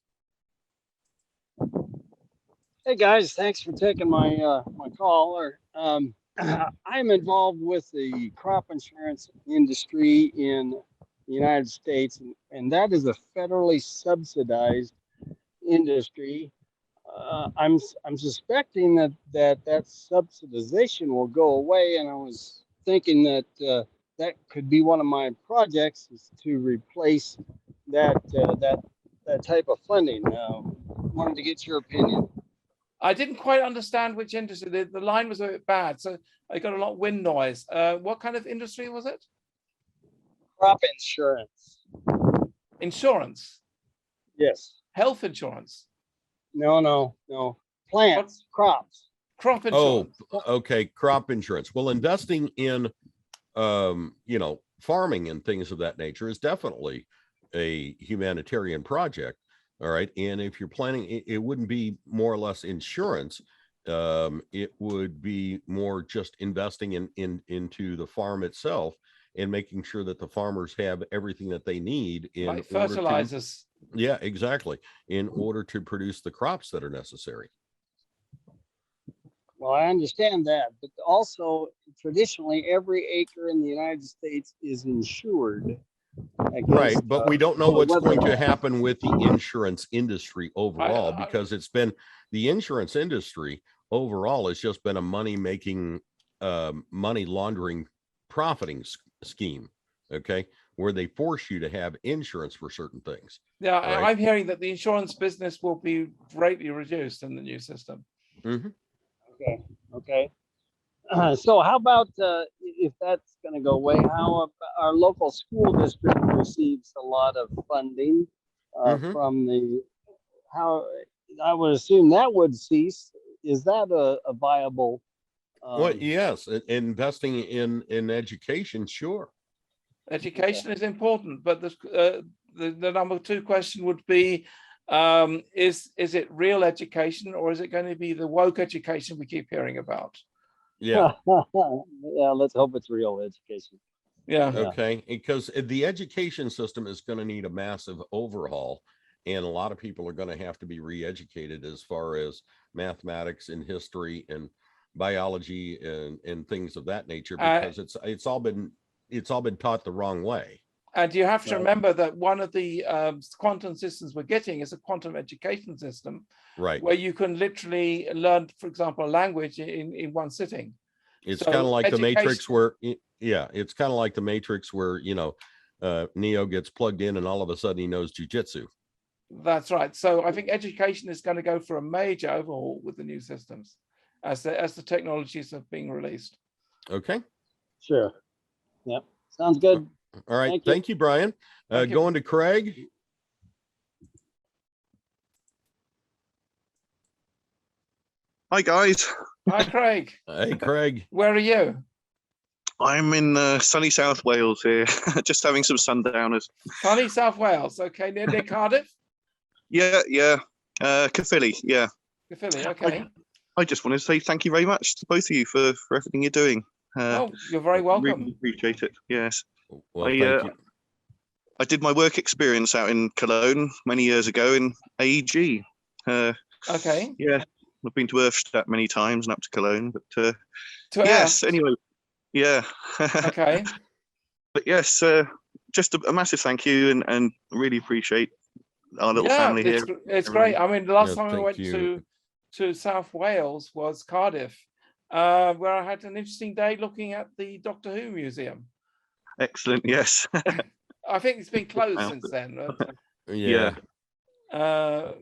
Hey guys, thanks for taking my my call. I'm involved with the crop insurance industry in the United States, and that is a federally subsidized industry. I'm suspecting that subsidization will go away, and I was thinking that that could be one of my projects, is to replace that type of funding. Wanted to get your opinion. I didn't quite understand which industry. The line was a bit bad, so I got a lot of wind noise. What kind of industry was it? Crop insurance. Insurance? Yes. Health insurance? No. Plants, crops. Crop insurance. Oh, okay. Crop insurance. Well, investing in, farming and things of that nature is definitely a humanitarian project. All right. And if you're planning, it wouldn't be more or less insurance. It would be more just investing into the farm itself and making sure that the farmers have everything that they need in Like order fertilizers. yeah, exactly. In order to produce the crops that are necessary. Well, I understand that, but also traditionally every acre in the United States is insured. Right, but we don't know what's going to weather. happen with the insurance industry overall, because it's been the insurance industry overall has just been a money-making, money laundering, profiting scheme. Okay, where they force you to have insurance for certain things. Yeah, right? I'm hearing that the insurance business will be greatly reduced in the new system. Mm-hmm. Okay. Okay. So how about if that's going to go away? How our local school district receives a lot of funding from the. How I would assume that would cease. Is that a viable? Well, yes, investing in education, sure. Education is important, but the number two question would be, is it real education, or is it going to be the woke education we keep hearing about? Yeah. Yeah, let's hope it's real education. Yeah. Okay, because the education system is going to need a massive overhaul, and a lot of people are going to have to be re-educated as far as mathematics and history and biology and things of that nature, because it's all been taught the wrong way. And you have to remember that one of the quantum systems we're getting is a quantum education system, right? Where you can literally learn, for example, a language in one sitting. It's So kind of like the Matrix, education- where it's kind of like the Matrix, where Neo gets plugged in and all of a sudden he knows jujitsu. That's right. So I think education is going to go for a major overhaul with the new systems as the technologies are being released. Okay. Sure. Yep. Sounds good. All right. Thank you, Brian. Going to Craig. Hi, guys. Hi, Craig. Hey, Craig. Where are you? I'm in sunny South Wales here, just having some sundowners. Sunny South Wales. Okay, near Cardiff? Yeah, yeah. Caerphilly, yeah. Caerphilly, okay. I just want to say thank you very much to both of you for everything you're doing. Oh, you're very welcome. Really appreciate it. Yes. Well, thank you. I did my work experience out in Cologne many years ago in AEG. Okay. Yeah, I've been to Erfstadt many times and up to Cologne, but yes. Anyway, yeah. Okay. But yes, just a massive thank you, and really appreciate our little family here. It's great. I mean, the last time I went to South Wales was Cardiff, where I had an interesting day looking at the Doctor Who museum. Excellent. Yes. I think it's been closed since then. Yeah. But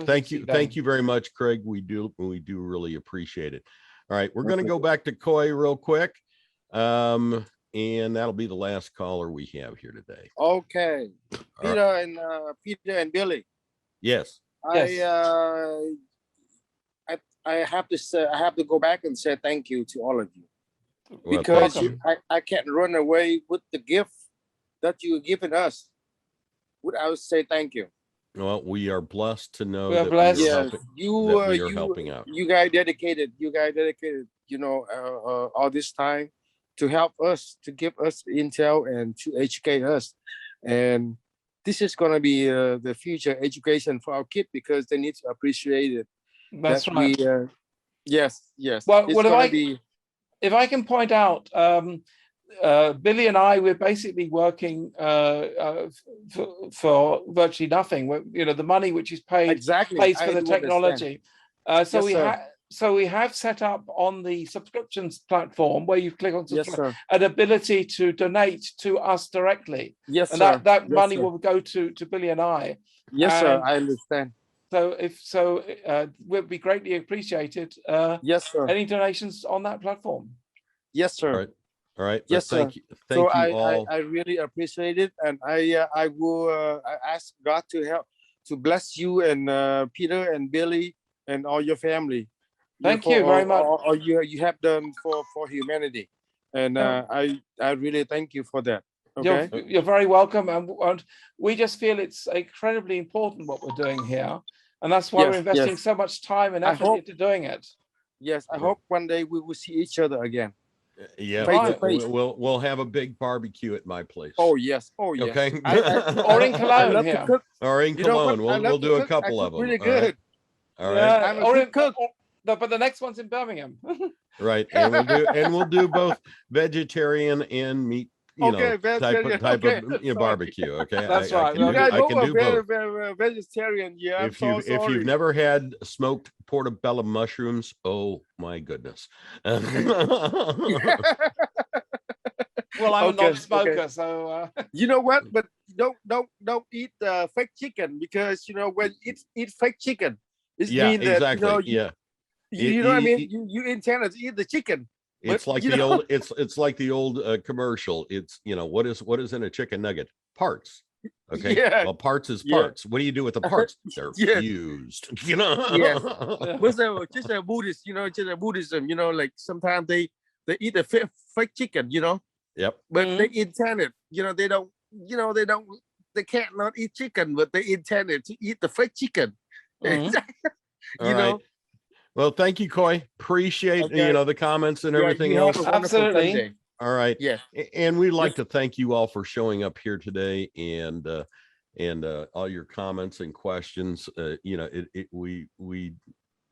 thank you very much, Craig. We do really appreciate it. All right, we're going to go back to Khoi real quick, and that'll be the last caller we have here today. Okay, Peter and Billy. Yes. I have to say, I have to go back and say thank you to all of you, well, because I can't run away with the gift that you've given us. I would say thank you. Well, we are blessed to know we are that blessed. we are helping out. You guys dedicated, all this time to help us, to give us intel and to educate us. And this is going to be the future education for our kids, because they need to appreciate it. That's right. Yes. Well, if I can point out, Billy and I, we're basically working for virtually nothing. The money which is paid pays for the technology. So we have set up on the subscriptions platform, where you click on an ability to donate to us directly. Yes, and sir. that money will go to Billy and I. Yes, sir. I understand. So would be greatly appreciated. Yes, sir. Any donations on that platform? Yes, sir. All right. Yes, thank sir. you all. I really appreciate it, and I will ask God to help, to bless you and Peter and Billy and all your family. Thank you very much. All you have done for humanity, and I really thank you for that. You're very welcome, and we just feel it's incredibly important what we're doing here, and that's why we're investing so much time and effort into doing it. Yes, I hope one day we will see each other again. Yeah, Face to face. we'll have a big barbecue at my place. Oh yes, oh yes. Okay. Or in Cologne here. Or in Cologne. We'll do a couple of them. Really all right? good. All right. I'm a good cook. But the next one's in Birmingham. Right, and we'll do both vegetarian and meat, type of barbecue. Okay, That's I right. can do, I can do both. Very vegetarian. Yeah. If you've never had smoked portobello mushrooms, oh my goodness. Well, I'm a non-smoker, so you know what? But don't eat fake chicken, because when you eat fake chicken, it means that exactly. you know what I mean. You intended to eat the chicken. It's like the old. It's like the old commercial. It's what is in a chicken nugget? Parts. Okay. Yeah. Well, parts is parts. What do you do with the parts? They're fused. Yes. What's just a Buddhist? Just a Buddhism. Like sometimes they eat a fake chicken. Yep. But they intended. They don't. They can't not eat chicken, but they intended to eat the fake chicken. All right. Well, thank you, Khoi. Appreciate the comments and everything else. Absolutely. All right. Yeah. And we'd like to thank you all for showing up here today and all your comments and questions. We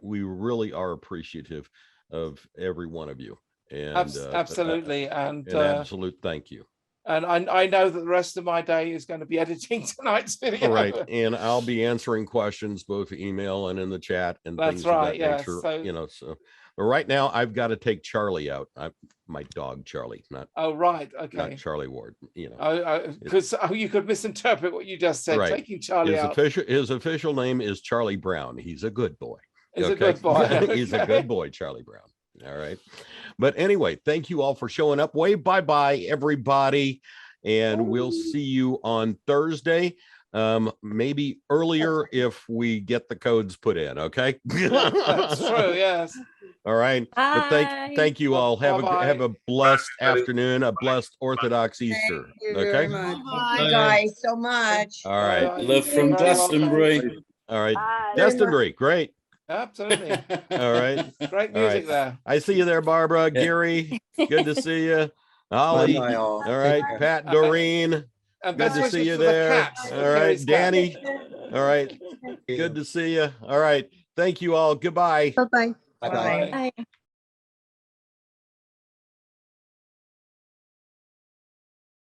really are appreciative of every one of you. And absolutely. And an absolute thank you. And I know that the rest of my day is going to be editing tonight's video. All right, and I'll be answering questions both email and in the chat and that's things right. of that nature. So but right now I've got to take Charlie out. My dog Charlie, not right, okay, not Charlie Ward. Because you could misinterpret what you just said. Right. Taking Charlie out. His official name is Charlie Brown. He's a good boy. He's a good boy. He's a good boy, Charlie Brown. All right. But anyway, thank you all for showing up. Wave bye-bye, everybody. And we'll see you on Thursday. Maybe earlier if we get the codes put in. Okay. That's true. Yes. All right. But thank you all. Have a blessed afternoon, a blessed Orthodox Easter. Okay. Bye, guys, so much. All right. Love from Glastonbury. All right. Glastonbury. Great. Absolutely. All right. Great music there. I see you there, Barbara. Gary, good to see you. Ollie. All right. Pat, Doreen. Good to see you there. All right. Danny. All right. Good to see you. All right. Thank you all. Goodbye. Bye-bye. Bye-bye. Bye.